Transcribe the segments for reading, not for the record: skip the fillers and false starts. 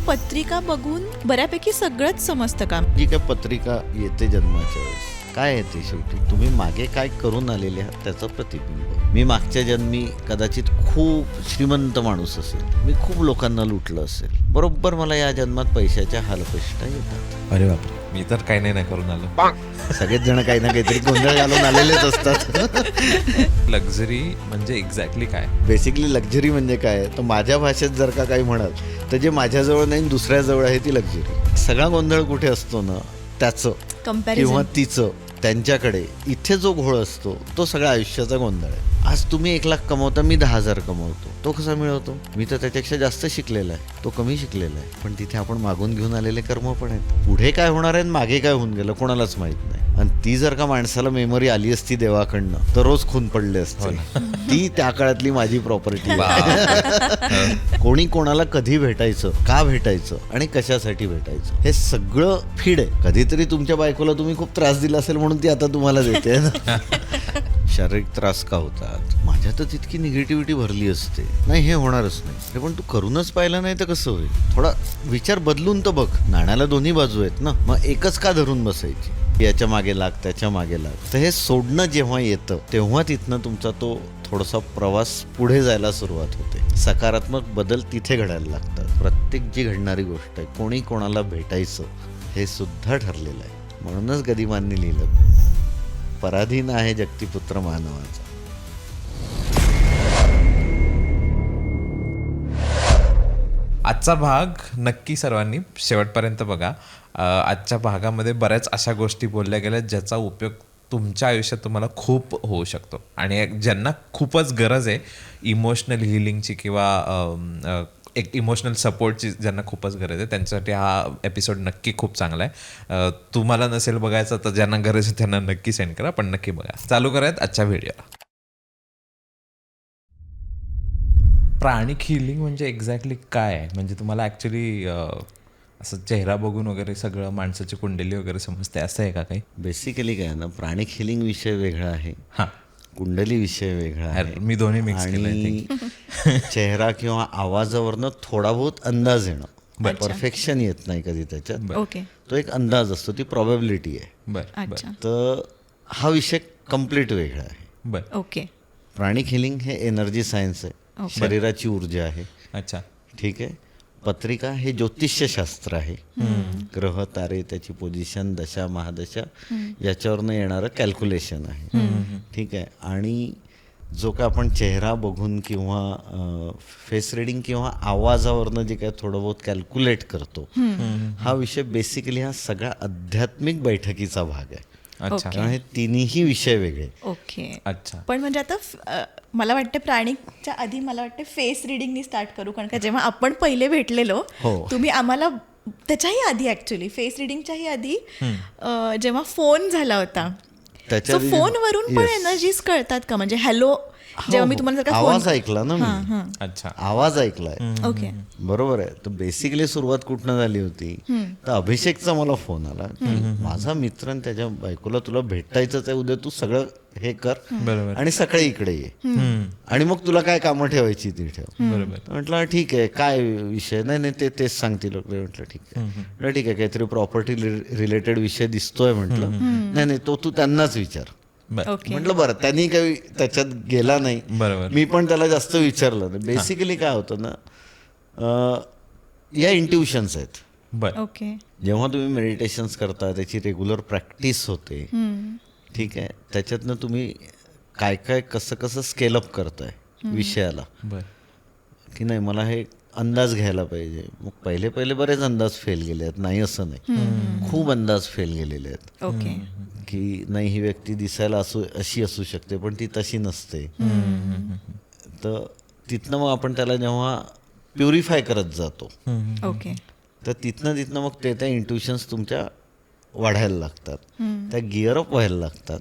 पत्रिका बघून बऱ्यापैकी सगळंच समजतं का? जी काय पत्रिका येते जन्माच्या वेळेस काय येते शेवटी तुम्ही मागे काय करून आलेले आहात त्याचं प्रतिबिंब. मी मागच्या जन्मी कदाचित खूप श्रीमंत माणूस असेल, मी खूप लोकांना लुटलं असेल, बरोबर मला या जन्मात पैशाच्या हालपेष्टा येतात. अरे बापरे, मी तर काही नाही करून आलो. सगळेच जण काही ना काहीतरी गोंधळ घालून आलेलेच असतात. लक्झरी म्हणजे एक्झॅक्टली काय? बेसिकली लक्झरी म्हणजे काय तर माझ्या भाषेत जर का काही म्हणाल तर जे माझ्याजवळ नाही दुसऱ्याजवळ आहे ती लक्झरी. सगळा गोंधळ कुठे असतो ना, त्याचं किंवा तिचं त्यांच्याकडे. इथे जो घोळ असतो तो सगळा आयुष्याचा गोंधळ आहे. आज तुम्ही 1 लाख कमवता, मी 10,000 कमवतो. तो कसा मिळवतो? मी तर त्याच्यापेक्षा जास्त शिकलेला आहे, तो कमी शिकलेला आहे. पण तिथे आपण मागून घेऊन आलेले कर्म पण आहेत. पुढे काय होणार आहे मागे काय होऊन गेलं कोणालाच माहित नाही. आणि ती जर का माणसाला मेमरी आली असती देवाकडनं तर रोज खून पडले असते. ती त्या काळातली माझी प्रॉपर्टी. कोणी कोणाला कधी भेटायचं, का भेटायचं आणि कशासाठी भेटायचं हे सगळं फीड आहे. कधीतरी तुमच्या बायकोला तुम्ही खूप त्रास दिला असेल म्हणून ती आता तुम्हाला देते ना. शारीरिक त्रास का होतात? माझ्यातच इतकी निगेटिव्हिटी भरली असते, नाही हे होणारच नाही. अरे पण तू करूनच पाहिलं नाही तर कसं होईल? थोडा विचार बदलून तर बघ. नाण्याला दोन्ही बाजू आहेत ना, मग एकच का धरून बसायची? याच्या मागे लाग, त्याच्या मागे लाग. तर हे सोडणं जेव्हा येतं तेव्हा तिथनं तुमचा तो थोडासा प्रवास पुढे जायला सुरुवात होते. सकारात्मक बदल तिथे घडायला लागतात. प्रत्येक जी घडणारी गोष्ट आहे, कोणी कोणाला भेटायचं हे सुद्धा ठरलेलं आहे. म्हणूनच गदिमांनी लिहिलं, पराधीन आहे जगतीपुत्र मानवाचा. आजचा भाग नक्की सर्वांनी शेवटपर्यंत बघा. आजच्या भागामध्ये बऱ्याच अशा गोष्टी बोलल्या गेल्या ज्याचा उपयोग तुमच्या आयुष्यात तुम्हाला खूप होऊ शकतो. आणि ज्यांना खूपच गरज आहे इमोशनल हिलिंगची किंवा एक इमोशनल सपोर्टची ज्यांना खूपच गरज आहे त्यांच्यासाठी हा एपिसोड नक्की खूप चांगला आहे. तुम्हाला नसेल बघायचं तर ज्यांना गरज आहे त्यांना नक्की सेंड करा, पण नक्की बघा. चालू करायत आजच्या व्हिडिओला. प्राणिक हिलिंग म्हणजे एक्झॅक्टली काय आहे? म्हणजे तुम्हाला ॲक्च्युली असं चेहरा बघून वगैरे सगळं माणसाची कुंडली वगैरे समजते असं आहे का काही? बेसिकली काय ना, प्राणिक हिलिंग विषय वेगळा आहे, हां, कुंडली विषय वेगळा आहे. मी दोन्ही मिक्स केलं. आणि चेहरा किंवा आवाजावरनं थोडा बहुत अंदाज येणं, परफेक्शन येत नाही कधी त्याच्यात. ओके, तो एक अंदाज असतो, ती प्रॉबॅबिलिटी आहे. बरं अच्छा, तर हा विषय कम्प्लीट वेगळा आहे. बरं, ओके, प्राणिक हिलिंग हे एनर्जी सायन्स आहे, शरीराची ऊर्जा आहे. अच्छा, ठीक आहे. पत्रिका हे ज्योतिष्यशास्त्र आहे, ग्रह तारे त्याची पोझिशन दशा महादशा याच्यावरनं येणारं कॅल्क्युलेशन आहे. ठीक आहे. आणि जो काय आपण चेहरा बघून किंवा फेस रिडिंग किंवा आवाजावरनं जे काय थोडं बहुत कॅल्क्युलेट करतो, हा विषय बेसिकली हा सगळा आध्यात्मिक बैठकीचा भाग आहे. अच्छा, ओके. कारण हे तिन्ही विषय वेगळे. ओके. अच्छा. पण म्हणजे आता मला वाटतं प्राणिकच्या आधी मला वाटतं फेस रिडिंगनी स्टार्ट करू, कारण का जेव्हा आपण पहिले भेटलेलो हो. तुम्ही आम्हाला त्याच्याही आधी ऍक्च्युली फेस रिडिंगच्याही आधी जेव्हा फोन झाला होता त्याच्या सो फोनवरून पण एनर्जीज कळतात का? म्हणजे हॅलो जेव्हा मी तुम्हाला जर का आवाज फोन ऐकला ना मी, अच्छा, आवाज ऐकलाय. ओके, बरोबर आहे. तर बेसिकली सुरुवात कुठनं झाली होती तर अभिषेकचा मला फोन आला, माझा मित्र आणि त्याच्या बायकोला तुला भेटायचंच आहे, उद्या तू सगळं हे कर बरोबर, आणि सकाळी इकडे ये आणि मग तुला काय कामं ठेवायची ती ठेव. बरोबर, म्हटलं ठीक आहे, काय विषय नाही नाही तेच सांगतील लोक. म्हटलं ठीक आहे. म्हटलं ठीक आहे, काहीतरी प्रॉपर्टी रिलेटेड विषय दिसतोय. म्हटलं नाही नाही तो तू त्यांनाच विचार. बरं, ओके, म्हटलं बरं, त्यांनी काही त्याच्यात गेला नाही, बरोबर, मी पण त्याला जास्त विचारलं नाही. बेसिकली काय होतं ना, या इंट्युशन्स आहेत. बरं, ओके, जेव्हा तुम्ही मेडिटेशन्स करता त्याची रेग्युलर प्रॅक्टिस होते. ठीक आहे. त्याच्यातनं तुम्ही काय काय कसं कसं स्केलअप करताय विषयाला, बरं, की नाही मला हे अंदाज घ्यायला पाहिजे. मग पहिले पहिले बरेच अंदाज फेल गेले आहेत, नाही असं नाही, खूप अंदाज फेल गेलेले आहेत. ओके, की नाही ही व्यक्ती दिसायला अशी असू शकते पण ती तशी नसते. तर तिथनं मग आपण त्याला जेव्हा प्युरिफाय करत जातो ओके, तर तिथनं मग त्या इंट्युशन्स तुमच्या वाढायला लागतात, त्या गिअरअप व्हायला लागतात.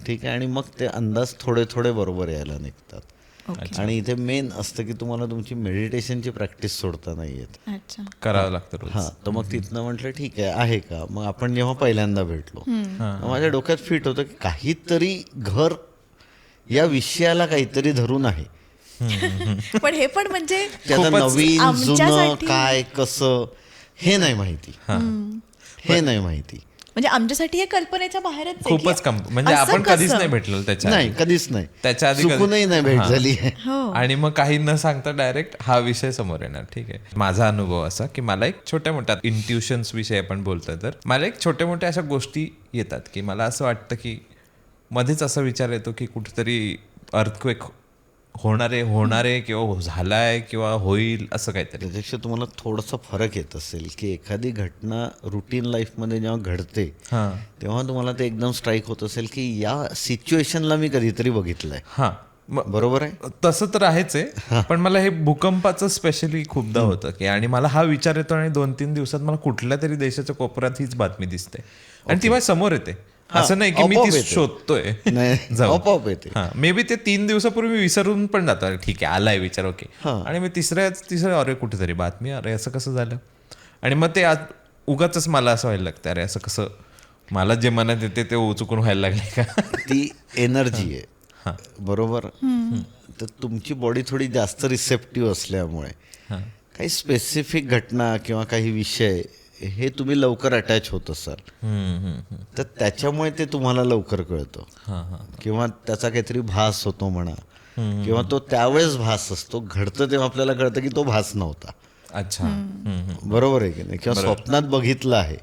ठीक आहे. आणि मग ते अंदाज थोडे थोडे बरोबर यायला निघतात. ओके, आणि इथे मेन असतं की तुम्हाला तुमची मेडिटेशनची प्रॅक्टिस सोडता नाही येत. अच्छा, करावं लागतं रोज. हां. तर मग तिथनं म्हटलं ठीक आहे का. मग आपण जेव्हा पहिल्यांदा भेटलो माझ्या डोक्यात फिट होतं की काहीतरी घर या विषयाला काहीतरी धरून आहे. पण हे पण म्हणजे ते आता नवीन जुनं आमच्यासाठी- काय कसं हे नाही माहिती, हे नाही माहिती. म्हणजे आमच्यासाठी हे कल्पनेच्या बाहेरच आहे खूपच की म्हणजे असं आपण कधीच कसं? नाही भेटलो त्याच्या नाही, कधीच नाही. त्याच्या आधी चुकूनही नाही भेट हां. झाली. हो. आणि मग काही न सांगता डायरेक्ट हा विषय समोर येणार. ठीक आहे, माझा अनुभव असा की मला एक छोट्या मोठ्या इंट्युशन्स विषयी आपण बोलतोय, तर मला एक छोट्या मोठ्या अशा गोष्टी येतात की मला असं वाटतं की मध्येच असा विचार येतो की कुठेतरी अर्थक्वेक होणारे किंवा झालाय किंवा होईल असं काहीतरी. त्याच्यापेक्षा तुम्हाला थोडासा फरक येत असेल की एखादी घटना रुटीन लाईफमध्ये जेव्हा घडते तेव्हा तुम्हाला ते एकदम स्ट्राईक होत असेल की या सिच्युएशनला मी कधीतरी बघितलंय. हां, बरोबर आहे. तसं तर आहेच आहे, पण मला हे भूकंपाचं स्पेशली खूपदा होतं की आणि मला हा विचार येतो आणि 2-3 दिवसात मला कुठल्या तरी देशाच्या कोपऱ्यात हीच बातमी दिसते आणि ती माझ्या समोर येते. असं नाही की मी आपोआप ती येते. शोधतोय नाही, जाऊन. आपोआप येते. मे बी ते 3 दिवसापूर्वी विसरून पण जातो, अरे ठीक आहे आलाय विचार, ओके. आणि मी तिसऱ्या अरे कुठेतरी बातमी, अरे असं कसं झालं, आणि मग ते आज उगाच मला असं व्हायला लागतं, अरे असं कसं मला जे मनात येते ते चुकून व्हायला लागले का. ती एनर्जी आहे, बरोबर. तर तुमची बॉडी थोडी जास्त रिसेप्टिव्ह असल्यामुळे काही स्पेसिफिक घटना किंवा काही विषय हे तुम्ही लवकर अटॅच होत असाल, तर त्याच्यामुळे ते तुम्हाला लवकर कळतं किंवा त्याचा काहीतरी भास होतो म्हणा, किंवा तो त्यावेळेस भास असतो, घडतं तेव्हा आपल्याला कळतं की तो भास नव्हता. अच्छा, बरोबर आहे की नाही, किंवा स्वप्नात बघितलं आहे.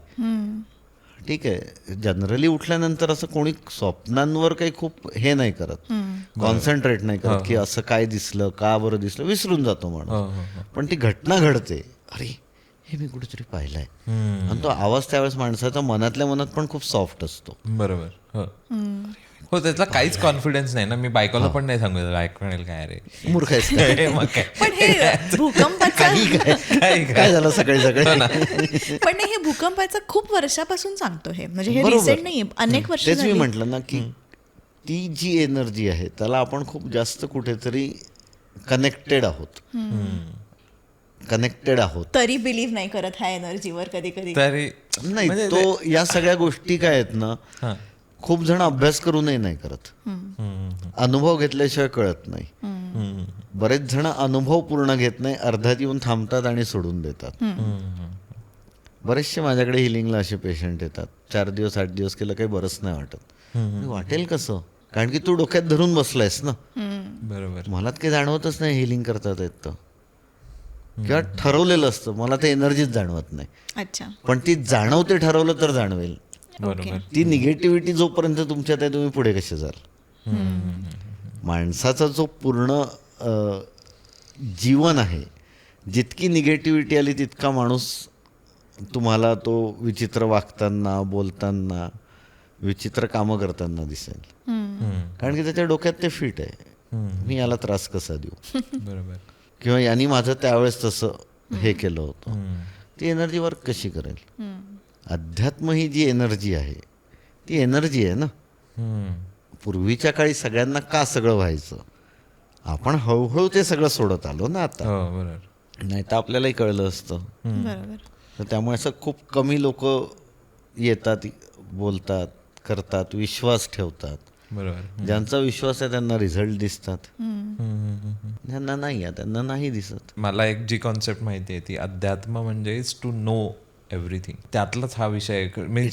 ठीक आहे, जनरली उठल्यानंतर असं कोणी स्वप्नांवर काही खूप हे नाही करत, कॉन्सन्ट्रेट नाही करत की असं काय दिसलं, का बरं दिसलं, विसरून जातो माणूस. पण ती घटना घडते, अरे हे मी कुठेतरी पाहिलंय, आणि तो आवाज त्यावेळेस माणसाचा मनातल्या मनात पण खूप सॉफ्ट असतो. बरोबर. हो, त्यातला काहीच कॉन्फिडन्स नाही ना. मी बायकोला पण नाही सांगू बायको म्हणेल काय रे मूर्ख आहेस का? मग काय. पण हे भूकंपाचं काय झालं सकाळी सकाळी. पण नाही, हे भूकंपाचं खूप वर्षापासून सांगतो हे, म्हणजे हे बरोबर. रिसेंट नाहीये, अनेक वर्ष तेच मी झाली. म्हटलं ना की ती जी एनर्जी आहे त्याला आपण खूप जास्त कुठेतरी कनेक्टेड आहोत. तरी बिलीव्ह नाही करत ह्या एनर्जीवर कधी कधी. तरी नाही, म्हणजे तो या सगळ्या गोष्टी काय आहेत ना, खूप जण अभ्यास करूनही नाही करत, अनुभव घेतल्याशिवाय कळत नाही. बरेच जण अनुभव पूर्ण घेत नाही, अर्ध्यात येऊन थांबतात आणि सोडून देतात. बरेचसे माझ्याकडे हिलिंगला असे पेशंट येतात, 4 दिवस 8 दिवस केलं काही बरंच नाही वाटत. वाटेल कसं, कारण की तू डोक्यात धरून बसलायस ना. बरोबर. मला काही जाणवतच नाही हिलिंग करतात येत तर, किंवा ठरवलेलं असतं, मला ते एनर्जीच जाणवत नाही. अच्छा, पण ती जाणवते, ठरवलं तर जाणवेल. बरोबर. ती निगेटिव्हिटी जोपर्यंत तुमच्यात आहे तुम्ही पुढे कसे जाल. माणसाचा जो पूर्ण जीवन आहे, जितकी निगेटिव्हिटी आली तितका माणूस तुम्हाला तो विचित्र वागताना, बोलताना, विचित्र कामं करताना दिसेल. कारण की त्याच्या डोक्यात ते फिट आहे, मी याला त्रास कसा देऊ, बरोबर. किंवा यांनी माझं त्यावेळेस तसं हे केलं होतं. ती एनर्जी वर्क कशी करेल. अध्यात्म ही जी एनर्जी आहे ती एनर्जी आहे ना. पूर्वीच्या काळी सगळ्यांना का सगळं व्हायचं, आपण हळूहळू ते सगळं सोडत आलो ना आता. बरोबर. नाही तर आपल्यालाही कळलं असतं. बरोबर. तर त्यामुळे असं खूप कमी लोक येतात, बोलतात, करतात, विश्वास ठेवतात. बरोबर. ज्यांचा विश्वास आहे त्यांना रिझल्ट दिसतात, ज्यांना नाही आहे त्यांना नाही दिसत. मला एक जी कॉन्सेप्ट माहिती आहे ती अध्यात्म म्हणजे टू नो एव्हरीथिंग, त्यातलाच हा विषय आहे. मी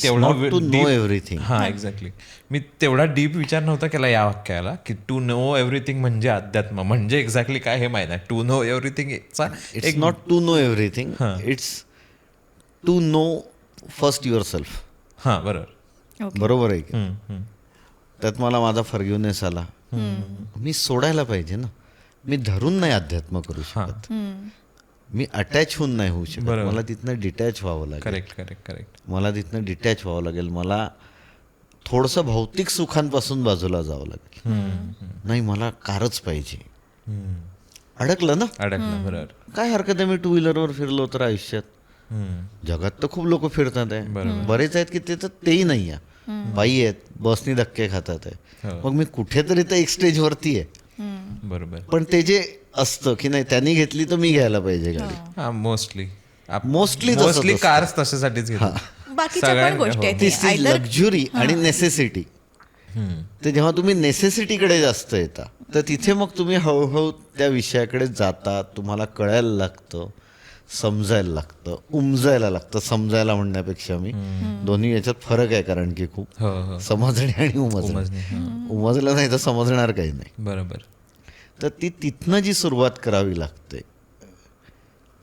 टू नो एव्हरीथिंग. हा, एक्झॅक्टली. मी तेवढा डीप विचार नव्हता केला या वाक्याला की टू नो एव्हरीथिंग म्हणजे अध्यात्म म्हणजे एक्झॅक्टली काय हे माहिती आहे. To know everything it's not to know everything, it's to know first yourself. हां, बरोबर. बरोबर आहे की. त्यात मला माझा फॉरगिव्हनेस आला, मी सोडायला पाहिजे ना. मी धरून नाही अध्यात्म करू शकत, मी अटॅच होऊन नाही होऊ शकत. मला तिथनं डिटॅच व्हावं लागेल. करेक्ट. मला तिथनं डिटॅच व्हावं लागेल. मला थोडंसं भौतिक सुखांपासून बाजूला जावं लागेल. नाही, मला कारच पाहिजे. अडकलं ना. बरोबर. काय हरकत आहे, मी 2 व्हीलरवर फिरलो तर आयुष्यात. जगात तर खूप लोक फिरतात आहे, बरेच आहेत की ते तर तेही नाही आहे, बाई आहेत, बसनी धक्के खातात आहे. मग मी कुठेतरी तर एक स्टेजवरती आहे. बरोबर. पण ते जे असतं की नाही त्यांनी घेतली तर मी घ्यायला पाहिजे गाडी. हा, मोस्टली कार्स तशासाठीच घेतात. बाकीच्या पण गोष्टी आहेत, लक्झुरी आणि नेसेसिटी ते जेव्हा तुम्ही नेसेसिटीकडे जास्त येता तर तिथे मग तुम्ही हळूहळू त्या विषयाकडे जाता, तुम्हाला कळायला लागतं, समजायला लागतं, उमजायला लागतं. समजायला म्हणण्यापेक्षा मी दोन्ही याच्यात फरक आहे, कारण की खूप समजणे आणि उमजणे. उमजलं नाही तर समजणार काही नाही. बरोबर. तर तिथनं जी सुरुवात करावी लागते,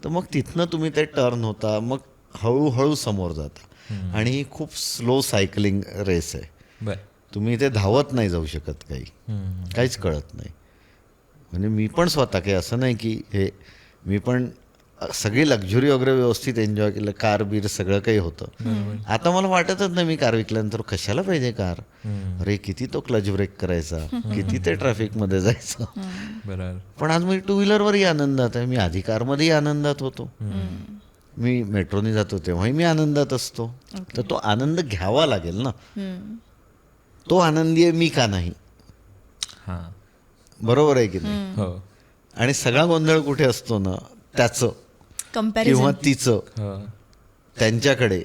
तर मग तिथनं तुम्ही ते टर्न होता, मग हळूहळू समोर जाता. आणि ही खूप स्लो सायकलिंग रेस आहे. बर. तुम्ही इथे धावत नाही जाऊ शकत, काहीच कळत नाही. म्हणजे मी पण स्वतः काही असं नाही की हे, मी पण सगळी लक्झरी वगैरे व्यवस्थित एन्जॉय केलं, कार बीर सगळं काही होतं. आता मला वाटतच नाही मी कार विकल्यानंतर कशाला पाहिजे कार. अरे किती तो क्लच ब्रेक करायचा, किती ते ट्रॅफिकमध्ये जायचं. बरोबर. पण आज मी टू व्हीलरवरही आनंदात आहे, मी आधी कारमध्येही आनंदात होतो, मी मेट्रोने जातो तेव्हाही मी आनंदात असतो. तर तो आनंद घ्यावा लागेल ना. तो आनंदी आहे, मी का नाही. हां. बरोबर आहे की नाही. हो. आणि सगळा गोंधळ कुठे असतो ना, त्याचं किंवा तिचं, त्यांच्याकडे,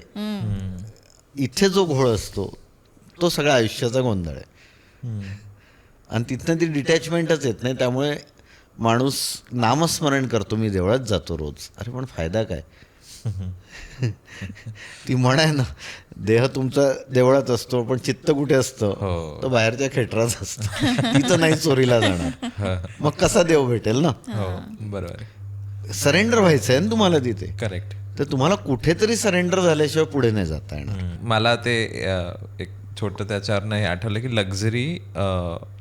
इथे जो घोळ असतो तो सगळा आयुष्याचा गोंधळ आहे. आणि तिथनं ती डिटॅचमेंटच येत नाही. त्यामुळे माणूस नामस्मरण करतो, मी देवळात जातो रोज. अरे पण फायदा काय. ती म्हण आहे ना, देह तुमचा देवळात असतो पण चित्त कुठे असतं, तर बाहेरच्या खेटरात असतं. तिथं नाही चोरीला जाणार, मग कसा देव भेटेल ना. बरोबर. सरेंडर व्हायचं आहे ना तुम्हाला तिथे. करेक्ट. तर तुम्हाला कुठेतरी सरेंडर झाल्याशिवाय पुढे नाही जाता येणार. मला ते एक छोटं त्याच्यावरनं हे आठवलं की लक्झरी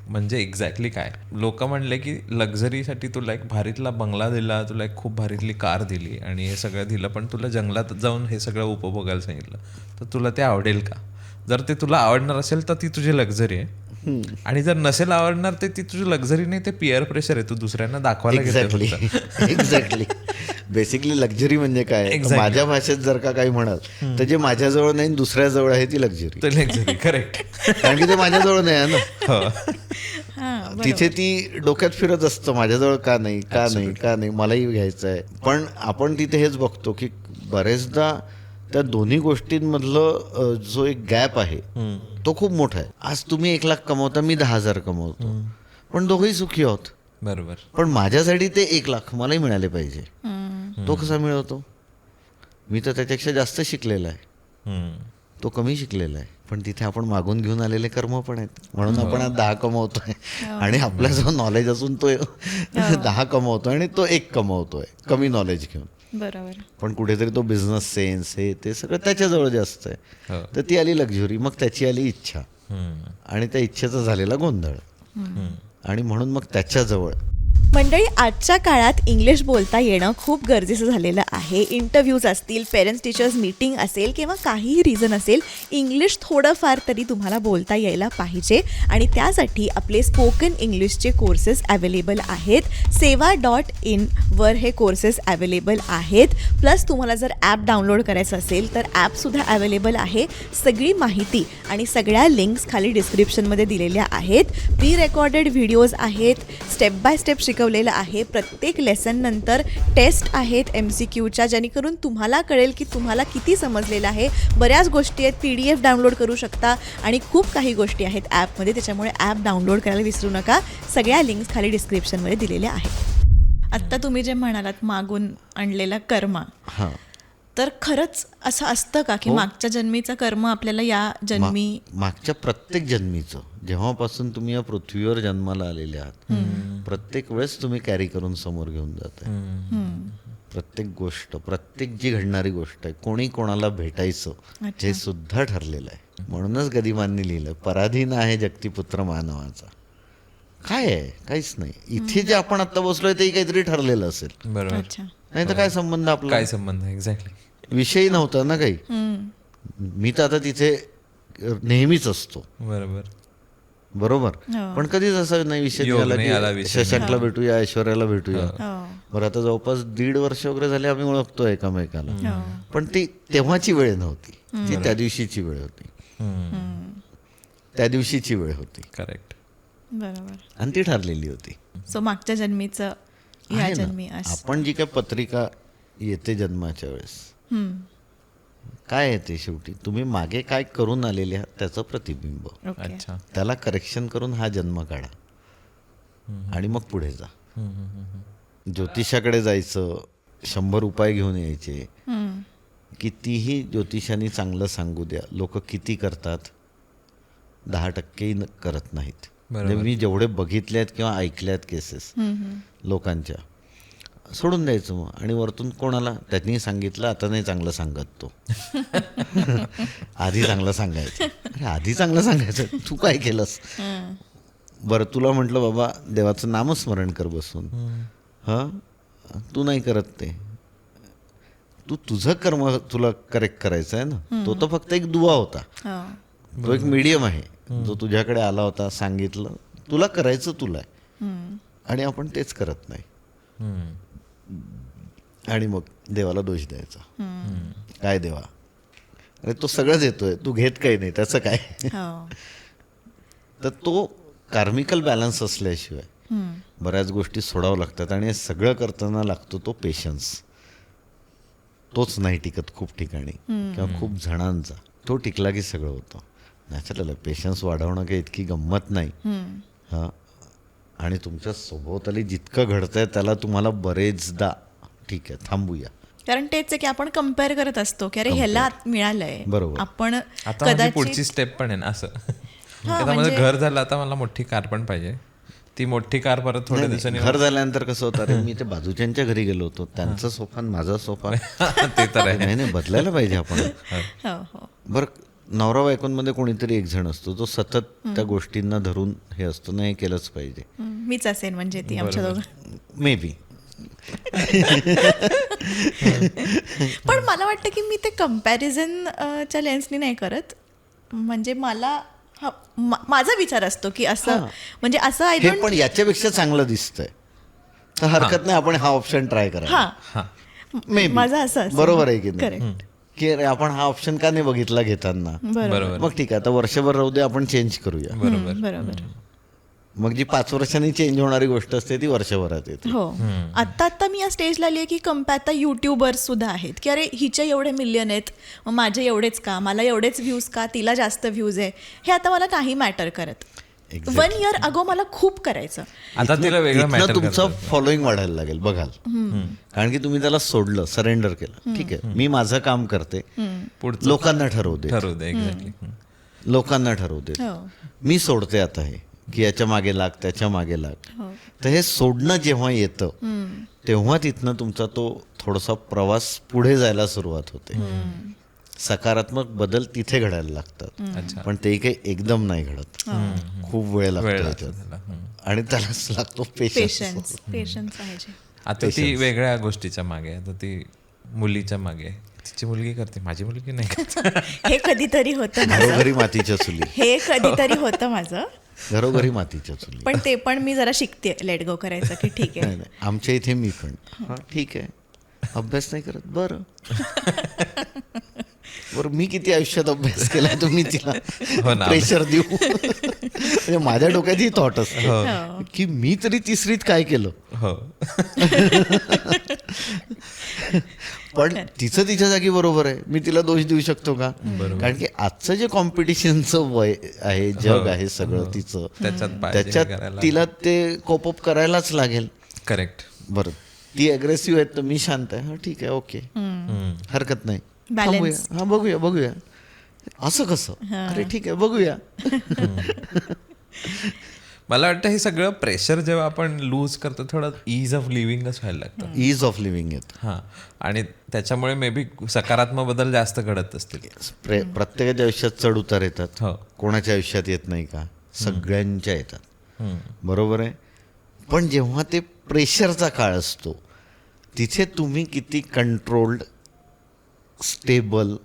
म्हणजे एक्झॅक्टली काय. लोक म्हणले की लक्झरीसाठी तुला एक भारीतला बंगला दिला, तुला एक खूप भारीतली कार दिली आणि हे सगळं दिलं, पण तुला जंगलात जाऊन हे सगळं उपभोगायला सांगितलं, तर तुला ते आवडेल का. जर ते तुला आवडणार असेल तर ती तुझी लक्झरी आहे, आणि जर नसेल आवडणार तर ती तुझी लक्झरी नाही, ते पिअर प्रेशर आहे. तू दुसऱ्यांना दाखवायला एक्झॅक्टली. बेसिकली लक्झरी म्हणजे काय, माझ्या भाषेत जर का काही म्हणाल तर जे माझ्याजवळ नाही दुसऱ्याजवळ आहे ती लक्झरी. लक्झरी. करेक्ट. कारण की ते माझ्याजवळ नाही आहे ना. तिथे ती डोक्यात फिरत असतं, माझ्याजवळ का नाही, का नाही, का नाही, मलाही घ्यायचं आहे. पण आपण तिथे हेच बघतो की बरेचदा त्या दोन्ही गोष्टींमधलं जो एक गॅप आहे तो खूप मोठा आहे. आज तुम्ही 1 लाख कमवता, मी 10,000 कमवतो, पण दोघंही सुखी आहोत. बरोबर. पण माझ्यासाठी ते 1 लाख मलाही मिळाले पाहिजे. तो कसा मिळवतो. मी तर त्याच्यापेक्षा जास्त शिकलेला आहे, तो कमी शिकलेला आहे. पण तिथे आपण मागून घेऊन आलेले कर्म पण आहेत, म्हणून आपण आज 10 कमवतोय. आणि आपला जो नॉलेज असून तो 10 कमवतोय आणि तो 1 कमवतोय कमी नॉलेज घेऊन. बरोबर. पण कुठेतरी तो बिझनेस सेन्स हे ते सगळं त्याच्याजवळ जास्त आहे. तर ती आली लक्झरी, मग त्याची आली इच्छा, आणि त्या इच्छेचा झालेला गोंधळ, आणि म्हणून मग त्याच्याजवळ. मंडळी, आजच्या काळात इंग्लिश बोलता येणं खूप गरजेचं झालेलं आहे. इंटरव्ह्यूज असतील, पेरेंट्स टीचर्स मीटिंग असेल किंवा काहीही रिझन असेल, इंग्लिश थोडंफार तरी तुम्हाला बोलता यायला पाहिजे. आणि त्यासाठी आपले स्पोकन इंग्लिशचे कोर्सेस अवेलेबल आहेत. seva.in वर हे कोर्सेस अवेलेबल आहेत. प्लस तुम्हाला जर ॲप डाउनलोड करायचं असेल तर ॲपसुद्धा अवेलेबल आहे. सगळी माहिती आणि सगळ्या लिंक्स खाली डिस्क्रिप्शनमध्ये दिलेल्या आहेत. प्री रेकॉर्डेड व्हिडिओज आहेत, स्टेप बाय स्टेप शिकवलेलं आहे. प्रत्येक लेसन नंतर टेस्ट आहेत MCQच्या, जेणेकरून तुम्हाला कळेल की तुम्हाला किती समजलेलं आहे. बऱ्याच गोष्टी आहेत, PDF डाउनलोड करू शकता आणि खूप काही गोष्टी आहेत ॲपमध्ये. त्याच्यामुळे ॲप डाउनलोड करायला विसरू नका. सगळ्या लिंक्स खाली डिस्क्रिप्शनमध्ये दिलेल्या आहेत. आत्ता तुम्ही जे म्हणालात मागून आणलेला कर्मा, तर खरंच असं असतं का की मागच्या जन्मीचं कर्म आपल्याला या जन्मी, मागच्या प्रत्येक जन्मीचं, जेव्हापासून तुम्ही या पृथ्वीवर जन्माला आलेले आहात, प्रत्येक वेळेस तुम्ही कॅरी करून समोर घेऊन जाताय. प्रत्येक गोष्ट, प्रत्येक जी घडणारी गोष्ट आहे, कोणी कोणाला भेटायचं हे सुद्धा ठरलेलं आहे. म्हणूनच गदिमांनी लिहिलं, पराधीन आहे जगतीपुत्र मानवाचा. काय आहे, काहीच नाही. इथे जे आपण आता बसलोय तेही काहीतरी ठरलेलं असेल. बरोबर. नाही तर काय संबंध आपला, काय संबंध. एक्झॅक्टली. विषयही नव्हता ना काही. मी तर आता तिथे नेहमीच असतो. बरोबर. पण कधीच असं नाही विषय झाला की शशांकला भेटूया, ऐश्वर्याला भेटूया. बरं, आता जवळपास 1.5 वर्ष वगैरे झाले आम्ही ओळखतो एकामेकाला. पण ती तेव्हाची वेळ नव्हती, ती त्या दिवशीची वेळ होती. त्या दिवशीची वेळ होती. करेक्ट. बरोबर. आणि ती ठरलेली होती. सो मागच्या जन्मीचं या जन्मी आपण जी काय पत्रिका येते जन्माच्या वेळेस, काय आहे ते शेवटी तुम्ही मागे काय करून आलेले आहात त्याचं प्रतिबिंब. ओके. अच्छा. त्याला करेक्शन करून हा जन्म काढा आणि मग पुढे जा. ज्योतिषाकडे जायचं, 100 उपाय घेऊन यायचे, कितीही ज्योतिषांनी चांगलं सांगू द्या, लोक किती करतात, 10%ही करत नाहीत. म्हणजे मी जेवढे बघितले आहेत किंवा ऐकले आहेत केसेस लोकांच्या, सोडून द्यायचं मग. आणि वरतून कोणाला त्यांनी सांगितलं, आता नाही चांगलं सांगत तो. आधी चांगलं सांगायचं. अरे आधी चांगलं सांगायचं, तू काय केलंस? बरं तुला म्हटलं बाबा देवाचं नामस्मरण कर बसून, हां तू नाही करत ते. तू तुझं कर्म तुला करेक्ट करायचं आहे ना. तो तर फक्त एक दुवा होता, तो एक मीडियम आहे जो तुझ्याकडे आला होता, सांगितलं तुला करायचं तुला आहे. आणि आपण तेच करत नाही. आणि मग देवाला दोष द्यायचा. काय देवा, अरे तो सगळं देतोय, तू घेत काही नाही, त्याचं काय. तर तो कार्मिकल बॅलन्स असल्याशिवाय बऱ्याच गोष्टी सोडावं लागतात. आणि हे सगळं करताना लागतो तो पेशन्स. तोच नाही टिकत खूप ठिकाणी किंवा खूप जणांचा. तो टिकला की सगळं होतं. नॅचरल आहे, पेशन्स वाढवणं काही इतकी गंमत नाही. हां, आणि तुमच्या सभोवताली जितकं घडतंय त्याला तुम्हाला बरेचदा ठीक आहे थांबूया. कारण तेच आहे की आपण कम्पेअर करत असतो की अरे ह्याला मिळालंय, बरोबर. आपण आता माझी पुढची स्टेप पण आहे ना असं. आता माझं घर झालं, आता मला मोठी कार पण पाहिजे. ती मोठी कार परत थोड्या दिवसांनी घर झाल्यानंतर कसं होतं, अरे मी ते बाजूच्यांच्या घरी गेलो होतो, त्यांचा सोफा आणि माझा सोफा ते तर आहे. नाही बदलायला पाहिजे आपण. हो. बरं नवरा बायकोंमध्ये कोणीतरी एक जण असतो जो सतत त्या गोष्टींना धरून हे असतो, नाही केलंच पाहिजे. मीच असेल म्हणजे ती आमच्या दोघं. May be. पण मला वाटतं की मी ते कम्पॅरिझन च्या लेन्सनी नाही करत. म्हणजे मला माझा विचार असतो की असं म्हणजे असं आय हे डोंट. पण याच्यापेक्षा चांगलं दिसतंय तर हरकत नाही, आपण हा ऑप्शन ट्राय करा. मे बी माझं असं असतं. बरोबर आहे की नाही, करेक्ट. की अरे आपण हा ऑप्शन का नाही बघितला घेताना. बरोबर. मग ठीक आहे, आता वर्षभर राहू दे, आपण चेंज करूया. बरोबर. मग जी 5 वर्षांनी चेंज होणारी गोष्ट असते ती वर्षभरात येते. हो. आता मी या स्टेजला आली आहे की आता युट्यूबर्स सुद्धा आहेत की अरे हिचे एवढे मिलियन आहेत, मग माझे एवढेच का, मला एवढेच व्ह्यूज का, तिला जास्त व्ह्यूज आहे, हे आता मला नाही मॅटर करत. 1 इयर अगो मला खूप करायचं. आता तिला वेगळं मॅटर तुमचं फॉलोईंग वाढायला लागेल बघाल. कारण की तुम्ही त्याला सोडलं, सरेंडर केलं. ठीक आहे, मी माझं काम करते, लोकांना ठरवू दे. एक्झॅक्टली. लोकांना ठरवू दे. मी सोडते आता हे की याच्या मागे लाग, त्याच्या मागे लाग. तर हे सोडणं जेव्हा येतं तेव्हा तिथनं तुमचा तो थोडासा प्रवास पुढे जायला सुरुवात होते. सकारात्मक बदल तिथे घडायला लागतात, पण ते काही एकदम नाही घडत. खूप वेळ लागतो आणि त्यालाच लागतो पेशन्स. पेशन्स पाहिजे. आता ती वेगळ्या गोष्टीच्या मागे, आता ती मुलीच्या मागे, तिची मुलगी करते, माझी मुलगी नाही करते. हे कधीतरी होतं घरोघरी मातीच्या चुली. हे कधीतरी होतं माझं. घरोघरी मातीच्या चुली. पण ते पण मी जरा शिकते लेट गो करायचं की ठीक आहे. नाही, आमच्या इथे मी पण हा ठीक आहे, अभ्यास नाही करत, बरं मी किती आयुष्यात अभ्यास केला, तुम्ही तिला प्रेशर देऊ. म्हणजे माझ्या डोक्यात ही थॉट असतं की मी तरी 3रीत काय केलं. पण तिचं तिच्या जागी बरोबर आहे, मी तिला दोष देऊ शकतो का? कारण की आजचं जे कॉम्पिटिशनचं वय आहे, जग आहे सगळं तिचं, त्याच्यात तिला ते कोप अप करायलाच लागेल. करेक्ट. बरं ती अग्रेसिव्ह आहे तर मी शांत आहे, हा ठीक आहे, ओके, हरकत नाही, थांबूया, हा बघूया असं कसं, अरे ठीक आहे बघूया. मला वाटतं हे सगळं प्रेशर जेव्हा आपण लूज करतो, थोडं इज ऑफ लिव्हिंगच व्हायला लागतं. इज ऑफ लिव्हिंग येत. हां, आणि त्याच्यामुळे मे बी सकारात्मक बदल जास्त घडत असतील. प्रत्येकाच्या आयुष्यात चढ उतार येतात. हो. कोणाच्या आयुष्यात येत नाही का? सगळ्यांच्या येतात. बरोबर आहे. पण जेव्हा ते प्रेशरचा काळ असतो तिथे तुम्ही किती कंट्रोल्ड, स्टेबल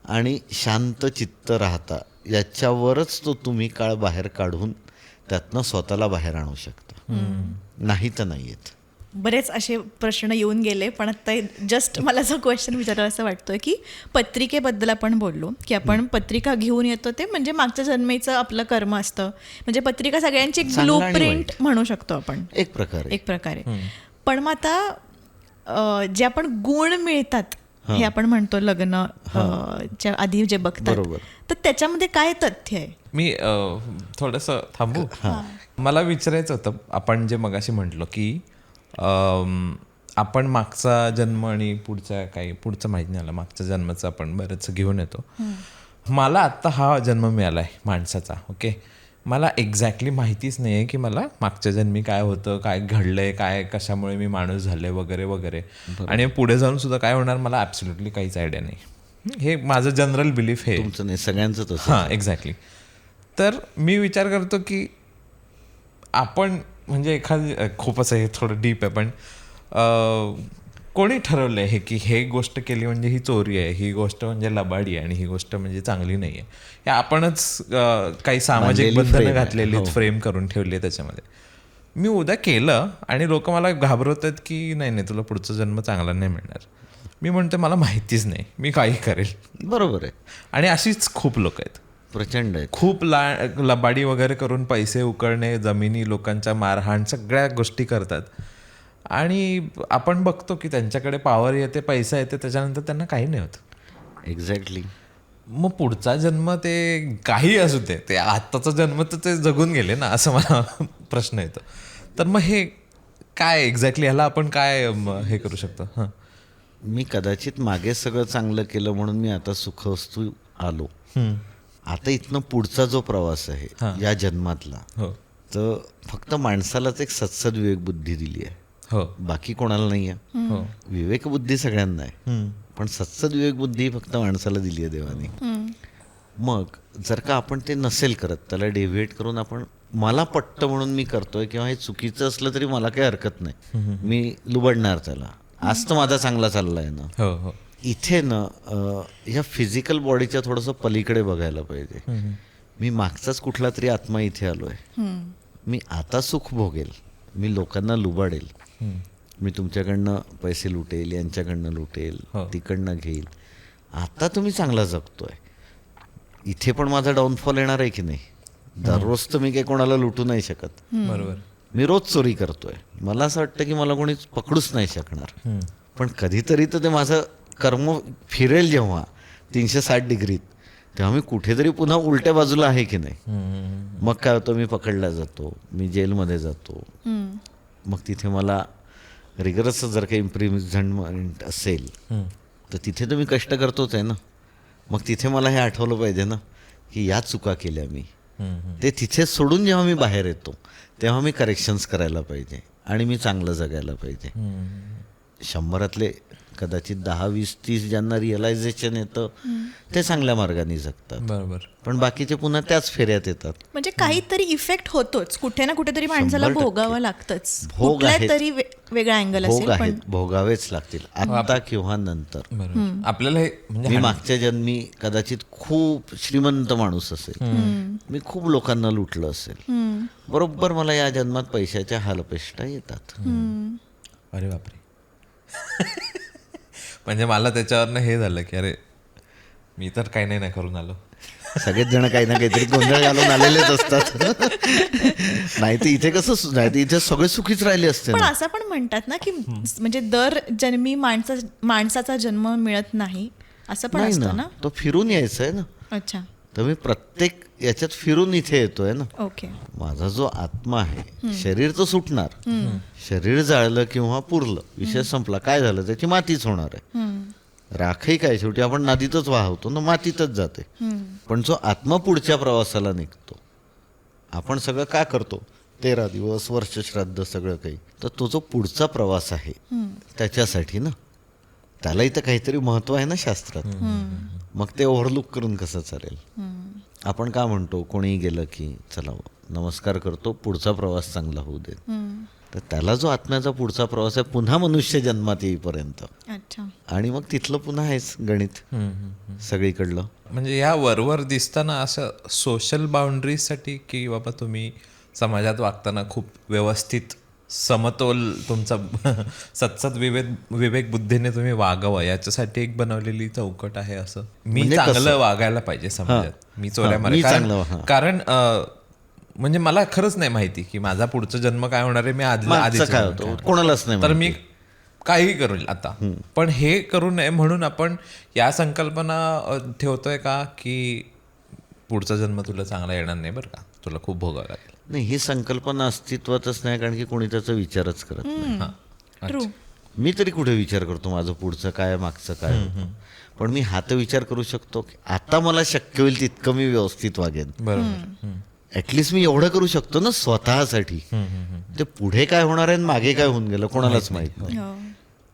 आणि शांत चित्त राहता याच्यावरच तो तुम्ही काळ बाहेर काढून त्यातनं स्वतःला बाहेर आणू शकता. नाही तर नाही येत. बरेच असे प्रश्न येऊन गेले, पण आता जस्ट मला असं क्वेश्चन विचारायला असं वाटतोय की पत्रिकेबद्दल आपण बोललो की आपण पत्रिका घेऊन येतो, ते म्हणजे मागच्या जन्मेचं आपलं कर्म असतं. म्हणजे पत्रिका सगळ्यांची ब्लू प्रिंट म्हणू शकतो आपण एक प्रकारे. पण मग आता जे आपण गुण मिळतात हे आपण म्हणतो लग्न च्या आधी जे बघतात, बरोबर. तर त्याच्यामध्ये काय तथ्य आहे? मी थोडंसं थांबू. मला विचारायचं होतं, आपण जे मगाशी म्हटलो की आपण मागचा जन्म आणि पुढचं माहिती नाही आलं, मागच्या जन्माचं आपण बरंच घेऊन येतो. मला आत्ता हा जन्म मिळाला आहे माणसाचा, ओके. मला एक्झॅक्टली माहितीच नाही आहे की मला मागच्या जन्मी काय होतं, काय घडलंय, काय कशामुळे मी माणूस झाले वगैरे वगैरे, आणि पुढे जाऊन सुद्धा काय होणार मला ॲब्सोल्युटली काहीच आयडिया नाही. हे माझं जनरल बिलीफ आहे. तुमचं नाही, सगळ्यांचं तसं. हां, एक्झॅक्टली. तर मी विचार करतो की आपण म्हणजे खूपच हे थोडं डीप आहे, पण कोणी ठरवलंय हे की हे गोष्ट केली म्हणजे ही चोरी आहे, ही गोष्ट म्हणजे लबाडी आहे, आणि ही गोष्ट म्हणजे चांगली नाही आहे? हे आपणच काही सामाजिक बंधनं घातलेली, फ्रेम करून ठेवली आहे त्याच्यामध्ये. मी उद्या केलं आणि लोक मला घाबरवतात की नाही नाही, तुला पुढचा जन्म चांगला नाही मिळणार. मी म्हणतो मला माहितीच नाही, मी काही करेल. बरोबर आहे. आणि अशीच खूप लोक आहेत, प्रचंड आहे. खूप लबाडी वगैरे करून पैसे उकळणे, जमिनी, लोकांच्या मारहाण, सगळ्या गोष्टी करतात. आणि आपण बघतो की त्यांच्याकडे पॉवर येते, पैसा येते, त्याच्यानंतर त्यांना काही नाही होत. एक्झॅक्टली. मग पुढचा जन्म ते काही असू दे, ते आत्ताचा जन्म तर ते जगून गेले ना, असं मला प्रश्न येतो. तर मग हे काय एक्झॅक्टली, ह्याला आपण काय हे करू शकतो? हां, मी कदाचित मागे सगळं चांगलं केलं म्हणून मी आता सुखवस्तू आलो. आता इथनं पुढचा जो प्रवास आहे या जन्मातला, हो तर फक्त माणसालाच एक सत्सद विवेक बुद्धी दिली आहे, हो बाकी कोणाला नाही आहे. हो. विवेक बुद्धी सगळ्यांना आहे, पण सत्सद विवेक बुद्धी फक्त माणसाला दिली आहे देवाने. मग जर का आपण ते नसेल करत, त्याला डेव्हिएट करून आपण मला पटतं म्हणून मी करतोय, किंवा हे चुकीचं असलं तरी मला काही हरकत नाही, मी लुबडणार त्याला, आज तर माझा चांगला चाललाय ना. हो हो. इथे ना ह्या फिजिकल बॉडीच्या थोडंसं पलीकडे बघायला पाहिजे. मी मागचाच कुठला तरी आत्मा इथे आलोय, मी आता सुख भोगेल, मी लोकांना लुबाडेल, मी तुमच्याकडनं पैसे लुटेल, यांच्याकडनं लुटेल, तिकडनं घेईल. आता तुम्ही चांगला जगतोय, इथे पण माझा डाऊनफॉल येणार आहे की नाही? दररोज तर मी काही कोणाला लुटू नाही शकत. बरोबर. मी रोज चोरी करतोय, मला असं वाटतं की मला कोणी पकडूच नाही शकणार, पण कधीतरी तर ते माझं कर्म फिरेल जेव्हा 360 डिग्रीत, तेव्हा मी कुठेतरी पुन्हा उलट्या बाजूला आहे की नाही. मग काय होतं, मी पकडला जातो, मी जेलमध्ये जातो. मग तिथे मला रिगरस जर काही इम्प्रिझनमेंट असेल तर तिथे तर मी कष्ट करतोच आहे ना. मग तिथे मला हे आठवलं पाहिजे ना की या चुका केल्या मी. ते तिथे सोडून जेव्हा मी बाहेर येतो तेव्हा मी करेक्शन्स करायला पाहिजे आणि मी चांगलं जगायला पाहिजे. 100 कदाचित 10, 20, 30 ज्यांना रिअलायझेशन येतं ते चांगल्या मार्गाने जगतात, बरोबर. पण बाकीचे पुन्हा त्याच फेऱ्यात येतात. म्हणजे काहीतरी इफेक्ट होतोच, कुठे ना कुठेतरी माणसाला 100% भोगावं लागतंच, भोग कुठल्या आहेत. तरी वेगळा अँगल भोग असेल, पण आहेत, भोगावेच लागतील, आता किंवा नंतर. बरोबर. आपल्याला हे म्हणजे मी मागच्या जन्मी कदाचित खूप श्रीमंत माणूस असेल, मी खूप लोकांना लुटलं असेल, बरोबर मला या जन्मात पैशाच्या हालअपेष्टा येतात. अरे बापरे. म्हणजे मला त्याच्यावरनं हे झालं की अरे मी तर काही नाही करून आलो. सगळेच जण काही ना काहीतरी गोंधळ घालून आलेलेच असतात. नाही तर इथे कसं, नाही तर इथे सगळे सुखीच राहिले असते पण ना. असं पण म्हणतात ना की म्हणजे दर जन्मी माणसाचा जन्म मिळत नाही, असं पण नाही असतं ना, ना. तो फिरून यायचा आहे ना. अच्छा, तर मी प्रत्येक याच्यात फिरून इथे येतोय ना. ओके. माझा जो आत्मा आहे, शरीर तर सुटणार, शरीर जाळलं किंवा पुरलं, विषय संपला, काय झालं, त्याची मातीच होणार आहे. राखही काय, शेवटी आपण नदीतच वाहवतो ना, मातीतच जाते. पण जो आत्मा पुढच्या प्रवासाला निघतो, आपण सगळं का करतो, 13 दिवस, वर्ष श्राद्ध, सगळं काही, तर तो जो पुढचा प्रवास आहे त्याच्यासाठी ना, त्याला इथं काहीतरी महत्व आहे ना शास्त्रात. मग ते ओव्हरलुक करून कसं चालेल? आपण का म्हणतो, कोणीही गेलं की चला नमस्कार करतो, पुढचा प्रवास चांगला होऊ दे. तर त्याला जो आत्म्याचा पुढचा प्रवास आहे पुन्हा मनुष्य जन्मात येईपर्यंत, अच्छा. आणि मग तिथलं पुन्हा आहेच गणित सगळीकडलं. म्हणजे या वरवर दिसताना असं सोशल बाउंड्रीजसाठी की बाबा तुम्ही समाजात वागताना खूप व्यवस्थित समतोल तुमचा सत्सद विवेक बुद्धीने तुम्ही वागावं याच्यासाठी एक बनवलेली चौकट आहे. असं मी म्हणजे चांगलं वागायला पाहिजे समाजात, मी चोऱ्या मी चांगलं, मारे, कारण म्हणजे मला खरंच नाही माहिती की माझा पुढचा जन्म काय होणार आहे. मी मागचं काय होतं कोणालाच नाही तर माहिती. काही करू आता, पण हे करू नये म्हणून आपण या संकल्पना ठेवतोय का की पुढचा जन्म तुला चांगला येणार नाही बरं का, तुला खूप भोगावं लागेल. नाही, ही संकल्पना अस्तित्वातच नाही, कारण की कोणी त्याचा विचारच करत नाही. ट्रू. मी तरी कुठे विचार करतो माझं पुढचं काय मागचं काय होतं. पण मी हा तर विचार करू शकतो की आता मला शक्य होईल तितकं मी व्यवस्थित वागेन. बरोबर. ऍटलिस्ट मी एवढं करू शकतो ना स्वतःसाठी. ते पुढे काय होणार आहे आणि मागे काय होऊन गेलं कोणालाच माहित नाही. हो.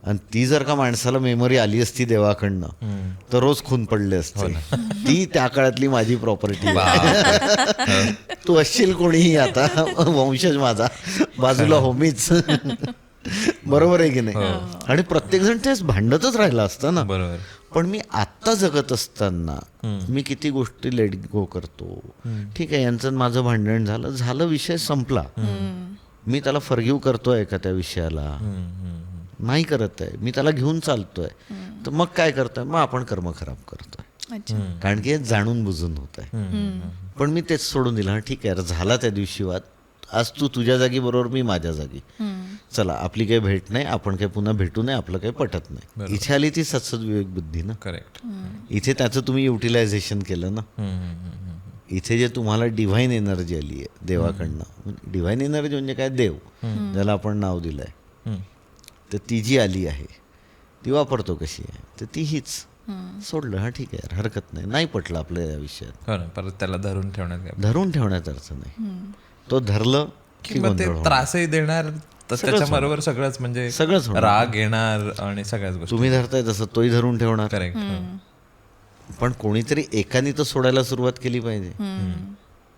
आणि ती जर का माणसाला मेमरी आली असती देवाकडनं तर रोज खून पडले असते. ती त्या काळातली माझी प्रॉपर्टी. तू असशील कोणीही आता वंशज माझा, बाजूला होमीच. बरोबर आहे की नाही. आणि प्रत्येक जण तेच भांडतच राहिला असतं ना. बरोबर. पण मी आत्ता जगत असताना मी किती गोष्टी लेट गो करतो. ठीक आहे, यांचं माझं भांडण झालं, विषय संपला. मी त्याला फॉरगिव्ह करतोय का त्या विषयाला? नाही करत आहे. मी त्याला घेऊन चालतोय. तर मग काय करतोय? मग आपण कर्म खराब करतोय. अच्छा. कारण की हे जाणून बुजून होत आहे. पण मी तेच सोडून दिलं. हा ठीक आहे, झाला त्या दिवशी वाद. आज तू तुझ्या जागी बरोबर, मी माझ्या जागी. चला, आपली काही भेट नाही, आपण काही पुन्हा भेटू नये, आपलं काही पटत नाही. इथे आली ती सत्सद विवेक बुद्धी ना. करेक्ट. इथे त्याचं तुम्ही युटिलायझेशन केलं ना. इथे जे तुम्हाला डिव्हाइन एनर्जी आली आहे देवाकडनं. डिव्हाइन एनर्जी म्हणजे काय? देव, ज्याला आपण नाव दिलंय. तर ती जी आली आहे ती वापरतो कशी आहे, तर ती हीच. सोडलं, हा ठीक आहे, हरकत नाही. नाही पटलं आपल्या या विषयात, हो ना, परत त्याला धरून ठेवण्यात काय. धरून ठेवण्यात अर्थ नाही. तो धरलं की किंवा ते गोंधळ होणार. त्रासही देणार, तर त्याच्याबरोबर सगळंच म्हणजे सगळंच होणार. राग येणार आणि सगळ्याच गोष्टी. तुम्ही धरताय तसं तोही धरून ठेवणार. करेक्ट. पण कोणीतरी एकाने तर सोडायला सुरुवात केली पाहिजे.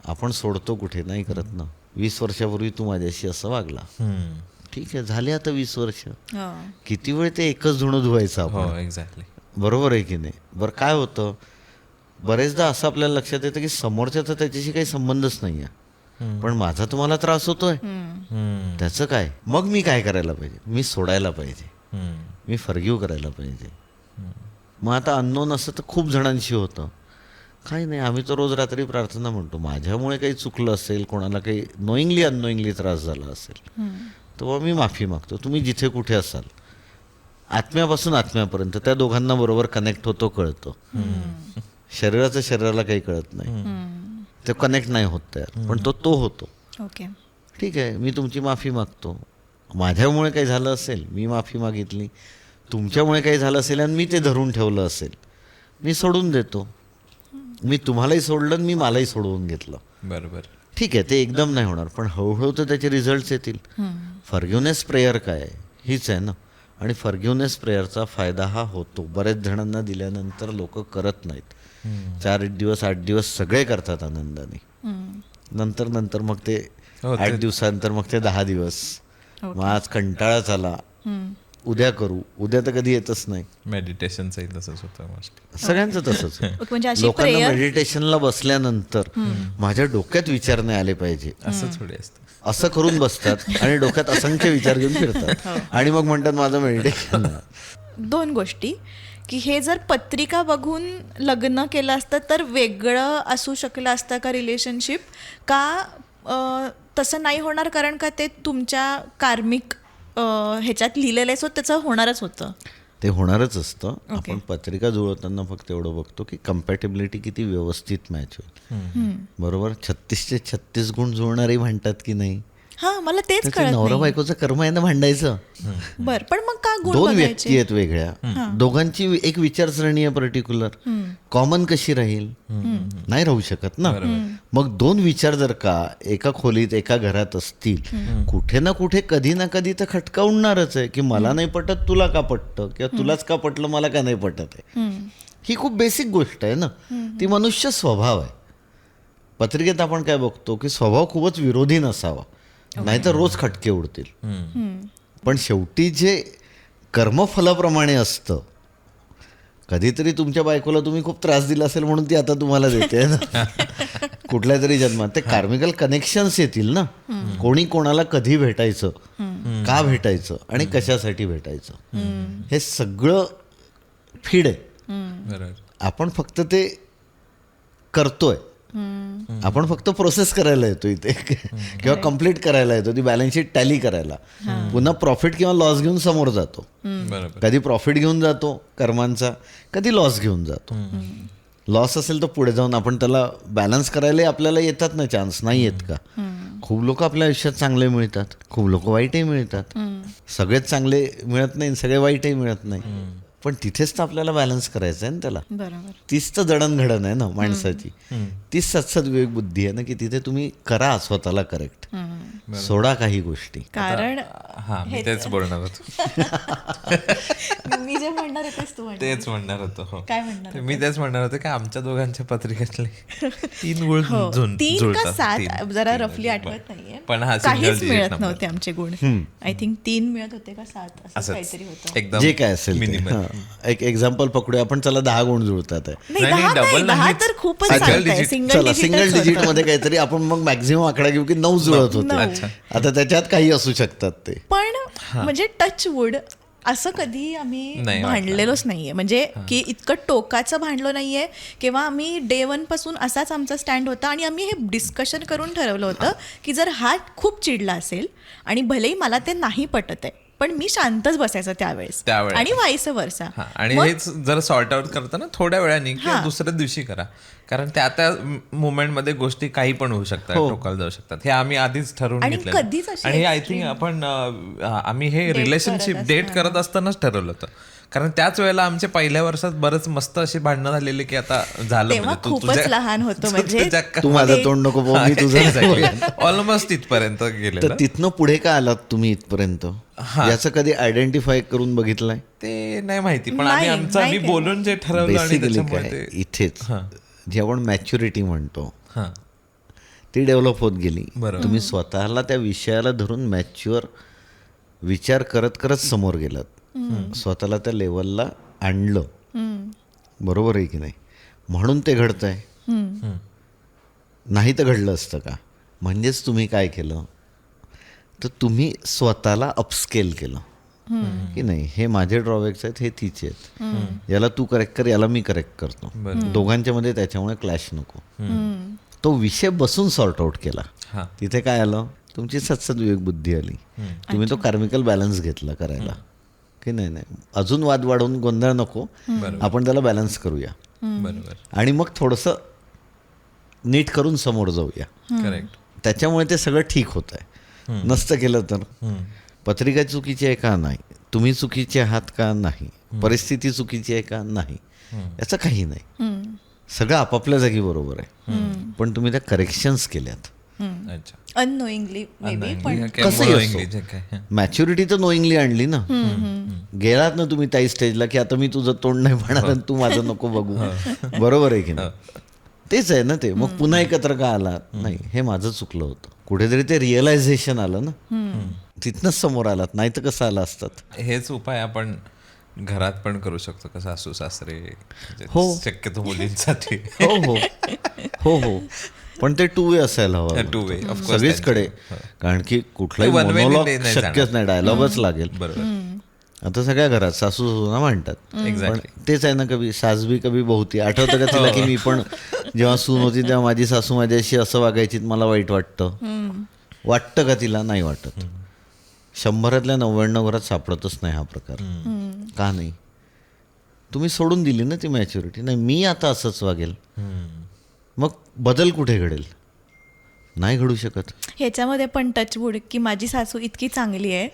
आपण सोडतो कुठे? नाही करत ना. 20 वर्षापूर्वी तू माझ्याशी असं वागला, ठीक आहे, झाले आता 20 वर्ष. हो. किती वेळ ते एकच धुणं धुवायचं हो, आपण? एक्झॅक्टली. बरोबर आहे की नाही? बरं, काय होतं बरेचदा असं आपल्याला लक्षात येतं की समोरच्याचा त्याच्याशी काही संबंधच नाही आहे, पण माझा तुम्हाला त्रास होतोय, त्याचं काय? मग मी काय करायला पाहिजे? मी सोडायला पाहिजे, मी फॉरगिव्ह करायला पाहिजे. मग आता अननोन असं तर खूप जणांशी होतं. काही नाही, आम्ही तर रोज रात्री प्रार्थना म्हणतो. माझ्यामुळे काही चुकलं असेल, कोणाला काही नोईंगली अननोईंगली त्रास झाला असेल, तेव्हा मी माफी मागतो. तुम्ही जिथे कुठे असाल, आत्म्यापासून आत्म्यापर्यंत त्या दोघांना बरोबर कनेक्ट होतो, कळतो. शरीराचं शरीराला काही कळत नाही, ते कनेक्ट नाही होत तयार, पण तो होतो. ओके. ठीक आहे, मी तुमची माफी मागतो. माझ्यामुळे काही झालं असेल, मी माफी मागितली. तुमच्यामुळे काही झालं असेल आणि मी ते धरून ठेवलं असेल, मी सोडून देतो. मी तुम्हालाही सोडलं आणि मी मलाही सोडवून घेतलं. बरोबर. ठीक आहे, ते एकदम नाही होणार, पण हळूहळू तर त्याचे रिझल्ट्स येतील. फॉरगिव्हनेस प्रेयर काय आहे? हीच आहे ना. आणि फॉरगिव्हनेस प्रेयरचा फायदा हा होतो. बरेच जणांना दिल्यानंतर लोक करत नाहीत. 4 दिवस 8 दिवस सगळे करतात आनंदाने. नंतर मग ते 8 दिवसानंतर मग ते 10 दिवस. मग आज कंटाळाच आला, उद्या करू. उद्या तर कधी येतच नाही. मेडिटेशनचंही तसंच होतं गोष्टी. सगळ्यांचं तसंच आहे. म्हणजे अशी लोकांना prayer- मेडिटेशनला बसल्यानंतर माझ्या डोक्यात विचार नाही आले पाहिजे असं थोडी असतं. असं करून बसतात आणि डोक्यात असंख्य विचार घेऊन फिरतात आणि मग म्हणतात माझं मेडिटेशन. 2 गोष्टी की हे जर पत्रिका बघून लग्न केलं असतं तर वेगळं असू शकलं असतं का रिलेशनशिप, का तसं नाही होणार कारण का ते तुमच्या कार्मिक ह्याच्यात लिहिलेलं आहे, सो त्याचं होणारच होतं? ते होणारच असतं. आपण पत्रिका जुळवताना फक्त एवढं बघतो की कम्पॅटेबिलिटी किती व्यवस्थित मॅच होईल. बरोबर. 36चे 36 गुण जुळणारे म्हणतात की नाही. हा, मला तेच तर ते कळत नवरा नाही. बायकोचं कर्म आहे ना भांडायचं. बर, पण मग का गुण 2 बघायचे? व्यक्ती आहेत वेगळ्या, दोघांची एक विचारसरणी आहे पर्टिक्युलर. कॉमन कशी राहील? नाही राहू शकत ना. मग 2 विचार जर का एका खोलीत एका घरात असतील, कुठे ना कुठे कधी ना कधी तर खटका उडणारच आहे की मला नाही पटत, तुला का पटतं, किंवा तुलाच का पटलं, मला का नाही पटत आहे. ही खूप बेसिक गोष्ट आहे ना. ती मनुष्य स्वभाव आहे. पत्रिकेत आपण काय बघतो की स्वभाव खूपच विरोधी नसावा, नाहीतर रोज खटके उडतील. पण शेवटी जे कर्मफलाप्रमाणे असतं, कधीतरी तुमच्या बायकोला तुम्ही खूप त्रास दिला असेल म्हणून ती आता तुम्हाला देते ना. कुठल्या तरी जन्मात ते कार्मिकल कनेक्शन्स येतील ना. कोणी कोणाला कधी भेटायचं, का भेटायचं आणि कशासाठी भेटायचं, हे सगळं फीड आहे. बरोबर. आपण फक्त ते करतोय आपण फक्त प्रोसेस करायला येतो इथे किंवा कम्प्लीट करायला येतो, ती बॅलन्स शीट टॅली करायला. पुन्हा प्रॉफिट किंवा लॉस घेऊन समोर जातो. बरोबर. कधी प्रॉफिट घेऊन जातो कर्मांचा, कधी लॉस घेऊन जातो. लॉस असेल तर पुढे जाऊन आपण त्याला बॅलन्स करायला आपल्याला येतात ना चान्स, नाही येत का? खूप लोक आपल्या आयुष्यात चांगले मिळतात, खूप लोक वाईटही मिळतात. सगळेच चांगले मिळत नाही, सगळे वाईटही मिळत नाही. पण तिथेच तर आपल्याला बॅलन्स करायचं आहे ना त्याला. बरोबर. तीच तर जडणघडण आहे ना माणसाची. तीच सत्सद विवेक बुद्धी आहे ना, की तिथे तुम्ही करा स्वतःला करेक्ट, सोडा काही गोष्टी. कारण हा मी तेच बोलणार होतो. मी जे म्हणणार आहे तेच तू म्हणणार. तेच म्हणणार होतो. हो, काय म्हणणार मी तेच म्हणणार होते की आमच्या दोघांच्या पत्रिकेतले 3 गुण 3 का 7 तीन. जरा रफली आठवत नाहीये, पण हा काहीच single digit मिळत number. नव्हते आमचे गुण. आय थिंक 3 मिळत होते का 7 असं असंच. काहीतरी होतं. एकदम जे काय असेल ते. minimal. हां. एक एक्झाम्पल पकडूया आपण, चला 10 गुण जुळतात आहे. नाही, नाही, 10 double नाही, 10 नाहीच. तर खूपच Single सांगताय. digit. चला सिंगल डिजिट मध्ये काहीतरी आपण मग मॅक्झिमम आकडा घेऊ की 9 जुळत होते. अच्छा. आता त्याच्यात काही असू शकतात ते. पण म्हणजे टच वूड असं कधी आम्ही नाही भांडलेलोच नाहीये, म्हणजे की इतकं टोकाचं भांडलो नाहीये किंवा आम्ही डे 1 पासून असाच आमचा स्टँड होता. आणि आम्ही हे डिस्कशन करून ठरवलं होतं की जर हा खूप चिडला असेल आणि भलेही मला ते नाही पटत आहे, पण मी शांतच बसायचं त्यावेळेस आणि व्हाईस वर्सा. हा, आणि हेच जर सॉर्ट आउट करताना थोड्या वेळाने किंवा दुसऱ्या दिवशी करा, कारण त्या मुवमेंट मध्ये गोष्टी काही पण होऊ शकतात, टोकाला जाऊ शकतात. हे आम्ही आधीच ठरवून आणि घेतलेलं. कधीच अशी आणि आय थिंक आपण आम्ही हे रिलेशनशिप डेट करत असतानाच ठरवलं होतं, कारण त्याच वेळेला आमच्या पहिल्या वर्षात बरंच मस्त अशी भांडणं झालेली की आता झालं. तेव्हा खूपच लहान होतो, म्हणजे तू माझं तोंड नको बघ, मी तुझं. ऑलमोस्ट तिथपर्यंत तर गेलेलं. तिथनं पुढे का आलात तुम्ही इथपर्यंत? याचं कधी आयडेंटिफाय करून बघितलंय? ते नाही माहिती, पण नाही, आम्ही नाही बोलून जे ठरवलं आणि बेसिकली त्याच्यामुळे काय ते इथेच जी आपण मॅच्युरिटी म्हणतो हां ती डेव्हलप होत गेली. बरोबर. तुम्ही स्वतःला त्या विषयाला धरून मॅच्युअर विचार करत करत समोर गेलात, स्वतःला त्या लेवलला आणलं. बरोबर आहे की नाही? म्हणून ते घडतंय. नाही तर घडलं असतं का? म्हणजेच तुम्ही काय केलं तर तुम्ही स्वतःला अपस्केल केलं की नाही, हे माझे ड्रॉबॅक्स आहेत, हे तिचे आहेत, याला तू करेक्ट कर, याला मी करेक्ट करतो. दोघांच्या मध्ये त्याच्यामुळे क्लॅश नको. तो विषय बसून सॉर्ट आउट केला. हां. तिथे काय आलं? तुमची सत्सद विवेक बुद्धी आली. तुम्ही तो कार्मिकल बॅलन्स घेतला करायला की नाही. नाही, अजून वाद वाढवून गोंधळ नको, आपण त्याला बॅलन्स करूया बरोबर. आणि मग थोडंसं नीट करून समोर जाऊया. करेक्ट. त्याच्यामुळे ते सगळं ठीक होत आहे. नसतं केलं तर पत्रिका चुकीची आहे का? नाही. तुम्ही चुकीचे आहात का? नाही. परिस्थिती चुकीची आहे का? नाही. याचं काही नाही. सगळं आपापल्या जागी बरोबर आहे, पण तुम्ही त्या करेक्शन्स केल्यात. अच्छा. अननोईंगली मे बी, पण कसंही असो, मॅच्युरिटी तर नोईंगली आणली ना. गेलात ना तुम्ही त्या स्टेजला की आता मी तुझं तोंड नाही पाहणार आणि तू माझं नको बघू. बरोबर आहे की नाही? तेच आहे ना ते. मग पुन्हा एकत्र का आलात? नाही, हे माझं चुकलं होतं. कुठेतरी ते रिअलायझेशन आलं ना, तिथनंच समोर आलात. नाही तर कसं आलं असतात? हेच उपाय आपण घरात पण करू शकतो का? सासू सासरे म्हणजे हो. शक्यतो मुलींसाठी. हो हो हो हो, पण ते 2 वे असायला हवं. Two way, of course, सगळीचकडे. कारण की कुठलाही One way मोनोलॉग नाही शक्यच जाणार. नाही, डायलॉगच लागेल. बरोबर. आता सगळ्या घरात सासू सुना म्हणतात, पण तेच आहे ना, कभी सास भी कभी बहुती. आठवतं का तिला की मी पण जेव्हा सून होती तेव्हा माझी सासू माझ्याशी असं वागायची, मला वाईट वाटतं का तिला? नाही वाटत. 100 99 घरात सापडतच नाही हा प्रकार. का नाही? तुम्ही सोडून दिली ना ती मॅच्युरिटी. नाही, मी आता असंच वागेल. मग बदल कुठे घडेल? नाही घडू शकत. ह्याच्यामध्ये पण टचवूड की माझी सासू इतकी चांगली आहे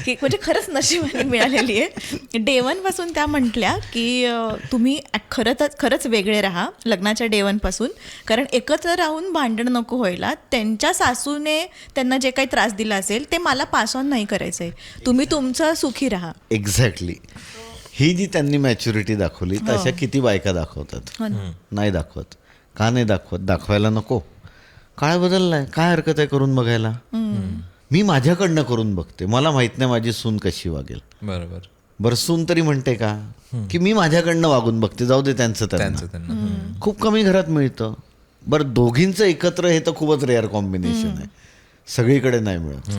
की म्हणजे खरंच नशिबाने मिळालेली आहे. डे 1 पासून त्या म्हटल्या की तुम्ही खरंच वेगळे राहा लग्नाच्या डे 1 पासून, कारण एकत्र राहून भांडण नको व्हायला. त्यांच्या सासूने त्यांना जे काही त्रास दिला असेल ते मला पास ऑन नाही करायचं आहे, तुम्ही तुमचं सुखी राहा. एक्झॅक्टली. ही जी त्यांनी मॅच्युरिटी दाखवली, तशा किती बायका दाखवतात? नाही दाखवत. का नाही दाखवत? दाखवायला नको. काळ बदललाय, काय हरकत आहे करून बघायला? मी माझ्याकडनं करून बघते, मला माहित नाही माझी सून कशी वागेल. बरोबर. बरं, सून तरी म्हणते का की मी माझ्याकडनं वागून बघते, जाऊ दे त्यांचं त्यांना. खूप कमी घरात मिळतं. बरं, दोघींचं एकत्र हे तर खूपच रेअर कॉम्बिनेशन आहे, सगळीकडे नाही मिळत.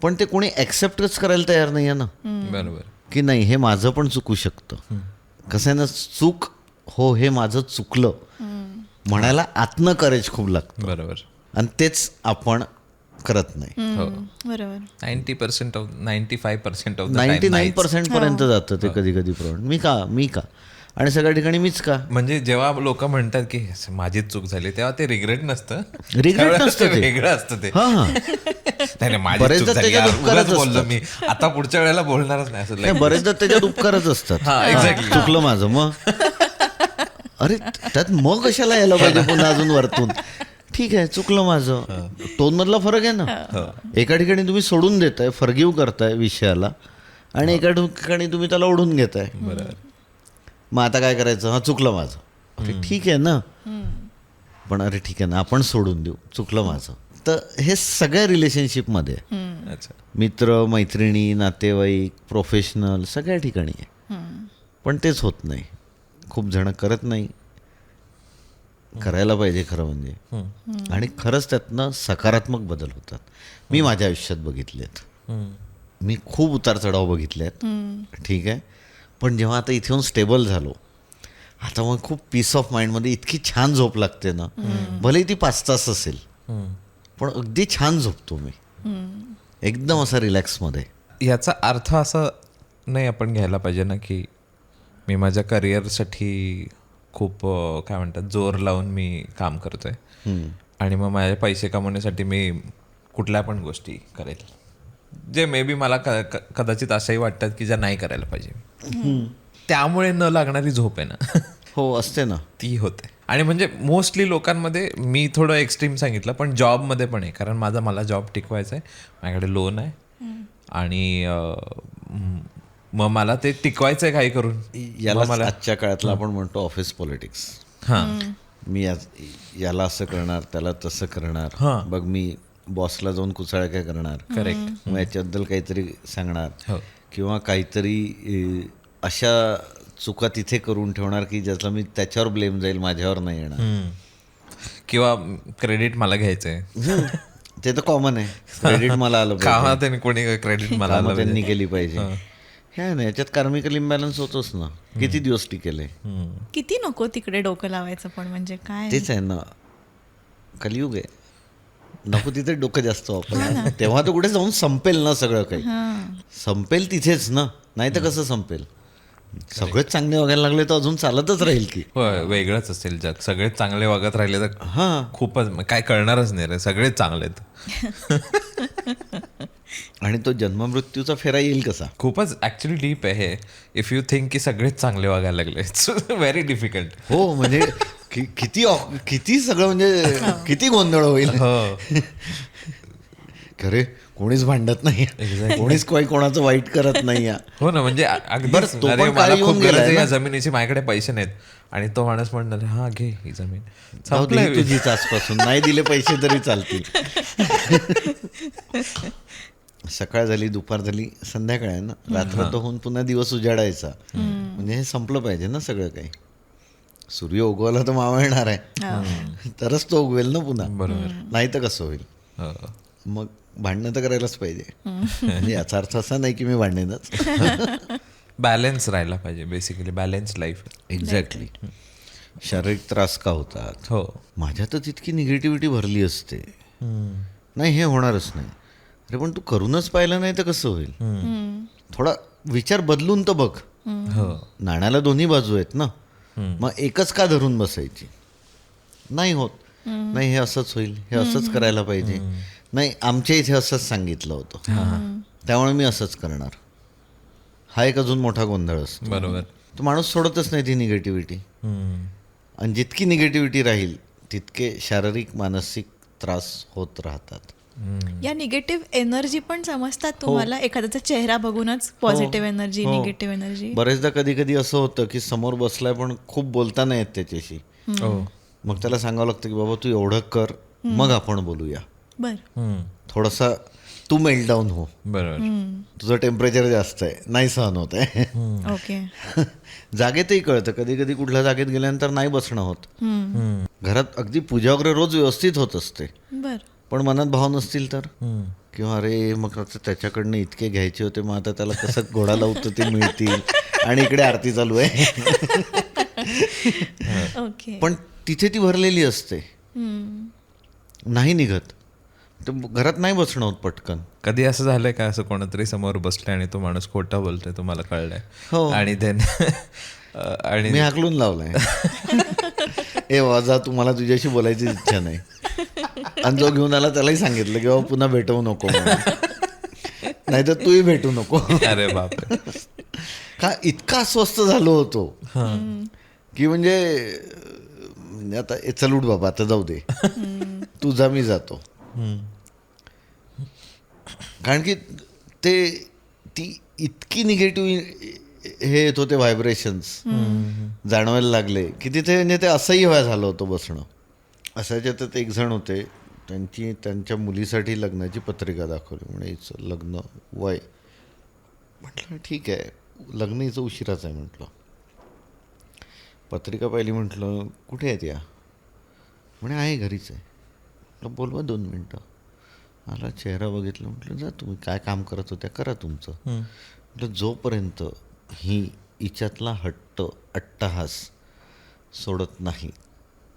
पण ते कोणी ॲक्सेप्टच करायला तयार नाही आहे ना. बरोबर. की नाही, हे माझं पण चुकू शकतं. कसं आहे ना, चूक हो, हे माझं चुकलं, म्हणायला आतनं करेज खूप लागतं बरोबर. आणि तेच आपण करत नाही. हो. बरोबर. 95% ऑफ 95% ऑफ 99% पर्यंत जातं ते कधी कधी प्रॉब्लेम. मी का आणि सगळ्या ठिकाणी मीच का. म्हणजे जेव्हा लोक म्हणतात की माझीच चूक झाली तेव्हा ते रिग्रेट नसतं. Regret त्यावेळेला नसतं ते. वेगळं असतं ते. हां नाही माझी बरेचदा चूक झाली त्याच्यात यार, उपकारच उगाच बोललो असतात. मी आता पुढच्या वेळेला बोलणारच नाही असं नाही, बरेचदा त्याच्यात उपकारच असतात. हा, exactly. चुकलं माझं मग अरे त्यात मग कशाला यायला पाहिजे पुन्हा अजून वरतून. ठीक आहे चुकलं माझं. टोन मधला फरक आहे ना. एका ठिकाणी तुम्ही सोडून देताय, फॉरगिव्ह करताय विषयाला आणि एका ठिकाणी तुम्ही त्याला ओढून घेताय. बरोबर. मग आता काय करायचं. हा चुकलं माझं. अरे ठीक आहे ना, पण अरे ठीक आहे ना आपण सोडून देऊ, चुकलं माझं. तर हे सगळ्या रिलेशनशिपमध्ये अच्छा. मित्र मैत्रिणी नातेवाईक प्रोफेशनल सगळ्या ठिकाणी आहे. पण तेच होत नाही. खूप जण करत नाही. करायला पाहिजे खरं म्हणजे. आणि खरंच त्यातनं सकारात्मक बदल होतात. मी माझ्या आयुष्यात बघितलेत. मी खूप उतार चढाव बघितले आहेत. ठीक आहे. पण जेव्हा आता इथे येऊन स्टेबल झालो आता मग खूप पीस ऑफ माइंडमध्ये इतकी छान झोप लागते ना. भले ती 5 तास असेल पण अगदी छान झोपतो मी एकदम असा रिलॅक्समध्ये. याचा अर्थ असा नाही आपण घ्यायला पाहिजे ना की मी माझ्या करिअरसाठी खूप काय म्हणतात जोर लावून मी काम करतोय आणि मग माझे पैसे कमवण्यासाठी मी कुठल्या पण गोष्टी करेल जे मे बी मला कदाचित असंही वाटतात की ज्या नाही करायला पाहिजे. त्यामुळे न लागणारी झोप आहे ना हो असते ना ती होते. आणि म्हणजे मोस्टली लोकांमध्ये मी थोडं एक्स्ट्रीम सांगितलं पण जॉबमध्ये पण आहे कारण मला जॉब टिकवायचा आहे. माझ्याकडे लोन आहे आणि मग मला ते टिकवायचं आहे काही करून. याला आजच्या काळातला आपण म्हणतो ऑफिस पॉलिटिक्स. हां मी याला असं करणार त्याला तसं करणार. बघ मी बॉसला जाऊन कुचाळक्या करणार. करेक्ट. मग याच्याबद्दल काहीतरी सांगणार हो. किंवा काहीतरी अशा चुका तिथे करून ठेवणार की ज्याचा मी त्याच्यावर ब्लेम जाईल माझ्यावर नाही येणार. किंवा क्रेडिट मला घ्यायचंय ते तर कॉमन आहे. क्रेडिट मला आलं का पाहिजे, त्यांनी कोणी क्रेडिट मला कामं आलं त्यांनी पाहिजे. केली पाहिजे. हे ना याच्यात कार्मिकल इम्बॅलन्स होतोच ना. किती दिवस टिकेल. किती नको तिकडे डोकं लावायचं पण म्हणजे काय. तेच आहे ना कलियुग आहे. नको तिथे डोकं जास्त वापरणार तेव्हा तर कुठे जाऊन संपेल ना सगळं काही. संपेल तिथेच ना. नाही तर कसं संपेल. सगळेच चांगले वागायला लागले तर अजून चालतच राहील की. होय वेगळंच असेल जग. सगळेच चांगले वागत राहिले तर हां खूपच काय कळणारच नाही रे. सगळेच चांगले आहेत. आणि तो जन्ममृत्यूचा फेरा येईल कसा. खूपच ऍक्च्युली डीप आहे. इफ यू थिंक की सगळेच चांगले वागायला लागले इट्स व्हेरी डिफिकल्ट. हो म्हणजे किती सगळं म्हणजे किती गोंधळ होईल. खरे कोणीच भांडत नाही. कोणीच काही कोणाचं वाईट करत नाही. हो ना म्हणजे अगदी बरं, तो पण अरे काय मला येऊन खूप गरज गेलाय आहे ना. या जमिनीची माझ्याकडे पैसे नाहीत आणि तो माणूस म्हणणार हा घे ही जमीन जाऊ दे, संपलंय. तुझीच आजपासून नाही दिले पैसे तरी चालतील. सकाळ झाली दुपार झाली संध्याकाळ आहे ना. रात्र तर होऊन पुन्हा दिवस उजाडायचा. म्हणजे हे संपलं पाहिजे ना सगळं काही. सूर्य उगवला तर मावळ येणार आहे तरच तो उगवेल ना पुन्हा. बरोबर. नाही तर कसं होईल. हो. मग भांडणं तर करायलाच पाहिजे. म्हणजे याचा अर्थ असा नाही की मी भांडेनच. बॅलन्स राहायला पाहिजे बेसिकली. Balance life. एक्झॅक्टली. शारीरिक त्रास का होतात. हो. माझ्यातच इतकी निगेटिव्हिटी भरली असते. नाही हे होणारच नाही. अरे पण तू करूनच पाहिलं नाही तर कसं होईल. थोडा विचार बदलून तर बघ. हो. नाण्याला दोन्ही बाजू आहेत ना. मग एकच का धरून बसायची. नाही होत. नाही हे असंच होईल हे असंच करायला पाहिजे. नाही आमच्या इथे असंच सांगितलं होतं त्यामुळे मी असंच करणार. हा एक अजून मोठा गोंधळ असतो. बरोबर. तो माणूस सोडतच नाही ती निगेटिव्हिटी. आणि जितकी निगेटिव्हिटी राहील तितके शारीरिक मानसिक त्रास होत राहतात. या निगेटिव्ह एनर्जी पण समजतात तुम्हाला. एखाद्याचा चेहरा बघूनच पॉझिटिव्ह एनर्जी निगेटिव्ह एनर्जी. बरेचदा कधी कधी असं होतं की समोर बसलाय पण खूप बोलता नाही येत त्याच्याशी. मग त्याला सांगावं लागतं की बाबा तू एवढं कर मग आपण बोलूया. बर. थोडासा तू मेल्टडाऊन हो. बरोबर. तुझं टेम्परेचर जास्त आहे नाही सहन होत आहे. ओके. जागेतही कळतं. कधी कधी कुठल्या जागेत गेल्यानंतर नाही बसणं होत. घरात अगदी पूजा वगैरे रोज व्यवस्थित होत असते बर. पण मनात भाव नसतील तर किंवा अरे मग आता त्याच्याकडनं इतके घ्यायचे होते मग आता त्याला कसं घोडा लावतो ते मिळतील आणि इकडे आरती चालू आहे. ओके. पण तिथे ती भरलेली असते, नाही निघत. तर घरात नाही बसणं होत पटकन. कधी असं झालंय का, असं कोणतरी समोर बसलंय आणि तो माणूस खोटा बोलतोय, तुम्हाला कळलंय हो. आणि आणि मी हाकलून लावलाय, ए वाजा तुम्हाला तुझ्याशी बोलायची इच्छा नाही. आणि जो घेऊन आला त्यालाही सांगितलं की बाबा पुन्हा भेटवू नको, नाही तर तूही भेटू नको. अरे बापरे. का इतका अस्वस्थ झालो होतो की म्हणजे आता चल उठ बाबा, आता जाऊ दे, तुझा मी जातो. कारण की ती इतकी निगेटिव्ह हे येत होते, व्हायब्रेशन्स जाणवायला लागले की तिथे म्हणजे ते असंही व्हाय झालं होतं बसणं. असायच्या त्यात एक जण होते, त्यांच्या मुलीसाठी लग्नाची पत्रिका दाखवली. म्हणजे हिचं लग्न वय, म्हटलं ठीक आहे, लग्न हिचं उशिराच आहे. म्हटलं पत्रिका पाहिली, म्हटलं कुठे आहेत या? म्हणे आहे घरीच आहे. म्हटलं बोलवा 2 मिनटं. आला, चेहरा बघितला, म्हटलं जा तुम्ही, काय काम करत होत्या करा तुमचं. म्हटलं जोपर्यंत हिच्यातला हट्ट अट्टहास सोडत नाही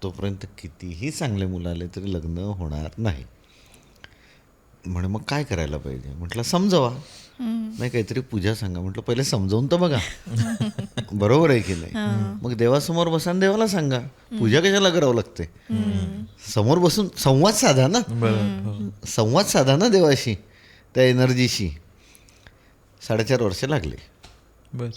तोपर्यंत कितीही चांगले मुलं आले तरी लग्न होणार नाही. म्हणे मग काय करायला पाहिजे? म्हटलं समजवा, नाही काहीतरी पूजा सांगा. म्हटलं पहिले समजावून तर बघा, बरोबर आहे की नाही. मग देवासमोर बसा आणि देवाला सांगा, पूजा कशाला करावं लागते. समोर बसून संवाद साधा ना, संवाद साधा ना देवाशी, त्या एनर्जीशी. 4.5 वर्ष लागले. बर.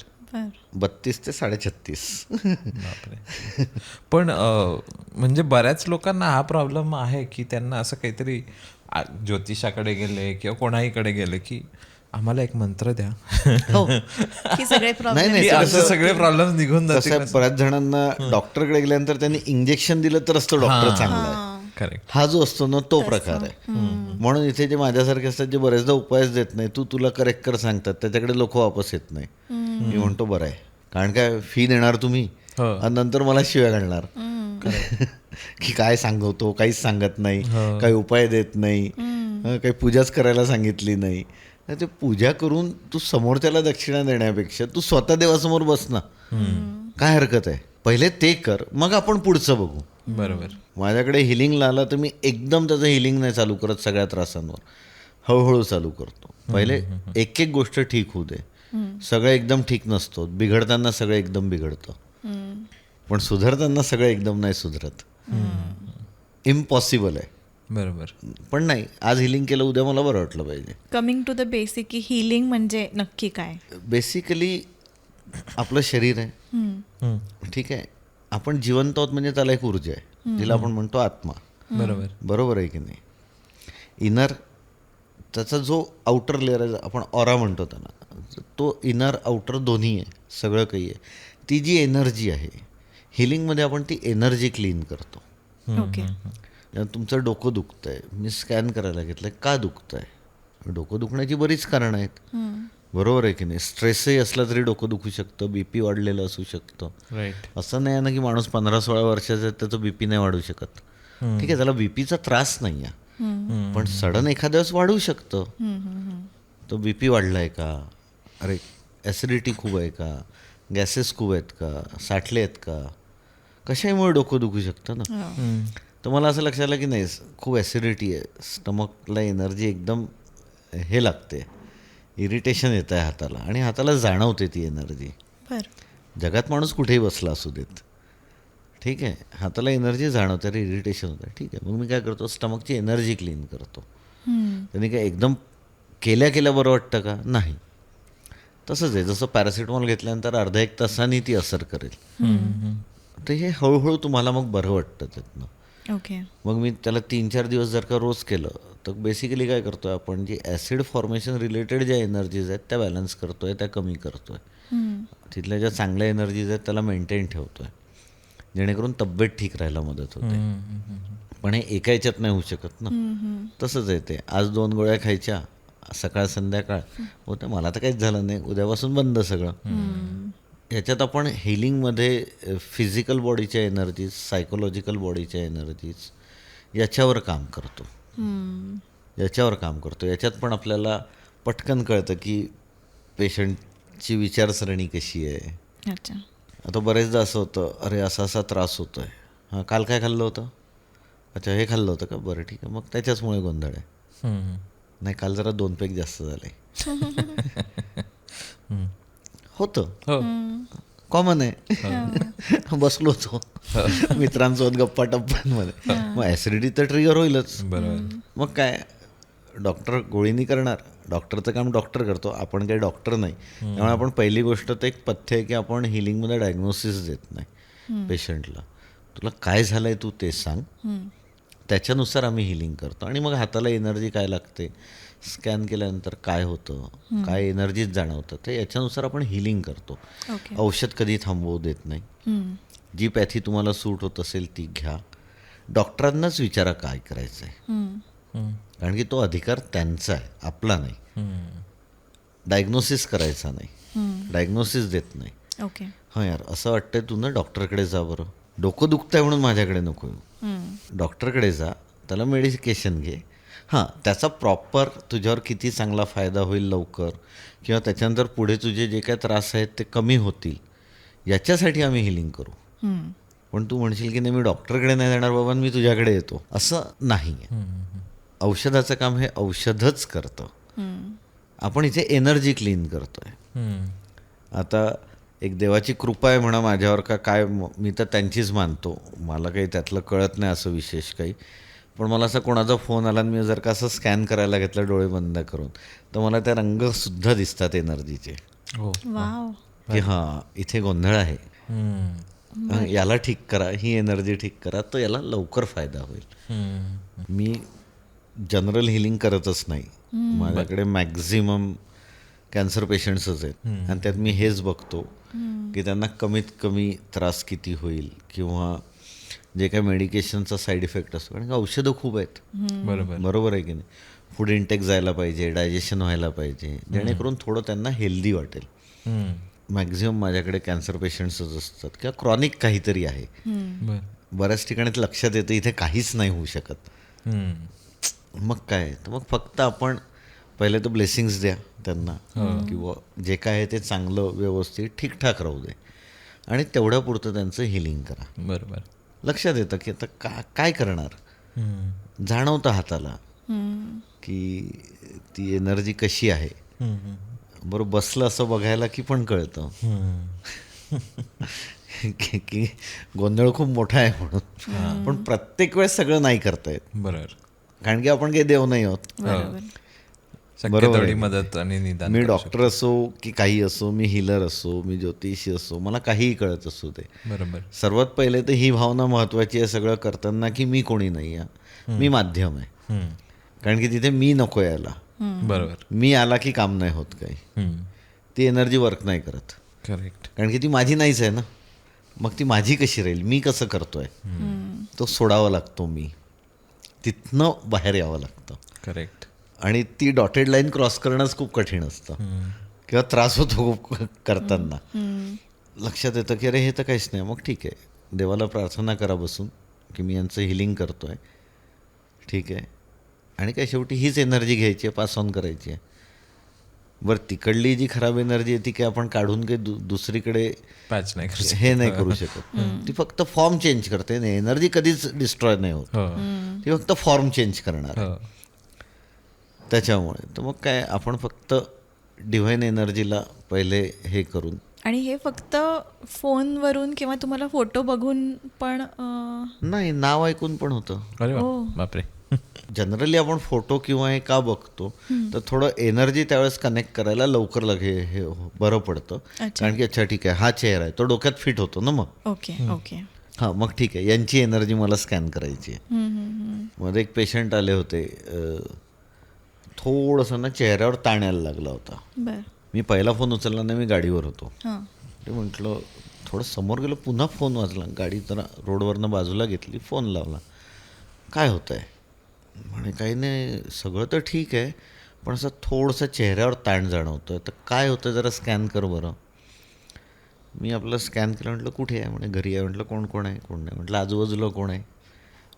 32 ते 36. बापरे. पण म्हणजे बऱ्याच लोकांना हा प्रॉब्लेम आहे की त्यांना असं काहीतरी ज्योतिषाकडे गेले किंवा कोणाहीकडे गेले की आम्हाला एक मंत्र द्या, की सगळे नाही नाही, असे सगळे प्रॉब्लेम निघून कसं आहे, जातात. बऱ्याच जणांना डॉक्टरकडे गेल्यानंतर त्यांनी इंजेक्शन दिलं तरच तो डॉक्टर चांगला आहे. करेक्ट. हा जो असतो ना तो प्रकार आहे. म्हणून इथे जे माझ्यासारखे असतात जे बरेचदा उपायच देत नाही, तूला करेक्ट कर सांगतात, त्याच्याकडे लोक वापस येत नाही. मी म्हणतो बरं आहे, कारण काय फी देणार तुम्ही आणि नंतर मला शिव्या घालणार की काय सांगवतो, काहीच सांगत नाही, काही उपाय देत नाही, काही पूजाच करायला सांगितली नाही. ते पूजा करून तू समोरच्याला दक्षिणा देण्यापेक्षा तू स्वतः देवासमोर बस ना, काय हरकत आहे. पहिले ते कर, मग आपण पुढचं बघू. बरोबर. माझ्याकडे हिलिंगला आला तर मी एकदम त्याचं हिलिंग नाही चालू करत सगळ्या त्रासांवर, हळूहळू चालू करतो. पहिले एक एक गोष्ट ठीक होऊ दे. सगळं एकदम ठीक नसतो, बिघडताना सगळं एकदम बिघडतं, पण सुधारताना सगळं एकदम नाही सुधरत. इम्पॉसिबल आहे. बरोबर. पण नाही, आज हिलिंग केलं, उद्या मला बरं वाटलं पाहिजे. कमिंग टू द बेसिक, की हिलिंग म्हणजे नक्की काय? बेसिकली आपलं शरीर आहे, ठीक आहे, आपण जिवंत आहोत म्हणजे त्याला एक ऊर्जा आहे, जिला आपण म्हणतो आत्मा. बरोबर. बरोबर आहे की नाही. इनर, त्याचा जो आउटर लेअर आहे, आपण ऑरा म्हणतो त्यांना, तो इनर आउटर दोन्ही आहे, सगळं काही आहे. ती जी एनर्जी आहे, हिलिंगमध्ये आपण ती एनर्जी क्लीन करतो. ओके. तुमचं डोकं दुखतं आहे, मी स्कॅन करायला घेतलं आहे, का दुखतं आहे? डोकं दुखण्याची बरीच कारणं आहेत, बरोबर आहे की नाही. स्ट्रेसही असला तरी डोकं दुखू शकतं, BP वाढलेलं असू शकतं. राईट. असं नाही ना की माणूस 15-16 वर्षाचा आहे त्याचं BP नाही वाढू शकत. ठीक आहे, त्याला BPचा त्रास नाही आहे, पण सडन एखाद्या वेळेस वाढू शकतं. तो BP वाढला आहे का, अरे ॲसिडिटी खूप आहे का, गॅसेस खूप आहेत का, साठले आहेत का, कशामुळे डोकं दुखू शकतं ना. तर मला असं लक्षात आलं की नाही, खूप ॲसिडिटी आहे, स्टमकला एनर्जी एकदम हे लागते, इरिटेशन येतं आहे हाताला, आणि हाताला जाणवते ती एनर्जी. जगात माणूस कुठेही बसला असू देत, ठीक आहे, हाताला एनर्जी जाणवते, अरे इरिटेशन होतं, ठीक आहे. मग मी काय करतो, स्टमकची एनर्जी क्लीन करतो. त्यांनी काय एकदम केल्या बरं वाटतं का? नाही. तसंच आहे, जसं पॅरासिटामॉल घेतल्यानंतर अर्धा 1 तासांनी ती असर करेल, तर हे हळूहळू तुम्हाला मग बरं वाटतं त्यातनं. ओके. मग मी त्याला 3-4 दिवस जर का रोज केलं तर बेसिकली काय करतो आहे, आपण जी ॲसिड फॉर्मेशन रिलेटेड ज्या एनर्जीज आहेत त्या बॅलन्स करतो आहे, त्या कमी करतो आहे. तिथल्या ज्या चांगल्या एनर्जीज आहेत त्याला मेंटेन ठेवतो आहे, जेणेकरून तब्येत ठीक राहायला मदत होते. पण हे एका याच्यात नाही होऊ शकत ना. तसंच आहे ते, आज 2 गोळ्या खायच्या सकाळ संध्याकाळ होतं, मला तर काहीच झालं नाही, उद्यापासून बंद सगळं. ह्याच्यात आपण हिलिंगमध्ये फिजिकल बॉडीच्या एनर्जीज, सायकोलॉजिकल बॉडीच्या एनर्जीज याच्यावर काम करतो, याच्यात पण आपल्याला पटकन कळतं की पेशंटची विचारसरणी कशी आहे. अच्छा. आता बरेचदा असं होतं, अरे असा त्रास होतो आहे, हां काल काय खाल्लं होतं, अच्छा हे खाल्लं होतं का, बरं ठीक आहे, मग त्याच्याचमुळे गोंधळ आहे. नाही काल जरा 2 पेग जास्त झाले. होतं, हो कॉमन आहे. बसलो होतो मित्रांसोबत गप्पा टप्पांमध्ये, मग ॲसिडिटी तर ट्रिगर होईलच. बरोबर. मग काय डॉक्टर गोळीनी करणार, डॉक्टरचं काम डॉक्टर करतो, आपण काही डॉक्टर नाही. त्यामुळे आपण पहिली गोष्ट तर एक पथ्य आहे की आपण हिलिंगमध्ये डायग्नोसिस देत नाही पेशंटला. तुला काय झालं आहे तू ते सांग, त्याच्यानुसार आम्ही हिलिंग करतो. आणि मग हाताला एनर्जी काय लागते, स्कॅन केल्यानंतर काय होतं, काय एनर्जीज जाणवतं, ते याच्यानुसार आपण हिलिंग करतो. ओके. औषध कधी थांबवू देत नाही. जी पॅथी तुम्हाला सूट होत असेल ती घ्या. डॉक्टरांनाच विचारा काय करायचं आहे, कारण की तो अधिकार त्यांचा आहे, आपला नाही. डायग्नोसिस करायचा नाही, डायग्नोसिस देत नाही. ओके. हां यार असं वाटतंय तू ना डॉक्टरकडे जा बरं, डोकं दुखतंय म्हणून माझ्याकडे नको येऊ. डॉक्टरकडे जा, त्याला मेडिकेशन घे. हां त्याचा प्रॉपर तुझ्यावर किती चांगला फायदा होईल लवकर, किंवा त्याच्यानंतर पुढे तुझे जे काय त्रास आहेत ते कमी होतील, याच्यासाठी आम्ही हिलिंग करू. पण तू म्हणशील की नाही मी डॉक्टरकडे नाही जाणार बाबा, मी तुझ्याकडे येतो, असं नाही आहे. औषधाचं काम हे औषधच करतं, आपण इथे एनर्जी क्लीन करतोय. आता एक देवाची कृपा आहे म्हणा माझ्यावर का काय, मी तर त्यांचीच मानतो, मला काही त्यातलं कळत नाही असं विशेष काही. पण मला असं कोणाचा फोन आला आणि मी जर का असं स्कॅन करायला घेतलं डोळे बंद करून, तर मला त्या रंगसुद्धा दिसतात एनर्जीचे, हो वाव. की हां इथे गोंधळ आहे, याला ठीक करा, ही एनर्जी ठीक करा, तर याला लवकर फायदा होईल. मी जनरल हिलिंग करतच नाही, माझ्याकडे मॅक्झिमम कॅन्सर पेशंट्सच आहेत. आणि त्यात मी हेच बघतो की त्यांना कमीत कमी त्रास किती होईल, किंवा जे काही मेडिकेशनचा साईड इफेक्ट असतो, कारण की औषधं खूप आहेत. बरोबर आहे की नाही. फूड इंटेक जायला पाहिजे, डायजेशन व्हायला पाहिजे, जेणेकरून थोडं त्यांना हेल्दी वाटेल. मॅक्झिमम माझ्याकडे कॅन्सर पेशंट्सच असतात किंवा क्रॉनिक काहीतरी आहे. बऱ्याच ठिकाणी लक्षात येतं इथे काहीच नाही होऊ शकत. मग काय, तर मग फक्त आपण पहिले तर ब्लेसिंग्स द्या त्यांना, किंवा जे काय आहे ते चांगलं व्यवस्थित ठीकठाक राहू दे, आणि तेवढ्यापुरतं त्यांचं हिलिंग करा. बरोबर. लक्षात येतं की आता काय करणार, जाणवतं हाताला की ती एनर्जी कशी आहे. बरोबर बसलं असं बघायला की पण कळतं की गोंधळ खूप मोठा आहे म्हणून. पण प्रत्येक वेळेस सगळं नाही करता येत, बरोबर. कारण की आपण काही देव नाही आहोत. शक्य तेवढी मदत आणि निदान मी करू डॉक्टर असो की काही असो, मी हिलर असो, मी ज्योतिषी असो, मला काहीही कळत असू दे, बरोबर. सर्वात पहिले तर ही भावना महत्त्वाची आहे सगळं करताना की मी कोणी नाही आहे, मी माध्यम आहे. कारण की तिथे मी नको यायला, बरोबर. मी आला की काम नाही होत काही, ती एनर्जी वर्क नाही करत. करेक्ट. कारण की ती माझी नाहीच आहे ना, मग ती माझी कशी राहील, मी कसं करतोय, तो सोडावा लागतो, मी तिथनं बाहेर यावं लागतं. करेक्ट. आणि ती डॉटेड लाईन क्रॉस करणंच खूप कठीण असतं, किंवा त्रास होतो खूप करताना. लक्षात येतं की अरे हे तर काहीच नाही, मग ठीक आहे, देवाला प्रार्थना करा बसून की मी यांचं हिलिंग करतो आहे, ठीक आहे. आणि काय शेवटी हीच एनर्जी घ्यायची आहे, पास ऑन करायची आहे. बरं तिकडली जी खराब एनर्जी आहे ती काय आपण काढून काही दुसरीकडे पॅच नाही करू शकत. हे नाही करू शकत, ती फक्त फॉर्म चेंज करते. एनर्जी कधीच डिस्ट्रॉय नाही होत, ती फक्त फॉर्म चेंज करणार आहे. त्याच्यामुळे तर मग काय आपण फक्त डिव्हाइन एनर्जीला पहिले हे करून. आणि हे फक्त फोनवरून किंवा तुम्हाला फोटो बघून पण नाही, नाव ऐकून पण होतं. अरे वा, बापरे. जनरली आपण फोटो किंवा हे का बघतो, तर थोडं एनर्जी त्यावेळेस कनेक्ट करायला लवकर हे बरं पडतं. कारण की अच्छा ठीक आहे हा चेहरा आहे, तो डोक्यात फिट होतो ना. मग ओके हां मग ठीक आहे, यांची एनर्जी मला स्कॅन करायची आहे. मध्ये एक पेशंट आले होते, थोडंसं ना चेहऱ्यावर ताण यायला लागला होता. मी पहिला फोन उचलला नाही, मी गाडीवर होतो. ते म्हटलं थोडं समोर गेलो, पुन्हा फोन वाजला, गाडी जरा रोडवरनं बाजूला घेतली, फोन लावला, काय होतं आहे म्हणे. काही नाही, सगळं तर ठीक आहे, पण असं थोडंसं चेहऱ्यावर ताण जाणवतं, तर काय होतं जरा स्कॅन कर बरं. मी आपलं स्कॅन केलं, म्हटलं कुठे आहे, म्हणे घरी आहे. म्हटलं कोण कोण आहे, कोण नाही. म्हटलं आजूबाजूला कोण आहे,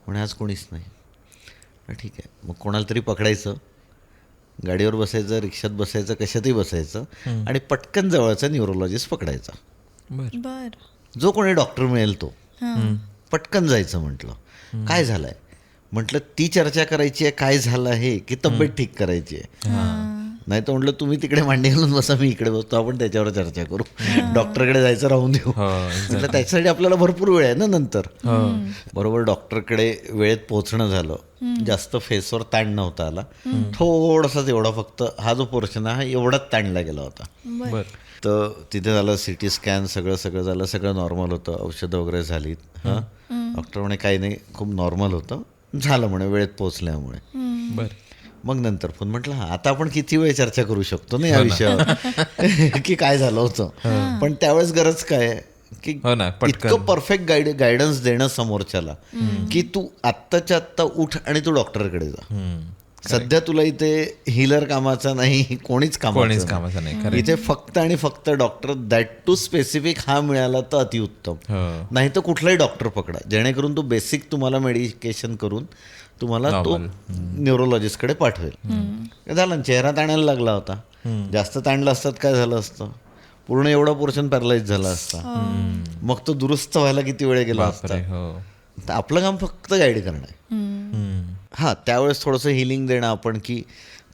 म्हणे आज कोणीच नाही. ठीक आहे, मग कोणाला तरी पकडायचं, गाडीवर बसायचं, रिक्षात बसायचं, कशातही बसायचं, आणि पटकन जवळचा न्यूरोलॉजिस्ट पकडायचा, बर जो कोणी डॉक्टर मिळेल तो. पटकन जायचं म्हटलं. काय झालंय म्हटलं, ती चर्चा करायची आहे काय झालं आहे की तब्येत ठीक करायची आहे. नाही तर म्हटलं तुम्ही तिकडे मांडी घालून बसा, मी इकडे बसतो, आपण त्याच्यावर चर्चा करू, डॉक्टरकडे जायचं राहून देऊ. म्हटलं त्याच्यासाठी आपल्याला भरपूर वेळ आहे ना नंतर. बरोबर डॉक्टरकडे वेळेत पोहोचणं झालं. जास्त फेसवर ताण नव्हता आला, थोडासाच एवढा, फक्त हा जो पोर्शन आहे हा एवढाच ताणला गेला होता. तर तिथे झालं सिटी स्कॅन, सगळं झालं, सगळं नॉर्मल होतं, औषधं वगैरे झालीत. हां, डॉक्टर म्हणे काही नाही, खूप नॉर्मल होतं, झालं म्हणे वेळेत पोहोचल्यामुळे. बरं. मग नंतर फोन म्हटलं आता आपण किती वेळ चर्चा करू शकतो ना या विषयावर की काय झालं होतं. पण त्यावेळेस गरज काय आहे की इतकं परफेक्ट गायडन्स देणं समोरच्याला की तू आत्ताच्या आत्ता उठ आणि तू डॉक्टरकडे जा. सध्या तुला इथे हिलर कामाचा नाही, कोणीच कामाचा नाही. इथे फक्त आणि फक्त डॉक्टर, दॅट टू स्पेसिफिक, हा मिळाला तर अतिउत्तम. नाही तर कुठलाही डॉक्टर पकडा, जेणेकरून तो बेसिक तुम्हाला मेडिकेशन करून तुम्हाला तो न्यूरोलॉजिस्टकडे पाठवेल. झालं, चेहरा ताणायला लागला होता. जास्त ताणलं असतात काय झालं असतं, पूर्ण एवढा पोर्शन पॅरलाइज झाला असता. मग तो दुरुस्त व्हायला किती वेळ गेला असता. तर आपलं काम फक्त गाईड करणं आहे. हां, त्यावेळेस थोडंसं हिलिंग देणं आपण, की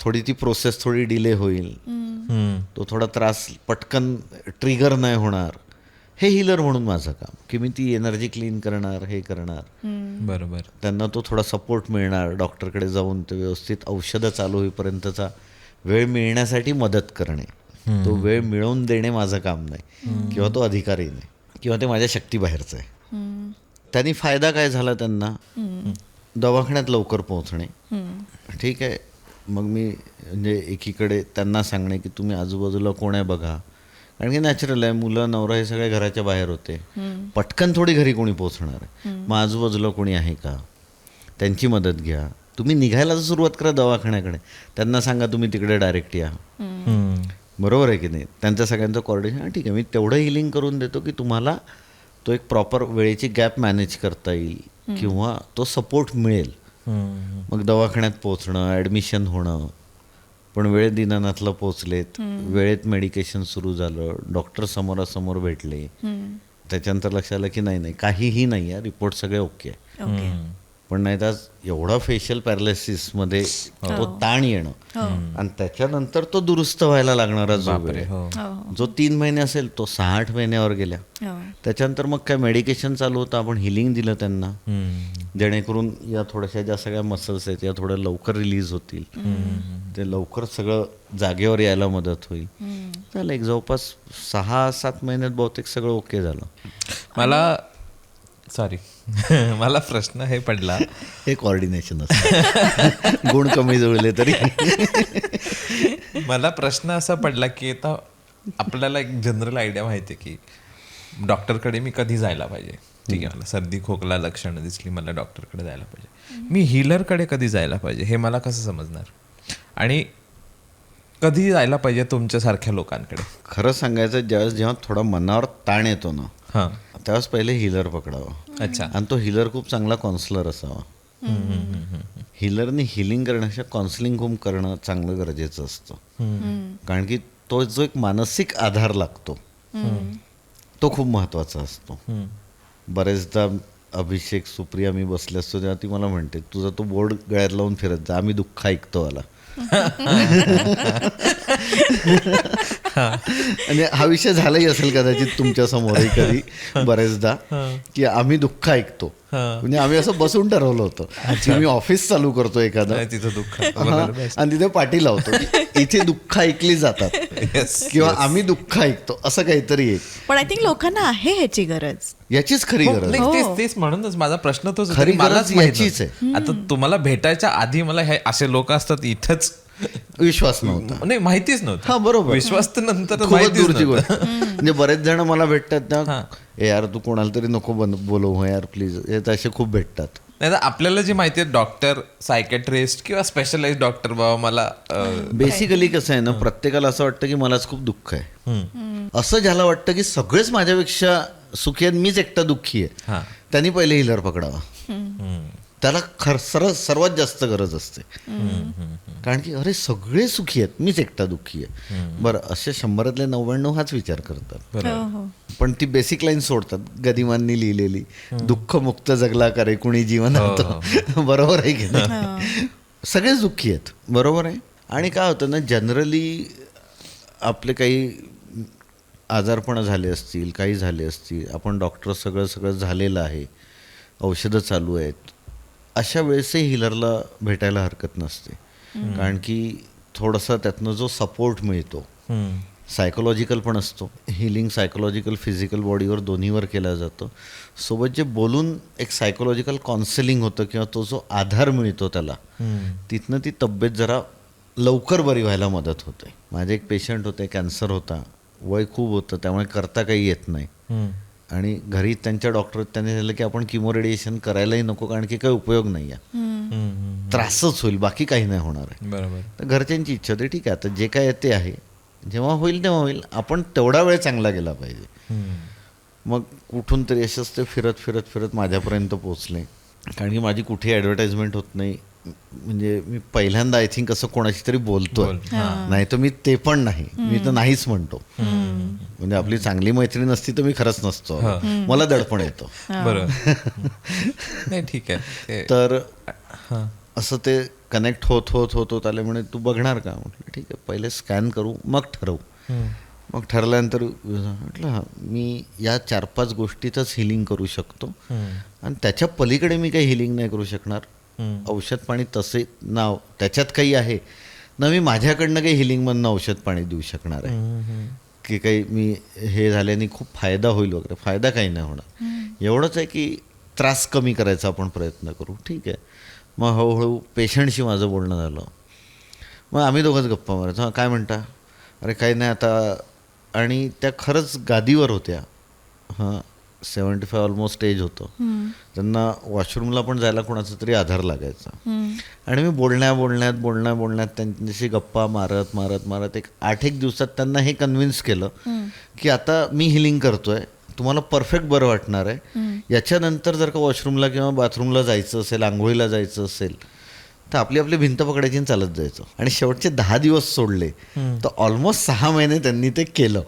थोडी ती प्रोसेस थोडी डिले होईल, तो थोडा त्रास पटकन ट्रिगर नाही होणार. हे हिलर म्हणून माझं काम, की मी ती एनर्जी क्लीन करणार, हे करणार. बरोबर. त्यांना तो थोडा सपोर्ट मिळणार, डॉक्टरकडे जाऊन ते व्यवस्थित औषधं चालू होईपर्यंतचा वेळ मिळण्यासाठी मदत करणे. तो वेळ मिळवून देणे माझं काम नाही, किंवा तो अधिकारी नाही, किंवा ते माझ्या शक्तीबाहेरचं आहे. त्यांनी फायदा काय झाला त्यांना, दवाखान्यात लवकर पोहोचणे. ठीक आहे, मग मी म्हणजे एकीकडे त्यांना सांगणे की तुम्ही आजूबाजूला कोण आहे बघा, कारण की नॅचरल आहे, मुलं नवरा हे सगळे घराच्या बाहेर होते, पटकन थोडी घरी कोणी पोहोचणार आहे, मग आजूबाजूला कोणी आहे का, त्यांची मदत घ्या. तुम्ही निघायला सुरुवात करा दवाखान्याकडे, त्यांना सांगा तुम्ही तिकडे डायरेक्ट या. बरोबर आहे की नाही, त्यांचं सगळ्यांचं कॉर्डिनेशन. ठीक आहे, मी तेवढं हिलिंग करून देतो की तुम्हाला तो एक प्रॉपर वेळेची गॅप मॅनेज करता येईल, किंवा तो सपोर्ट मिळेल. मग दवाखान्यात पोहोचणं, ॲडमिशन होणं, पण वेळेत दीनानाथला पोचलेत, वेळेत मेडिकेशन सुरू झालं, डॉक्टर समोरासमोर भेटले, त्याच्यानंतर लक्षात आलं की नाही काहीही नाही आहे, रिपोर्ट सगळे ओके आहे. पण नाही तर एवढा फेशियल पॅरालिसिसमध्ये तो ताण येणं, आणि त्याच्यानंतर तो दुरुस्त व्हायला लागणारा जो वेळ, जो 3 महिने असेल तो 6-8 महिन्यावर गेल्या. त्याच्यानंतर मग काय मेडिकेशन चालू होतं, आपण हिलिंग दिलं त्यांना, जेणेकरून या थोड्याशा ज्या सगळ्या मसल्स आहेत या थोड्या लवकर रिलीज होतील, ते लवकर सगळं जागेवर यायला मदत होईल. झालं, एक जवळपास 6-7 महिन्यात बहुतेक सगळं ओके झालं. मला प्रश्न हे पडला, हे कॉर्डिनेशन असतं, गुण कमी जुळले तरी. मला प्रश्न असा पडला की आता आपल्याला एक जनरल आयडिया माहिती आहे की डॉक्टरकडे मी कधी जायला पाहिजे. ठीक आहे, मला सर्दी खोकला लक्षणं दिसली, मला डॉक्टरकडे जायला पाहिजे. मी हिलरकडे कधी जायला पाहिजे हे मला कसं समजणार, आणि कधी जायला पाहिजे तुमच्यासारख्या लोकांकडे? खरं सांगायचं, ज्यावेळेस जेव्हा थोडा मनावर ताण येतो ना, त्यावेळेस पहिले हिलर पकडावा. अच्छा. आणि तो हिलर खूप चांगला काउन्सिलर असावा. हिलरने हिलिंग करण्यापेक्षा काउन्सिलिंग खूप करणं चांगलं गरजेचं असतं. कारण की तो जो एक मानसिक आधार लागतो तो खूप महत्वाचा असतो. बरेचदा अभिषेक, सुप्रिया मी बसले असतो तेव्हा ती मला म्हणते, तुझा तो बोर्ड गळ्यात लावून फिरत जा, आम्ही दुःख ऐकतो आला. आणि हा विषय झालाही असेल कदाचित तुमच्या समोरही कधी बरेचदा, की आम्ही दुःख ऐकतो. म्हणजे आम्ही असं बसून ठरवलं होतं की मी ऑफिस चालू करतो एखादं, तिथं दुःख आणि तिथे पाठी लावतो इथे दुःख ऐकली जातात, किंवा आम्ही दुःख ऐकतो, असं काहीतरी एक. पण आय थिंक लोकांना आहे ह्याची गरज, याचीच खरी गरज. तेच म्हणूनच माझा प्रश्न तोच, खरी मलाच गरज याचीच आहे. आता तुम्हाला भेटायच्या आधी मला हे असे लोक असतात इथंच विश्वास नव्हता, नाही माहितीच नव्हतं. हा बरोबर, विश्वास तर नंतर खूपच दूरची गोष्ट. म्हणजे बरेच जण मला भेटतात ना, ए यार तू कोणाला तरी नको बोलवू यार प्लीज, हे असे खूप भेटतात. नाही तर आपल्याला जे माहिती आहे डॉक्टर, सायकॅट्रिस्ट किंवा स्पेशलाइज डॉक्टर, बाबा मला बेसिकली कसं आहे ना, प्रत्येकाला असं वाटतं की मलाच खूप दुःख आहे, असं ज्याला वाटतं की सगळेच माझ्यापेक्षा सुखी आहेत, मीच एकटा दुःखी आहे, त्यांनी पहिले हिलर पकडावा. त्याला सर्वात जास्त गरज असते. कारण की अरे सगळे सुखी आहेत, मीच एकटा दुःखी आहे. बरं, असे 100 99 हाच विचार करतात, पण ती बेसिक लाईन सोडतात गदिमांनी लिहिलेली, दुःख मुक्त जगला करे कुणी जीवनात. बरोबर आहे की नाही? सगळेच दुःखी आहेत, बरोबर आहे. आणि काय होतं ना, जनरली आपले काही आजारपणं झाले असतील, काही झाले असतील, आपण डॉक्टर सगळं झालेलं आहे, औषधं चालू आहेत, अशा वेळेसही हिलरला भेटायला हरकत नसते. कारण की थोडासा त्यातनं जो सपोर्ट मिळतो, सायकोलॉजिकल पण असतो, हिलिंग सायकोलॉजिकल फिजिकल बॉडीवर दोन्हीवर केला जातो. सोबत जे बोलून एक सायकोलॉजिकल काउन्सिलिंग होतं किंवा तो जो आधार मिळतो त्याला, तिथनं ती तब्येत जरा लवकर बरी व्हायला मदत होते. माझे एक पेशंट होते, कॅन्सर होता, वय खूप होतं, त्यामुळे करता काही येत नाही. आणि घरी त्यांच्या डॉक्टर त्यांनी सांगितलं की आपण किमो रेडिएशन करायलाही नको, कारण की काही उपयोग नाही आहे, त्रासच होईल, बाकी काही नाही होणार आहे. बरोबर. तर घरच्यांची इच्छा होती, ठीक आहे आता जे काय ते आहे, जेव्हा होईल तेव्हा होईल, आपण तेवढा वेळ चांगला गेला पाहिजे. मग कुठून तरी असेच ते फिरत माझ्यापर्यंत पोचले. कारण की माझी कुठेही ॲडव्हर्टाइजमेंट होत नाही, म्हणजे मी पहिल्यांदा आय थिंक असं कोणाशी तरी बोलतोय, नाही तर मी ते पण नाही, मी तर नाहीच म्हणतो. म्हणजे आपली चांगली मैत्रीण असती तर मी खरंच नसतो, मला दडपण येतो. बरोबर. नाही ठीक आहे. तर असं ते कनेक्ट होत आले. म्हणे तू बघणार का? म्हटलं ठीक आहे, पहिले स्कॅन करू मग ठरवू. मग ठरल्यानंतर म्हटलं हां, मी या 4-5 गोष्टीतच हिलिंग करू शकतो, आणि त्याच्या पलीकडे मी काही हिलिंग नाही करू शकणार. औषध पाणी तसे नाव त्याच्यात काही आहे ना, मी माझ्याकडनं काही हिलिंगमधनं औषध पाणी देऊ शकणार आहे की काही मी हे झाल्याने खूप फायदा होईल वगैरे. फायदा काही नाही होणार, एवढंच आहे की त्रास कमी करायचा आपण प्रयत्न करू. ठीक आहे. मग हळूहळू पेशंटशी माझं बोलणं झालं. मग आम्ही दोघंच गप्पा मारायचो. हां काय म्हणता? अरे काही नाही आता. आणि त्या खरंच गादीवर होत्या. हां 75 ऑलमोस्ट एज होतं. त्यांना वॉशरूमला पण जायला कोणाचा तरी आधार लागायचा. आणि मी बोलण्यात त्यांच्याशी गप्पा मारत एक 8-1 दिवसात त्यांना हे कन्व्हिन्स केलं की आता मी हिलिंग करतोय, तुम्हाला परफेक्ट बरं वाटणार आहे. याच्यानंतर जर का वॉशरूमला किंवा बाथरूमला जायचं असेल, आंघोळीला जायचं असेल, तर आपली भिंत पकडायची आणि चालत जायचं. आणि शेवटचे 10 दिवस सोडले तर ऑलमोस्ट 6 महिने त्यांनी ते केलं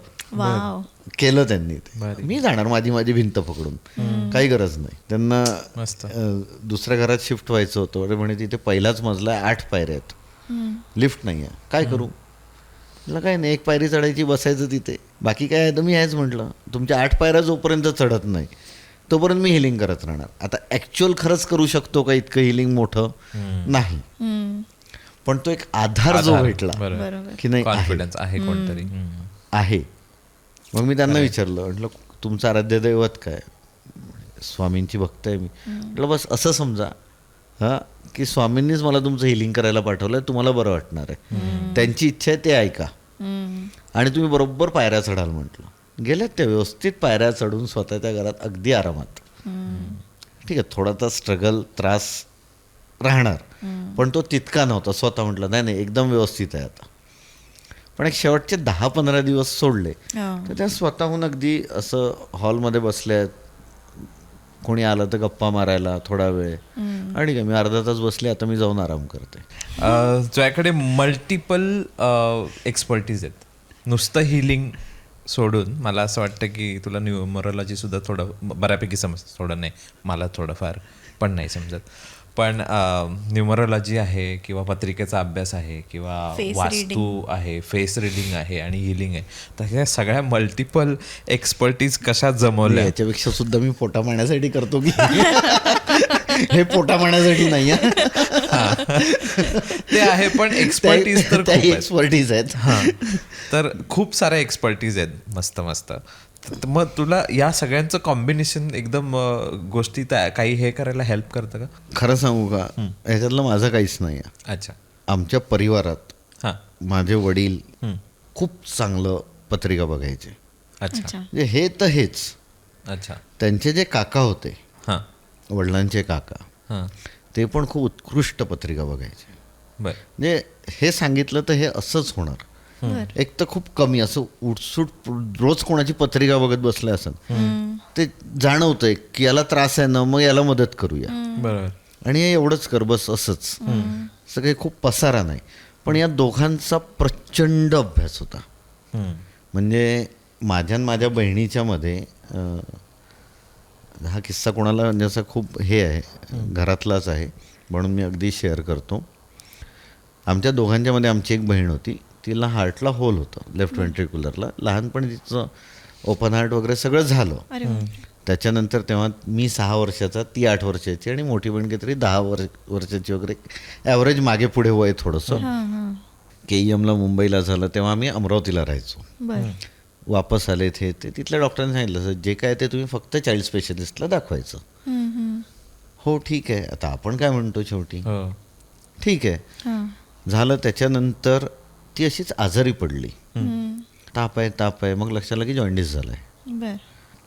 त्यांनी ते. मी जाणार माझी भिंत पकडून, काही गरज नाही. त्यांना दुसऱ्या घरात शिफ्ट व्हायचं होतं. अरे म्हणे तिथे पहिलाच मजला आहे, 8 पायऱ्या आहेत, लिफ्ट नाही आहे, काय करू? म्हटलं काय नाही, 1 पायरी चढायची, बसायचं तिथे, बाकी काय आहे तर मी आहेच. म्हटलं तुमच्या 8 पायऱ्या जोपर्यंत चढत नाही तोपर्यंत मी हिलिंग करत राहणार. आता ॲक्च्युअल खरंच करू शकतो का इतकं हिलिंग मोठं? नाही, पण तो एक आधार जो भेटला की नाही कॉन्फिडन्स आहे कोणतरी आहे. मग मी त्यांना विचारलं, म्हटलं तुमचं आराध्य दैवत काय? स्वामींची भक्त आहे मी. म्हटलं बस असं समजा हां की स्वामींनीच मला तुमचं हिलिंग करायला पाठवलं आहे, तुम्हाला बरं वाटणार आहे, त्यांची इच्छा आहे ते ऐका, आणि तुम्ही बरोबर पायऱ्या चढाल. म्हटलं गेल्यात त्या व्यवस्थित पायऱ्या चढून स्वतःच्या घरात अगदी आरामात. ठीक आहे, थोडासा स्ट्रगल त्रास राहणार, पण तो तितका नव्हता. स्वतः म्हटलं नाही एकदम व्यवस्थित आहे आता. पण एक शेवटचे 10-15 दिवस सोडले तर त्या स्वतःहून अगदी असं हॉलमध्ये बसल्या आहेत, कोणी आलं तर गप्पा मारायला थोडा वेळ, आणि काय मी अर्धा तास बसले, आता मी जाऊन आराम करते. तुझ्याकडे मल्टिपल एक्सपर्टीज आहेत, नुसतं हिलिंग सोडून. मला असं वाटतं की तुला न्यूमरोलॉजी सुद्धा थोडं बऱ्यापैकी समजतं, थोडं नाही, मला थोडंफार पण नाही समजत. पण न्यूमरोलॉजी आहे किंवा पत्रिकेचा अभ्यास आहे किंवा वास्तू आहे, फेस रिडिंग आहे आणि हिलिंग आहे, तर ह्या सगळ्या मल्टिपल एक्सपर्टीज कशा जमवल्या? याच्यापेक्षा सुद्धा मी पोटा मारण्यासाठी करतो की हे पोटा मारण्यासाठी नाही ते आहे, पण एक्सपर्टीज तर एक्सपर्टीज आहेत. हां, तर खूप साऱ्या एक्सपर्टीज आहेत मस्त. मग तुला या सगळ्यांचं कॉम्बिनेशन एकदम गोष्टी काही हे करायला हेल्प करतं का? खरं सांगू का, ह्याच्यातलं माझं काहीच नाही आहे. अच्छा. आमच्या परिवारात हां माझे वडील खूप चांगलं पत्रिका बघायचे. अच्छा. म्हणजे हे तर हेच. अच्छा. त्यांचे जे काका होते, हां वडिलांचे काका, हां, ते पण खूप उत्कृष्ट पत्रिका बघायचे. बरं. म्हणजे हे सांगितलं तर हे असंच होणार. एक तर खूप कमी असं उठसूट रोज कोणाची पत्रिका बघत बसले असं ते जाणवतंय की याला त्रास आहे ना, मग याला मदत करूया. बरोबर. आणि हे एवढंच कर बस असंच. असं काही खूप पसारा नाही. पण या दोघांचा प्रचंड अभ्यास होता. म्हणजे माझ्या आणि माझ्या बहिणीच्या मध्ये हा किस्सा कोणाला म्हणजे असा खूप हे आहे, घरातलाच आहे म्हणून मी अगदी शेअर करतो. आमच्या दोघांच्या मध्ये आमची एक बहीण होती, तिला हार्टला होल होतं, लेफ्ट व्हेंट्रिक्युलरला. लहानपणी तिचं ओपन हार्ट वगैरे सगळं झालं. त्याच्यानंतर तेव्हा मी 6 वर्षाचा, ती 8 वर्षाची आणि मोठी बहीण काहीतरी 10 वर्षाची वगैरे, ॲव्हरेज मागे पुढे वय थोडंसं. KEMला मुंबईला झालं तेव्हा आम्ही अमरावतीला राहायचो. वापस आले ते तिथल्या डॉक्टरांनी सांगितलं जे काय ते तुम्ही फक्त चाइल्ड स्पेशलिस्टला दाखवायचं. हो ठीक आहे, आता आपण काय म्हणतो शेवटी, ठीक आहे. झालं. त्याच्यानंतर ती अशीच आजारी पडली. ताप आहे. मग लक्षात आलं की जॉन्डिस झाला आहे.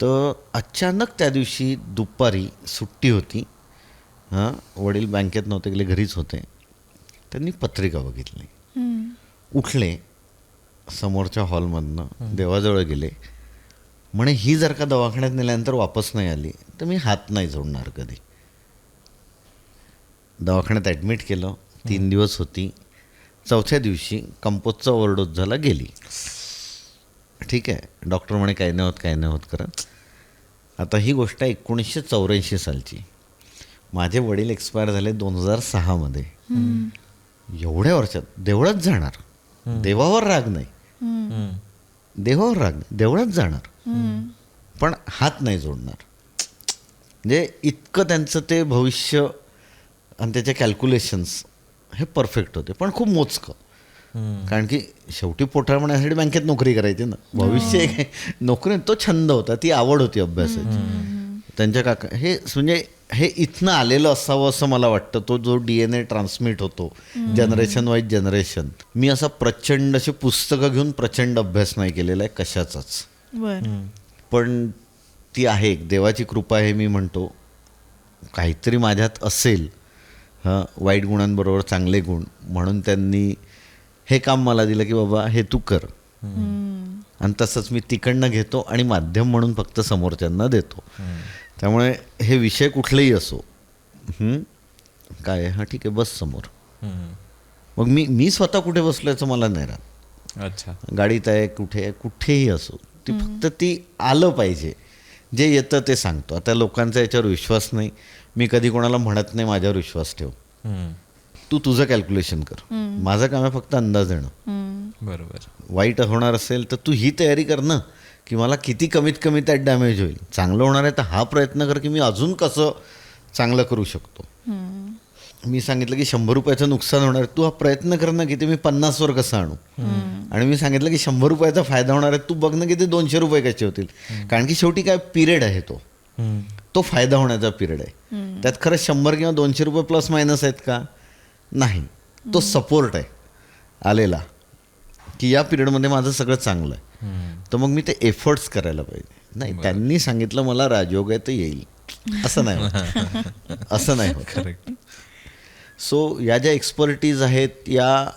तर अचानक त्या दिवशी दुपारी सुट्टी होती. वडील बँकेत नव्हते गेले, घरीच होते. त्यांनी पत्रिका बघितली, उठले, समोरच्या हॉलमधनं देवाजवळ गेले, म्हणे ही जर का दवाखान्यात नेल्यानंतर वापस नाही आली तर मी हात नाही जोडणार कधी. दवाखान्यात ॲडमिट केलं. 3 दिवस होती. 4थ्या दिवशी कंपोजचा ओव्हरडोस झाला, गेली. ठीक आहे, डॉक्टर म्हणे काय नाही होत करत. आता ही गोष्ट आहे 1984 सालची. माझे वडील एक्सपायर झाले 2006 एवढ्या वर्षात देवळात जाणार, देवावर राग नाही, देवळात जाणार, पण हात नाही जोडणार. म्हणजे इतकं त्यांचं ते भविष्य आणि त्याचे कॅल्क्युलेशन्स हे परफेक्ट होते, पण खूप मोजकं. कारण की शेवटी पोटाळ म्हणण्यासाठी बँकेत नोकरी करायची ना, भविष्य नोकरी तो छंद होता, ती आवड होती अभ्यासाची. त्यांच्या काका हे म्हणजे हे इथनं आलेलं असावं असं मला वाटतं. तो जो DNA ट्रान्समिट होतो जनरेशन वाईज जनरेशन. मी असा प्रचंड अशी पुस्तकं घेऊन प्रचंड अभ्यास नाही केलेला आहे कशाचाच, पण ती आहे एक देवाची कृपा आहे. मी म्हणतो काहीतरी माझ्यात असेल, वाईट गुणांबरोबर चांगले गुण, म्हणून त्यांनी हे काम मला दिलं की बाबा हे तू कर. आणि तसंच मी तिकडनं घेतो आणि माध्यम म्हणून फक्त समोरच्यांना देतो. त्यामुळे हे विषय कुठलेही असो, काय ठीक आहे बस समोर. मग मी स्वतः कुठे बसलो याचं मला नाही राहत. अच्छा, गाडीत आहे, कुठेही असो, ती फक्त ती आलं पाहिजे. जे येतं ते सांगतो. आता लोकांचा याच्यावर विश्वास नाही, मी कधी कोणाला म्हणत नाही माझ्यावर विश्वास ठेव, तू तुझं कॅल्क्युलेशन कर. माझं काम आहे फक्त अंदाज देणं. बरोबर. वाईट होणार असेल तर तू ही तयारी कर ना की मला किती कमीत कमी त्यात डॅमेज होईल. चांगलं होणार आहे तर हा प्रयत्न कर की मी अजून कसं चांगलं करू शकतो. मी सांगितलं की 100 रुपयाचं नुकसान होणार आहे, तू हा प्रयत्न कर ना की ते मी 50 वर कसं आणू. आणि मी सांगितलं की 100 रुपयाचा फायदा होणार आहे, तू बघ ना की ते 200 रुपये कसे होतील. कारण की शेवटी काय पिरियड आहे तो फायदा होण्याचा पिरियड आहे. त्यात खरंच 100 किंवा 200 रुपये प्लस मायनस आहेत का, नाही. तो सपोर्ट आहे आलेला की या पिरियडमध्ये माझं सगळं चांगलं आहे, तर मग मी ते एफर्ट्स करायला पाहिजे. नाही त्यांनी सांगितलं मला राजयोग आहे तर येईल असं नाही होत. असं नाही होत. करेक्ट. सो या ज्या एक्सपर्टीज आहेत या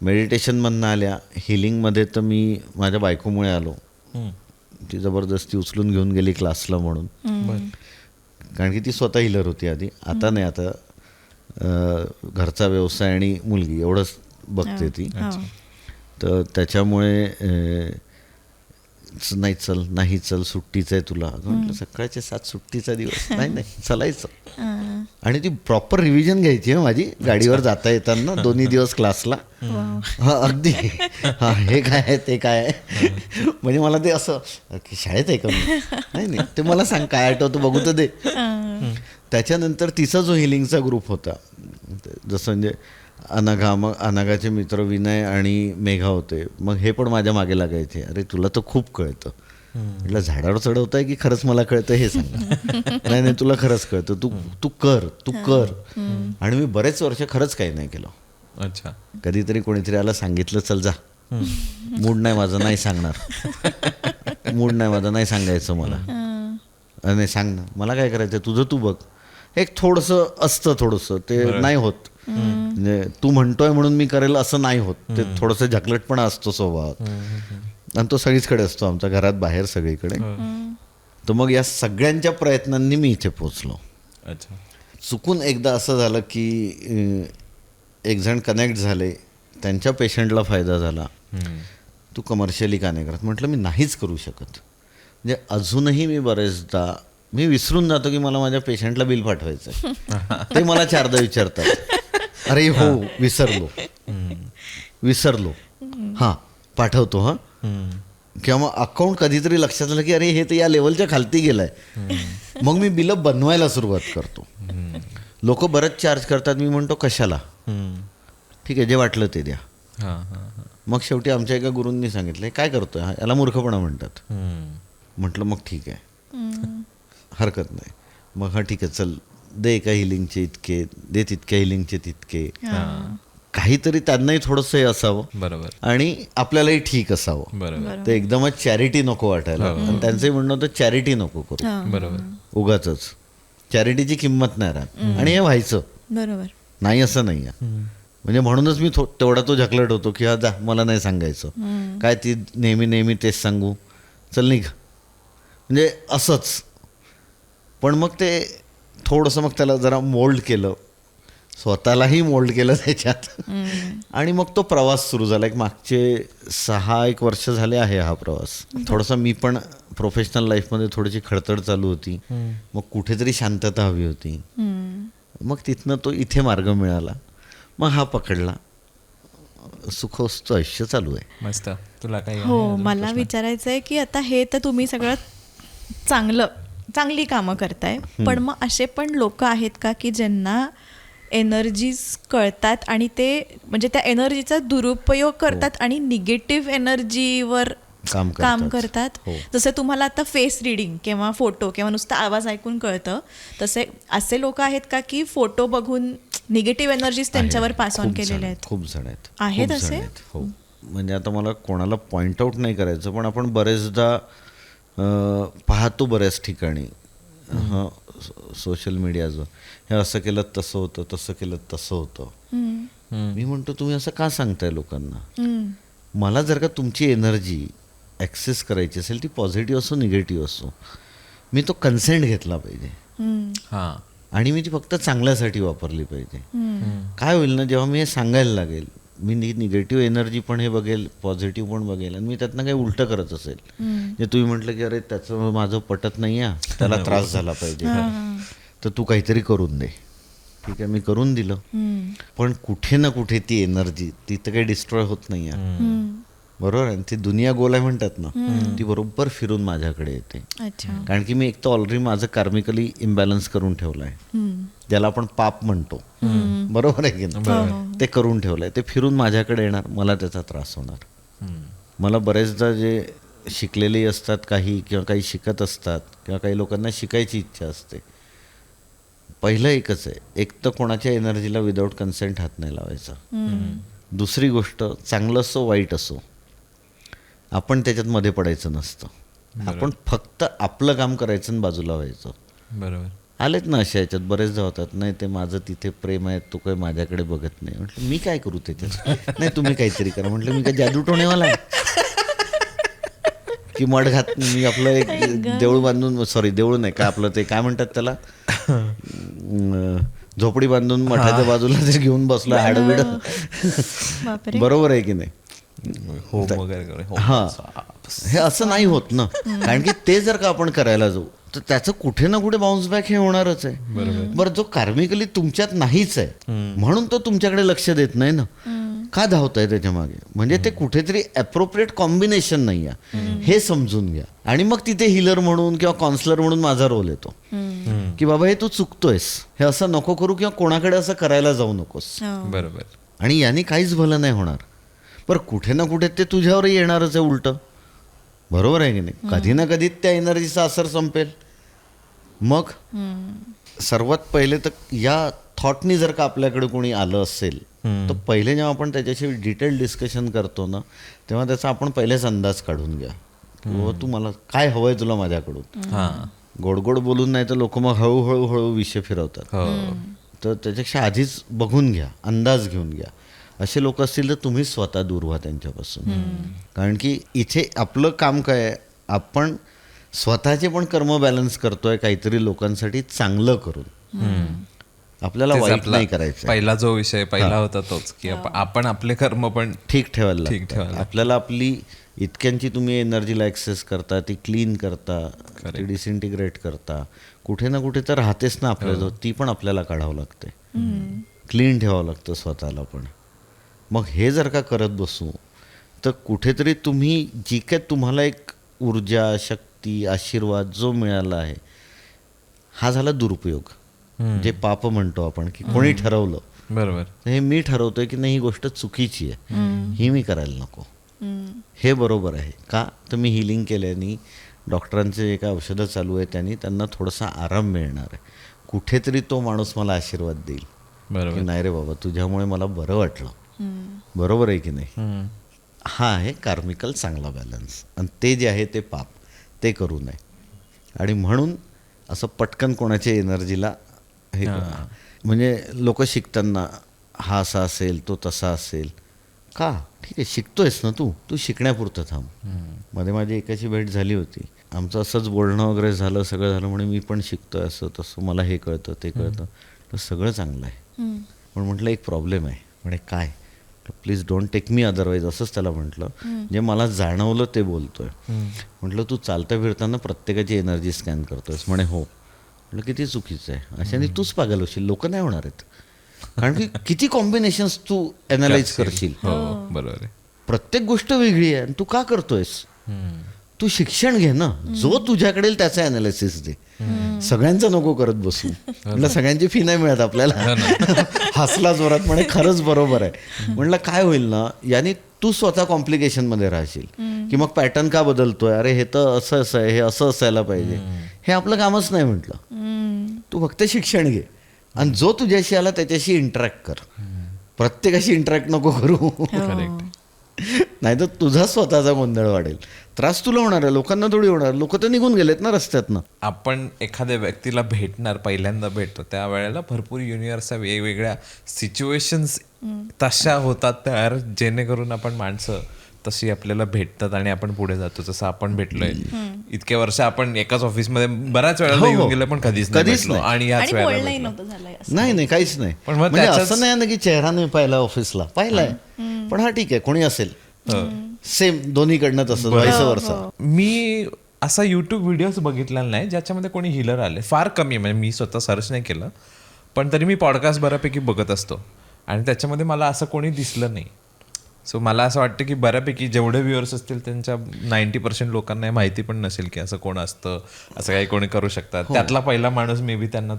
मेडिटेशनमधनं आल्या. हिलिंगमध्ये तर मी माझ्या बायकोमुळे आलो. ती जबरदस्ती उचलून घेऊन गेली क्लासला म्हणून, कारण की ती स्वतः हिलर होती आधी. आता नाही, आता घरचा व्यवसाय आणि मुलगी एवढंच बघते ती. तर त्याच्यामुळे नाही चल सुट्टीचं आहे तुला. म्हटलं सकाळचे 7 सुट्टीचा दिवस, नाही चलायचं. आणि ती प्रॉपर रिव्हिजन घ्यायची माझी गाडीवर जाता येताना 2 दिवस क्लासला. अगदी हे काय आहे ते काय आहे, म्हणजे मला ते असं की शाळेत आहे का नाही ते मला सांग काय आठवतं बघू तर दे. त्याच्यानंतर तिचा जो हिलिंगचा ग्रुप होता, जसं म्हणजे अनघा, मग अनघाचे मित्र विनय आणि मेघा होते. मग हे पण माझ्या मागे लागायचे, अरे तुला तर खूप कळतं. म्हटलं झाडावर चढवत आहे की खरंच मला कळतं हे सांग. नाही तुला खरंच कळतं, तू कर. आणि मी बरेच वर्ष खरंच काही नाही केलं. अच्छा. कधीतरी कोणीतरी आलं सांगितलं चल जा, मूड नाही माझं, नाही सांगणार, मूड नाही माझं, नाही सांगायचं मला. नाही सांग ना, मला काय करायचं तुझं तू बघ. एक थोडंसं असतं, थोडंसं ते नाही होत. म्हणजे तू म्हणतोय म्हणून मी करेल असं नाही होत. ते थोडंसं झकलटपणा असतो स्वभावात, आणि तो सगळीचकडे असतो, आमच्या घरात बाहेर सगळीकडे. तर मग या सगळ्यांच्या प्रयत्नांनी मी इथे पोचलो. अच्छा. चुकून एकदा असं झालं की एक जण कनेक्ट झाले, त्यांच्या पेशंटला फायदा झाला. तू कमर्शियली का नाही करत? म्हटलं मी नाहीच करू शकत. म्हणजे अजूनही मी बरेचदा मी विसरून जातो की मला माझ्या पेशंटला बिल पाठवायचं आहे. ते मला 4दा विचारतात, अरे हो विसरलो हां पाठवतो हां. किंवा मग अकाउंट कधीतरी लक्षात आलं की अरे हे तर या लेवलच्या खालती गेलं आहे. मग मी बिलं बनवायला सुरुवात करतो. लोक बरंच चार्ज करतात, मी म्हणतो कशाला, ठीक आहे जे वाटलं ते द्या. मग शेवटी आमच्या एका गुरूंनी सांगितलं काय करतोय हा, याला मूर्खपणा म्हणतात. म्हटलं मग ठीक आहे हरकत नाही. मग हा ठीक आहे चल दे एका हिलिंगचे इतके, दे तितक्या हिलिंगचे तितके, काहीतरी त्यांनाही थोडंसं हे असावं बरोबर आणि आपल्यालाही ठीक असावं. बरोबर ते एकदमच चॅरिटी नको वाटायला. आणि त्यांचंही म्हणणं होतं चॅरिटी नको करू, बरोबर उगाचच चॅरिटीची किंमत नाही राहत. आणि हे व्हायचं बरोबर नाही असं नाही आहे. म्हणजे म्हणूनच मी तेवढा तो झकलट होतो की हा जा मला नाही सांगायचं, काय ती नेहमी तेच सांगू, चल निघ, म्हणजे असंच. पण मग ते थोडंसं मग त्याला जरा मोल्ड केलं, स्वतःलाही मोल्ड केलं त्याच्यात. आणि मग तो प्रवास सुरू झाला. एक मागचे 6-1 वर्ष झाले आहे हा प्रवास. थोडासा मी पण प्रोफेशनल लाईफमध्ये थोडीशी खडतड चालू होती. मग कुठेतरी शांतता हवी होती. मग तिथनं तो इथे मार्ग मिळाला, मग हा पकडला, सुखवस्त आयुष्य चालू आहे. मस्त. तुला काही हो मला विचारायचं आहे की आता हे तर तुम्ही सगळं चांगली कामं करताय, पण मग असे पण लोक आहेत का की ज्यांना एनर्जीज कळतात आणि ते म्हणजे त्या एनर्जीचा दुरुपयोग करतात आणि निगेटिव्ह एनर्जीवर काम करतात. जसं तुम्हाला आता फेस रिडिंग किंवा फोटो किंवा नुसता आवाज ऐकून कळतं, तसे असे लोक आहेत का की फोटो बघून निगेटिव्ह एनर्जीज त्यांच्यावर पास ऑन केलेले आहेत? खूप जण आहेत असे. हो म्हणजे आता मला कोणाला पॉइंट आउट नाही करायचं, पण आपण बरेचदा पाहतो बऱ्याच ठिकाणी सोशल मीडियाचं, हे असं केलं तसं होतं, तसं केलं तसं होतं. मी म्हणतो तुम्ही असं का सांगताय लोकांना? मला जर का तुमची एनर्जी ॲक्सेस करायची असेल, ती पॉझिटिव्ह असो निगेटिव्ह असो, मी तो कन्सेंट घेतला पाहिजे आणि मी ती फक्त चांगल्यासाठी वापरली पाहिजे. काय होईल ना, जेव्हा मी हे सांगायला लागेल, मी निगेटिव्ह एनर्जी पण हे बघेल, पॉझिटिव्ह पण बघेल, आणि मी त्यातनं काही उलटं करत असेल, जे तुम्ही म्हटलं की अरे त्याचं माझं पटत नाही आहे, त्याला त्रास झाला पाहिजे, तर तू काहीतरी करून दे. ठीक आहे मी करून दिलं, पण कुठे ना कुठे ती एनर्जी ती तर काही डिस्ट्रॉय होत नाही आहे. बरोबर आहे. ती दुनिया गोल आहे म्हणतात ना, ती बरोबर फिरून माझ्याकडे येते. कारण की मी एक तर ऑलरेडी माझं कार्मिकली इम्बॅलन्स करून ठेवलं आहे, ज्याला आपण पाप म्हणतो. बरोबर आहे की नाही? ते करून ठेवलं आहे, ते फिरून माझ्याकडे येणार, मला त्याचा त्रास होणार. मला बरेचदा जे शिकलेले असतात काही किंवा काही शिकत असतात किंवा काही लोकांना शिकायची इच्छा असते, पहिलं एकच आहे, एक तर कोणाच्या एनर्जीला विदाऊट कन्सेंट हात नाही लावायचा. दुसरी गोष्ट, चांगलं असो वाईट असो, आपण त्याच्यात मध्ये पडायचं नसतं. आपण फक्त आपलं काम करायचं आणि बाजूला व्हायचं. बरोबर. आलेत ना अशा याच्यात बरेचदा होतात, नाही ते माझं तिथे प्रेम आहे, तो काही माझ्याकडे बघत नाही. म्हटलं मी काय करू त्याच्यात? नाही तुम्ही काहीतरी करा. म्हटलं मी काय जादू टोणेवाला आहे की मठ घात, मी आपलं एक देऊळ बांधून, सॉरी देऊळ नाही का, आपलं ते काय म्हणतात त्याला, झोपडी बांधून मठाच्या बाजूला जर घेऊन बसलो हाडबिड, बरोबर आहे की नाही? हा, हे असं नाही होत ना. कारण की ते जर का आपण करायला जाऊ तर त्याचं कुठे ना कुठे बाउन्स बॅक हे होणारच आहे. बरं, जो कार्मिकली तुमच्यात नाहीच आहे म्हणून तो तुमच्याकडे लक्ष देत नाही ना, का धावताय त्याच्या मागे? म्हणजे ते कुठेतरी ॲप्रोप्रिएट कॉम्बिनेशन नाही आहे, हे समजून घ्या. आणि मग तिथे हिलर म्हणून किंवा काउन्सलर म्हणून माझा रोल येतो की बाबा हे तू चुकतोयस, हे असं नको करू किंवा कोणाकडे असं करायला जाऊ नकोस. बरोबर. आणि याने काहीच भलं नाही होणार. पण कुठे ना कुठे ते तुझ्यावरही येणारच आहे उलटं. बरोबर आहे की नाही? कधी ना कधी त्या एनर्जीचा असर संपेल. मग सर्वात पहिले तर या थॉटनी जर का आपल्याकडे कोणी आलं असेल तर पहिले जेव्हा आपण त्याच्याशी डिटेल डिस्कशन करतो ना, तेव्हा त्याचा आपण पहिलेच अंदाज काढून घ्या. तू मला काय हवंय तुला माझ्याकडून. गोड गोड बोलून नाही तर लोक मग हळूहळू विषय फिरवतात. तर त्याच्यापेक्षा आधीच बघून घ्या, अंदाज घेऊन घ्या. असे लोक असतील तर तुम्ही स्वतः दूर व्हा त्यांच्यापासून. कारण की इथे आपलं काम काय आहे, आपण स्वतःचे पण कर्म बॅलन्स करतोय काहीतरी लोकांसाठी चांगलं करून. आपल्याला तेच वाईट आपला नाही करायचं. पहिला जो विषय पहिला होता तोच की आपण आपले कर्म पण ठीक ठेवायला ठीक लागतं. ठेवायला. आपल्याला आपली इतक्यांची तुम्ही एनर्जीला ॲक्सेस करता, ती क्लीन करता, ती डिसइंटिग्रेट करता, कुठे ना कुठे तर राहतेच ना आपल्याजवळ, ती पण आपल्याला काढावं लागते, क्लीन ठेवावं लागतं स्वतःला पण. मग हे जर का करत बसू तर कुठेतरी तुम्ही जी काय तुम्हाला एक ऊर्जा, शक्ती, आशीर्वाद जो मिळाला आहे हा झाला दुरुपयोग. जे पाप म्हणतो आपण, की कोणी ठरवलं, बरोबर. हे मी ठरवतोय की नाही ही गोष्ट चुकीची आहे, ही मी करायला नको, हे बरोबर आहे का, तर मी हिलिंग केल्याने, डॉक्टरांचे जे काय औषधं चालू आहे त्यांनी त्यांना थोडासा आराम मिळणार आहे, कुठेतरी तो माणूस मला आशीर्वाद देईल की बरोबर. नाही रे बाबा तुझ्यामुळे मला बरं वाटलं. बरोबर आहे की नाही. हा आहे कार्मिकल चांगला बॅलन्स. आणि ते जे आहे ते पाप, ते करू नये. आणि म्हणून असं पटकन कोणाच्या एनर्जीला हे म्हणजे लोक शिकताना हा असा असेल, तो तसा असेल, का ठीक आहे शिकतोयस ना तू शिकण्यापुरतं थांब. मध्ये माझी एकाची भेट झाली होती, आमचं असंच बोलणं वगैरे झालं, सगळं झालं, म्हणे मी पण शिकतोय असं तसं, मला हे कळतं ते कळतं, तर सगळं चांगलं आहे. पण म्हटलं एक प्रॉब्लेम आहे. म्हणे काय, please don't take me otherwise, असंच त्याला म्हटलं, जे मला जाणवलं ते बोलतोय. म्हटलं तू चालता फिरताना प्रत्येकाची एनर्जी स्कॅन करतोयस. म्हणे हो. म्हटलं किती चुकीचं आहे, अशाने तूच पागल होशील, लोक नाही होणार आहेत. कारण की किती कॉम्बिनेशन्स तू ॲनालाइज करशील. हो बरोबर आहे. प्रत्येक गोष्ट वेगळी आहे आणि तू का करतोयस. तू शिक्षण घे ना, जो तुझ्याकडे येईल त्याचं ॲनालिसिस दे, सगळ्यांचं नको करत बसू. म्हटलं सगळ्यांची फी नाही मिळत आपल्याला. हसला जोरात, म्हणे खरंच बरोबर आहे. म्हटलं काय होईल ना याने, तू स्वतः कॉम्प्लिकेशनमध्ये राहशील की मग पॅटर्न का बदलतोय, अरे हे तर असं असं आहे, हे असं असायला पाहिजे, हे आपलं कामच नाही. म्हटलं तू फक्त शिक्षण घे आणि जो तुझ्याशी आला त्याच्याशी इंटरॅक्ट कर, प्रत्येकाशी इंटरॅक्ट नको करू. करेक्ट. नाही तर तुझा स्वतःचा गोंधळ वाढेल, त्रास तुला होणार आहे, लोकांना थोडी होणार. लोक तर निघून गेलेत ना रस्त्यातनं. आपण एखाद्या व्यक्तीला भेटणार, पहिल्यांदा भेटतो त्या वेळेला भरपूर युनिव्हर्सच्या वेगवेगळ्या सिच्युएशन्स तशा होतात तयार, जेणेकरून आपण माणसं तशी आपल्याला भेटतात आणि आपण पुढे जातो. जसं आपण भेटलोय इतके वर्ष, आपण एकाच ऑफिसमध्ये बऱ्याच वेळेला येऊन गेलो, पण कधीच भेटलो. आणि याच वेळेला भेटलो. नाही काहीच नाही. पण मग म्हणजे त्याच्याच- असं नाही ना की चेहरा नाही पाहिला ऑफिसला, पाहिलाय, पण हा ठीक आहे कोणी असेल, सेम दोन्हीकडनं तसं व्हायस वर्सा. मी असा युट्यूब व्हिडिओज बघितलेला नाही ज्याच्यामध्ये कोणी हिलर आले, फार कमी. म्हणजे मी स्वतः सर्च नाही केलं, पण तरी मी पॉडकास्ट बऱ्यापैकी बघत असतो आणि त्याच्यामध्ये मला असं कोणी दिसलं नाही. सो मला असं वाटतं की बऱ्यापैकी जेवढे व्ह्युअर्स असतील त्यांच्या 90% लोकांना हे माहिती पण नसेल की असं कोण असतं, असं काही कोणी करू शकतात. त्यातला पहिला माणूस मे बी त्यांना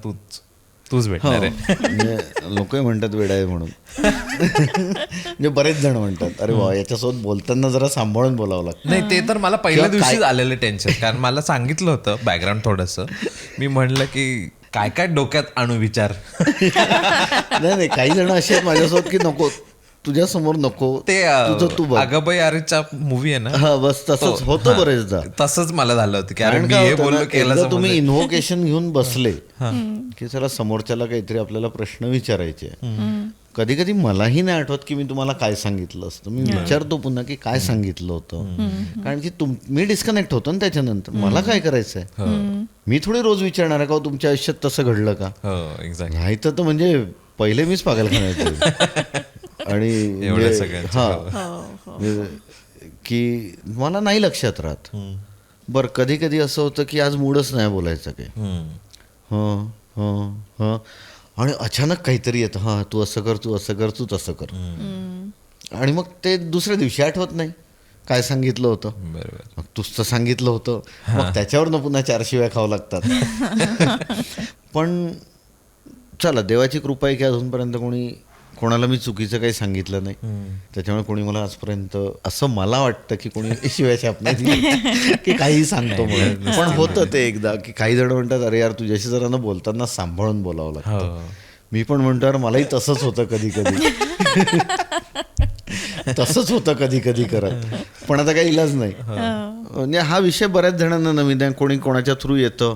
तूच भेटणार आहे. म्हणजे लोकही म्हणतात वेडा आहे म्हणून. म्हणजे बरेच जण म्हणतात अरे वा याच्यासोबत बोलताना जरा सांभाळून बोलावं लागतं. नाही ते तर मला पहिल्या दिवशीच आलेलं टेन्शन, कारण मला सांगितलं होतं बॅकग्राऊंड थोडंसं. मी म्हणलं की काय काय डोक्यात आणू विचार. नाही काही जण असे आहेत माझ्यासोबत की नको तुझ्या समोर नको, ते तुझं तू बघ. अगबाई आरेचा मूवी आहे ना, हा बस तसंच होतं बरेचदा. तसंच मला झालं होतं की अरे कारण मी काय हे होतं ना, बोललो केलं एकदा तुम्ही इन्व्होकेशन घेऊन बसले की चला समोरच्याला काहीतरी आपल्याला प्रश्न विचारायचे. कधी कधी मलाही नाही आठवत की मी तुम्हाला काय सांगितलं असतं. मी विचारतो पुन्हा की काय सांगितलं होतं, कारण की मी डिस्कनेक्ट होतो ना त्याच्यानंतर. मला काय करायचंय, मी थोडी रोज विचारणार आहे का तुमच्या आयुष्यात तसं घडलं का. एक्झॅक्टली. नाही तर म्हणजे पहिले मीच पागलखान्यात. आणि की मला नाही लक्षात राहत. बरं कधी कधी असं होतं की आज मूडच नाही बोलायचं काही, आणि अचानक काहीतरी येतं, हां तू असं कर, तू असं कर, तू तसं कर, आणि मग ते दुसऱ्या दिवशी आठवत नाही काय सांगितलं होतं. बरोबर. मग तूच तर सांगितलं होतं, मग त्याच्यावरनं पुन्हा 4 शिव्या खावं लागतात. पण चला देवाची कृपा आहे की अजूनपर्यंत कोणाला मी चुकीचं काही सांगितलं नाही. त्याच्यामुळे कोणी मला आजपर्यंत असं मला वाटतं की कोणी शिवाय छाप नाही दिली की काही सांगतो म्हणून. पण होतं ते एकदा की काही जण म्हणतात अरे यार तुझ्याशी जरा ना बोलताना सांभाळून बोलावं लागतं. मी पण म्हणतो यार मलाही तसंच होतं कधी कधी. तसंच होतं कधी कधी करत, पण आता काही इलाज नाही. म्हणजे हा विषय बऱ्याच जणांना नवीन आहे. कोणी कोणाच्या थ्रू येतं,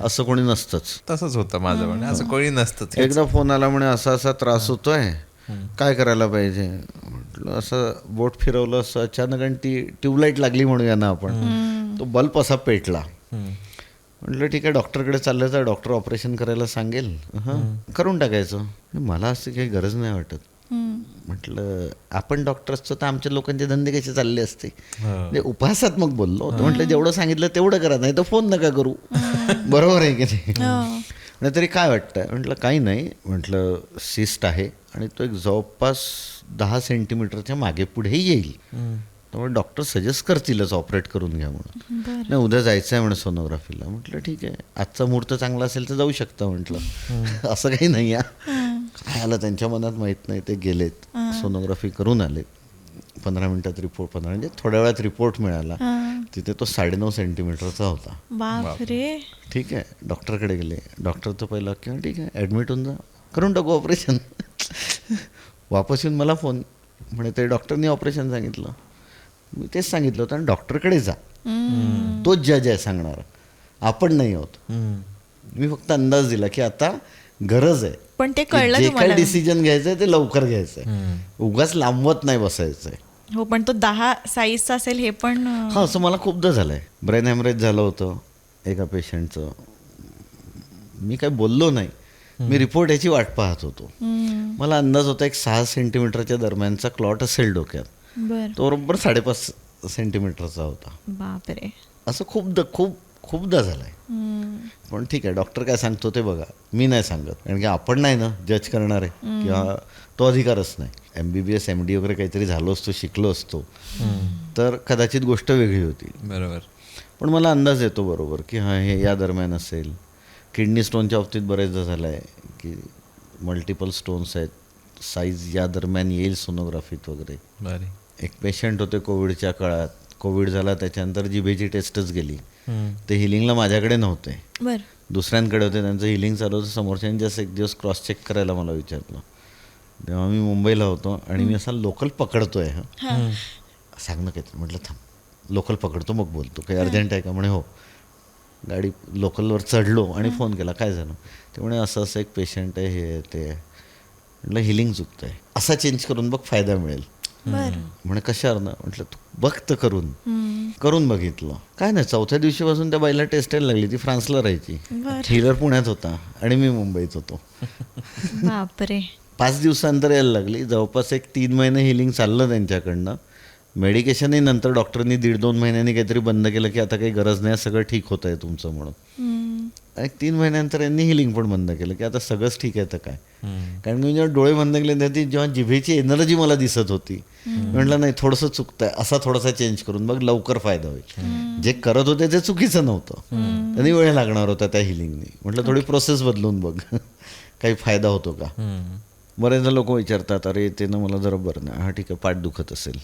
असं कोणी नसतंच. तसंच होतं माझं पण, असं कोणी नसतं. एकदा फोन आला म्हणे असा असा त्रास होतोय, काय करायला पाहिजे. म्हटलं असं बोट फिरवलं असं अचानक आणि ती ट्यूबलाईट लागली म्हणूया ना आपण, तो बल्ब असा पेटला. म्हटलं ठीक आहे, डॉक्टरकडे चाललं तर डॉक्टर ऑपरेशन करायला सांगेल, हां करून टाकायचं. मला असं काही गरज नाही वाटत. म्हटलं आपण डॉक्टर असतो तर आमच्या लोकांचे धंदे कसे चालले असते. म्हणजे उपहासात्मक बोललो तर म्हटलं जेवढं सांगितलं तेवढं करा, नाही तर फोन नका करू. बरोबर आहे की नाही. नाही तरी काय वाटतं. म्हटलं काही नाही, म्हटलं सिस्ट आहे आणि तो एक जवळपास 10 सेंटीमीटरच्या मागे पुढेही येईल, त्यामुळे डॉक्टर सजेस्ट करतीलच ऑपरेट करून घ्या म्हणून. नाही उद्या जायचं आहे म्हणून सोनोग्राफीला. म्हटलं ठीक आहे, आजचा मुहूर्त चांगला असेल तर जाऊ शकता म्हटलं. असं काही नाही आहे. काय आलं त्यांच्या मनात माहीत नाही. ते गेलेत, सोनोग्राफी करून आलेत. 15 मिनिटात रिपोर्ट, म्हणजे थोड्या वेळात रिपोर्ट मिळाला. तिथे तो 9.5 सेंटीमीटरचा होता. बापरे. ठीक आहे, डॉक्टरकडे गेले. डॉक्टर तर पहिला किंवा ठीक आहे ॲडमिट होऊन जा, करून टाकू ऑपरेशन. वापस येऊन मला फोन म्हणे ते डॉक्टरनी ऑपरेशन सांगितलं. मी तेच सांगितलं होतं, आणि डॉक्टरकडे जा, तोच जज आहे सांगणार, आपण नाही आहोत. मी फक्त अंदाज दिला की आता गरज आहे, पण ते कळलं जे तुम्हाला. काही डिसिजन घ्यायचंय ते लवकर घ्यायचंय, उगाच लांबवत नाही बसायचंय. हो, पण तो 10 साईजचा असेल हे पण. हा, असं मला खूपदा झालंय. ब्रेन हॅमरेज झालं होतं एका पेशंटचं. मी काय बोललो नाही, मी रिपोर्ट याची वाट पाहत होतो. मला अंदाज होता एक 6 सेंटीमीटरच्या दरम्यानचा क्लॉट असेल डोक्यात. बर. तो बरोबर 5.5 सेंटीमीटरचा होता. बापरे. असं खूपदा झालंय. पण ठीक आहे, डॉक्टर काय सांगतो ते बघा, मी नाही सांगत, कारण की आपण नाही ना जज करणार आहे, किंवा तो अधिकारच नाही. MBBS MD वगैरे काहीतरी झालो असतो, शिकलो असतो तर कदाचित गोष्ट वेगळी होती. बरोबर. पण मला अंदाज येतो बरोबर की हां हे या दरम्यान असेल. किडनी स्टोनच्या बाबतीत बरेचदा झालं आहे की मल्टिपल स्टोन्स आहेत, साईज या दरम्यान येईल सोनोग्राफीत वगैरे. बरे. एक पेशंट होते कोविडच्या काळात, कोविड झाला त्याच्यानंतर जिभेची टेस्टच गेली. ते हिलिंगला माझ्याकडे नव्हते, बर. दुसऱ्यांकडे होते. त्यांचं हिलिंग चालू होतं. समोरच्यांनी जस्ट एक दिवस क्रॉस चेक करायला मला विचारलं. तेव्हा मी मुंबईला होतो आणि मी असा लोकल पकडतोय. सांग ना काहीतरी. म्हटलं थांब, लोकल पकडतो मग बोलतो, काही अर्जंट आहे का. म्हणे हो. गाडी लोकलवर चढलो आणि फोन केला, काय झालं. ते म्हणे असं असं एक पेशंट आहे, हे ते. म्हटलं हिलिंग चुकतं आहे, असा चेंज करून बघ, फायदा मिळेल. म्हणे कशावर ना. म्हटलं तू बघ तर करून बघितलं. काय नाही, 4थ्या दिवशीपासून त्या बाईला टेस्ट यायला लागली. ती फ्रान्सला राहायची, हिलर पुण्यात होता आणि मी मुंबईत होतो. बापरे. 5 दिवसानंतर यायला लागली. जवळपास एक 3 महिने हिलिंग चाललं त्यांच्याकडनं. मेडिकेशनही नंतर डॉक्टरनी 1.5-2 महिन्यांनी काहीतरी बंद केलं की आता काही गरज नाही, सगळं ठीक होत आहे तुमचं म्हणून. एक 3 महिन्यानंतर यांनी हिलिंग पण बंद केलं की आता सगळंच ठीक आहे तर काय. कारण मी जेव्हा डोळे बंद केले तेव्हा ती जेव्हा जिभेची एनर्जी मला दिसत होती, म्हटलं नाही थोडंसं चुकतंय, असा थोडासा चेंज करून बघ, लवकर फायदा होईल. जे करत होते ते चुकीचं नव्हतं, त्यांनी वेळ लागणार होता त्या हिलिंगनी. म्हटलं थोडी प्रोसेस बदलून बघ, काही फायदा होतो का. बरेचदा लोक विचारतात, अरे ते ना मला जरा बरं नाही. हां ठीक आहे, पाठ दुखत असेल,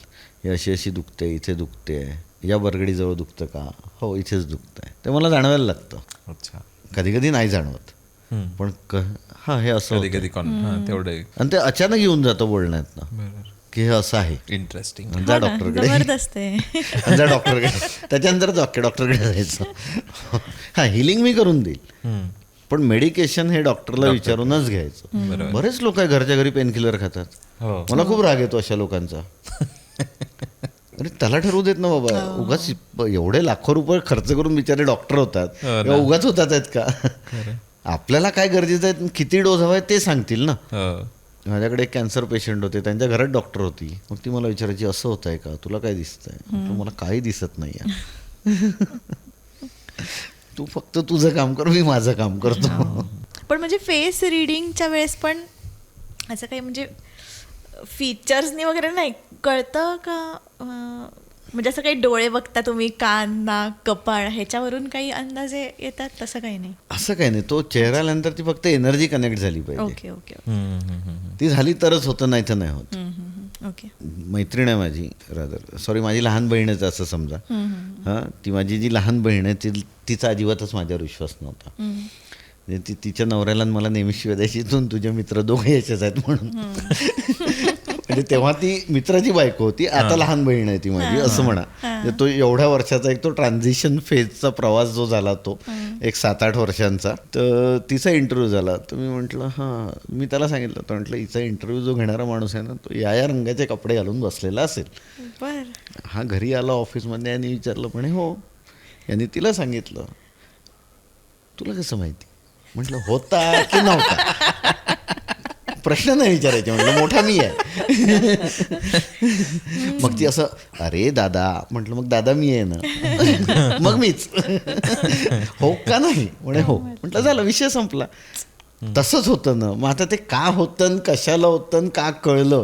हे अशी दुखते, इथे दुखते, या बरगडीजवळ दुखतं का. हो इथेच दुखतं आहे. ते मला जाणवायला लागतं. अच्छा. कधी कधी नाही जाणवत, पण हां हे असं कधी कधी तेवढे. आणि ते अचानक येऊन जातं बोलण्यात ना की हे असं आहे. इंटरेस्टिंग. जा डॉक्टरकडे, जबरदस्त आहे. जा डॉक्टरकडे. त्याच्यानंतर डॉक्टरकडे जायचं. हां हिलिंग मी करून देईल, पण मेडिकेशन हे डॉक्टरला विचारूनच घ्यायचं. बरेच लोक आहे घरच्या घरी पेनकिलर खातात. मला खूप राग येतो अशा लोकांचा. अरे त्याला ठरवू देत ना बाबा, उगाच एवढे लाखो रुपये खर्च करून बिचारे डॉक्टर होतात, उगाच होतात आहेत का. आपल्याला काय गरजेचं आहे, किती डोस हवा आहे ते सांगतील ना. माझ्याकडे एक कॅन्सर पेशंट होते, त्यांच्या घरात डॉक्टर होती. मग ती मला विचारायची, असं होत आहे का, तुला काय दिसतंय. मला काही दिसत नाही आहे. तू फक्त तुझं काम कर, मी माझं काम करतो. पण म्हणजे फेस रिडिंगच्या वेळेस पण असं काही म्हणजे फीचर्सनी वगैरे नाही कळतं का. म्हणजे असं काही डोळे बघता तुम्ही, कान, नाक, कपाळ ह्याच्यावरून काही अंदाजे येतात, तसं काही नाही. असं काही नाही. तो चेहरा आल्यानंतर ती फक्त एनर्जी कनेक्ट झाली पाहिजे. Okay okay. ती झाली तरच होतं, नाही तर नाही होत. ओके. मैत्रीण आहे माझी, सॉरी माझी लहान बहीणच असं समजा. हां ती माझी जी लहान बहीण आहे तिचा अजिबातच माझ्यावर विश्वास नव्हता. म्हणजे ती तिच्या नवऱ्याला मला नेहमी शिवाय द्यायची, तुझे मित्र दोघे याच्याच आहेत म्हणून. म्हणजे तेव्हा ती मित्राची बायको होती, आता लहान बहीण आहे ती माझी असं म्हणा. तो एवढ्या वर्षाचा एक तो ट्रान्झिशन फेजचा प्रवास जो झाला तो एक 7-8 वर्षांचा, तर तिचा इंटरव्ह्यू झाला. तर मी म्हटलं हां, मी त्याला सांगितलं होतं, म्हटलं हिचा इंटरव्ह्यू जो घेणारा माणूस आहे ना, तो या रंगाचे कपडे घालून बसलेला असेल. हा घरी आला ऑफिसमध्ये आणि विचारलं, म्हणे हो. यांनी तिला सांगितलं. तुला कसं माहिती? म्हटलं होता की नव्हता. प्रश्न नाही विचारायचे. म्हटलं मोठा मी आहे. मग ती असं अरे दादा. म्हटलं मग दादा मी आहे ना. मग मीच. हो का नाही म्हणे हो. म्हटलं झालं विषय संपला. तसंच होतं ना. मग आता ते का होतं, कशाला होतं, का कळलं,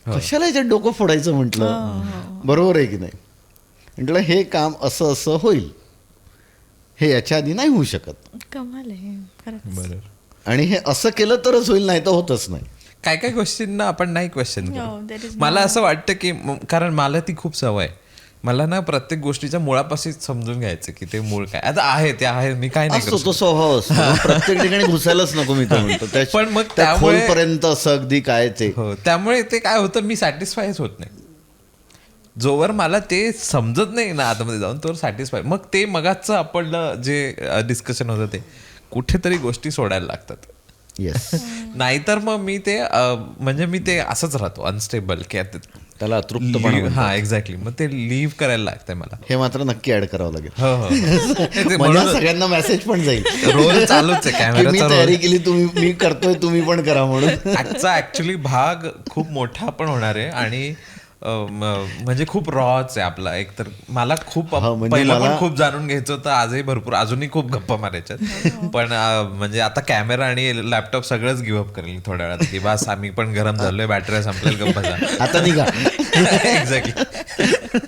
कशाला याच्यात डोकं फोडायचं म्हटलं. बरोबर आहे की नाही? म्हटलं हे काम असं असं होईल, हे याच्या आधी नाही होऊ शकत. कमाल आहे खरंच. बरोबर. आणि हे असं केलं तरच होईल, नाही तर होतच नाही. काय काय गोष्टींना आपण नाही क्वेश्चन No, करत. there is मला असं वाटतं की कारण मला ती खूप सवय आहे. मला ना प्रत्येक गोष्टीच्या मुळापाशी समजून घ्यायचं की ते मूळ काय. आता आहे ते आहे, मी काय नाही असतो करू तो स्वभाव असतो. मग प्रत्येक ठिकाणी घुसायलाच नको मी तर म्हणतो. पण मग त्या त्यामुळे- खोलपर्यंत असं अगदी काय ते. हो, त्यामुळे ते काय होतं, मी सॅटिस्फायच होत नाही. जोवर मला ते समजत नाही ना आतमध्ये जाऊन, तोवर सॅटिस्फाय. मग ते मगाचं आपण जे डिस्कशन होतं ते कुठेतरी गोष्टी सोडायला लागतात. येस. नाहीतर मग मी ते म्हणजे मी ते असंच राहतो अनस्टेबल की त्याला अतृप्तपणा म्हणतात. हा एक्झॅक्टली. मग ते लिव्ह करायला लागतंय मला. हे मात्र नक्की ऍड करावं लागेल. हो हो. ते म्हणजे म्हणून सगळ्यांना मेसेज पण जाईल रोल चालूच आहे की मी कॅमेराचा तयारी रोल. केली, मी करतोय, तुम्ही पण करा म्हणून. आजचा ऍक्च्युली भाग खूप मोठा पण होणार आहे आणि म्हणजे खूप रॉच आहे आपला. एकतर मला खूप हा, म्हणजे पहिलं पण मला- खूप जाणून घ्यायचं होतं. आजही भरपूर, अजूनही खूप गप्पा मारायच्यात. पण म्हणजे आता कॅमेरा आणि लॅपटॉप सगळंच गिव्हअप करेल थोड्या वेळात की बस आम्ही पण गरम झालोय, बॅटरी संपलेल, गप्पा जा. आता निघा. एक्झॅक्टली.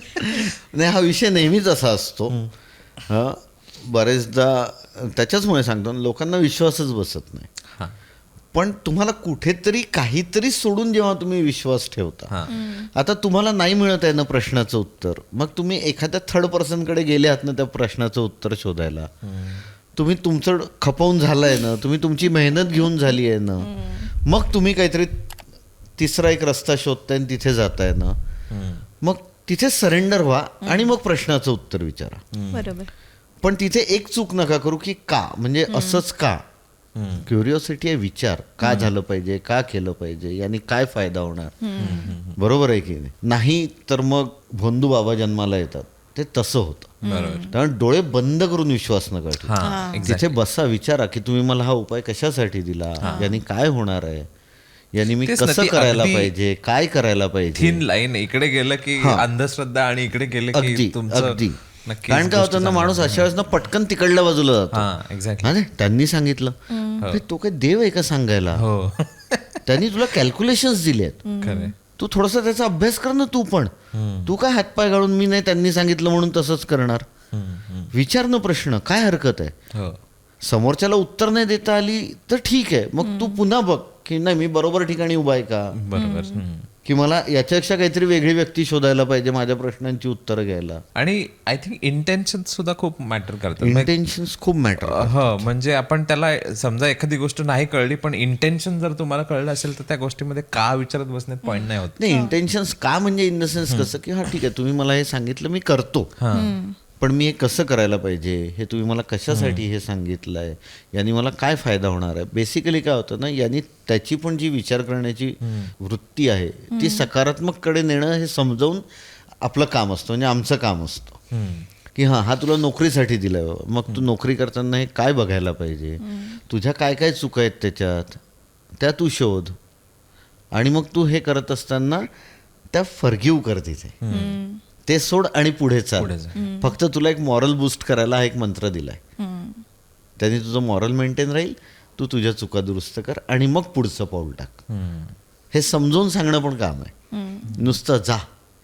नाही, हा विषय नेहमीच असा असतो. हा, बरेचदा त्याच्याचमुळे सांगतो ना, लोकांना विश्वासच बसत नाही. हा. पण तुम्हाला कुठेतरी काहीतरी सोडून जेव्हा तुम्ही विश्वास ठेवता, हा. आता तुम्हाला नाही मिळत आहे ना प्रश्नाचं उत्तर, मग तुम्ही एखाद्या थर्ड पर्सनकडे गेले आहात ना त्या प्रश्नाचं उत्तर शोधायला. तुम्ही तुमचं खपवून झालंय ना, तुम्ही तुमची मेहनत घेऊन झाली आहे ना, मग तुम्ही काहीतरी तिसरा एक रस्ता शोधताय आणि तिथे जाताय ना, मग तिथे सरेंडर व्हा आणि मग प्रश्नाचं उत्तर विचारा. बरोबर. पण तिथे एक चूक नका करू की का, म्हणजे असंच का. क्युरिओसिटी आहे, विचार का झालं पाहिजे, का केलं पाहिजे, याने काय फायदा होणार. बरोबर आहे की नाही? तर मग भोंदू बाबा जन्माला येतात, ते तसं होतं. बरोबर. त्यामुळे डोळे बंद करून विश्वास नका ठेवू. हा, तिथे exactly. बसा, विचारा की तुम्ही मला हा उपाय कशासाठी दिला, यांनी काय होणार आहे, यांनी मी तेच ना, कसं ती करायला अगदी पाहिजे, काय करायला पाहिजे. Thin line. इकडे गेलं की हा. अंधश्रद्धा आणि इकडे गेलं की अगदी तुमचं अगदी. नक्कीच कारण काय होतं ना, माणूस अशा वेळेस ना पटकन तिकडल्या बाजूला जातो. हा एक्झॅक्टली. हा, नाही, त्यांनी सांगितलं, अरे तो काय देव आहे का सांगायला. हो. त्यांनी तुला कॅल्क्युलेशन्स दिलेत, खरंय. तू थोडासा त्याचा अभ्यास कर ना तू पण. तू काय हातपाय गाळून मी नाही त्यांनी सांगितलं म्हणून तसंच करणार. विचार ना प्रश्न, काय हरकत आहे. हो. समोरच्याला उत्तर नाही देता आली तर ठीक आहे, मग तू पुन्हा बघ की नाही मी बरोबर ठिकाणी उभा आहे का, बरोबर. की मला याच्यापेक्षा काहीतरी वेगळी व्यक्ती शोधायला पाहिजे माझ्या प्रश्नांची उत्तरं घ्यायला. आणि आय थिंक इंटेन्शन सुद्धा खूप मॅटर करतात. इंटेन्शन्स खूप मॅटर. हो, म्हणजे आपण त्याला समजा एखादी गोष्ट नाही कळली पण इंटेन्शन जर तुम्हाला कळलं असेल तर त्या गोष्टीमध्ये का विचारत बसण्यात पॉईंट नाही होत. नाही, इंटेन्शन्स का म्हणजे इन द सेन्स कसं की हा ठीक आहे तुम्ही मला हे सांगितलं मी करतो, पण मी हे कसं करायला पाहिजे, हे तुम्ही मला कशासाठी हे सांगितलं आहे, यांनी मला काय फायदा होणार आहे. बेसिकली काय होतं ना, यांनी त्याची पण जी विचार करण्याची वृत्ती आहे ती सकारात्मककडे नेणं हे समजावून आपलं काम असतं, म्हणजे आमचं काम असतं की हां हा तुला नोकरीसाठी दिलं आहे, मग तू नोकरी करताना हे काय बघायला पाहिजे, तुझ्या काय काय चुका आहेत त्याच्यात, त्या तू शोध, आणि मग तू हे करत असताना त्या फॉरगिव्ह कर तिथे, ते सोड आणि पुढे चाल. फक्त तुला एक मॉरल बूस्ट करायला हा एक मंत्र दिलाय, त्याने तुझं मॉरल मेंटेन राहील, तू तुझ्या चुका दुरुस्त कर आणि मग पुढचं पाऊल टाक. हे समजून सांगणं पण काम आहे, नुसतं जा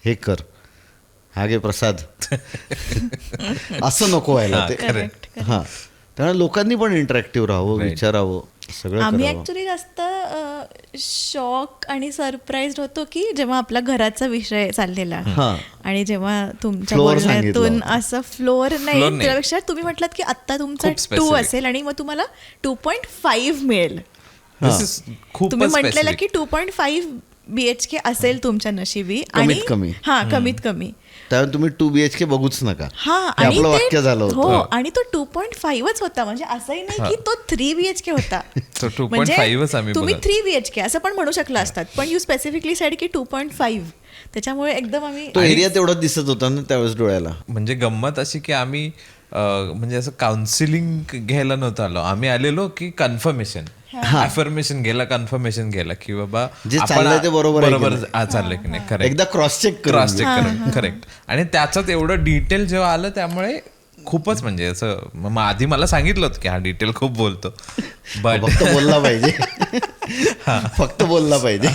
हे कर, हा घे प्रसाद असं नको व्हायला ते. हां, त्यामुळे लोकांनी पण इंटरॅक्टिव्ह राहावं, विचारावं, सगळं आम्ही करावं. ऍक्च्युली जास्त शॉक आणि सरप्राईज होतो की जेव्हा आपला घराचा विषय चाललेला हां. आणि जेव्हा तुमच्या Floor बोलण्यातून सांगितलं. असं फ्लोअर नाही, नाही. त्यापेक्षा तुम्ही म्हटलात की आता तुमचा खूप 2 specific. असेल आणि मग तुम्हाला 2.5 मिळेल. This is खूपच तुम्ही म्हटलेलं specific. की 2.5 BHK असेल तुमच्या नशिबी, कमीत कमी. हा कमीत कमी. त्यामुळे तुम्ही 2 BHK बघूच नका, हा, हे आपलं वाक्य झालं हो, होतं. आणि तो 2.5च होता, म्हणजे असंही नाही की तो 3 BHK होता. तो 2.5च आम्ही तुम्ही बघत. 3 BHK असं पण म्हणू शकला असतात, पण यू स्पेसिफिकली साईड की 2.5, त्याच्यामुळे एकदम आम्ही तो एरिया तेवढा दिसत होता ना त्यावेळेस डोळ्याला. म्हणजे गंमत अशी की आम्ही म्हणजे असं काउन्सिलिंग घ्यायला नव्हतं आलो. आम्ही आलेलो की कन्फर्मेशन, अफर्मेशन घ्यायला, कन्फर्मेशन घ्यायला की बाबा जे चाललंय ते बरोबर आहे की नाही. चाललंय की नाही. करेक्ट, एकदा क्रॉस चेक करेक्ट करेक्ट. आणि त्याच्यात एवढं डिटेल जेव्हा आलं त्यामुळे खूपच म्हणजे असं मग आधी मला सांगितलं होतं की हा डिटेल खूप बोलतो, बट फक्त बोलला पाहिजे फक्त बोलला पाहिजे.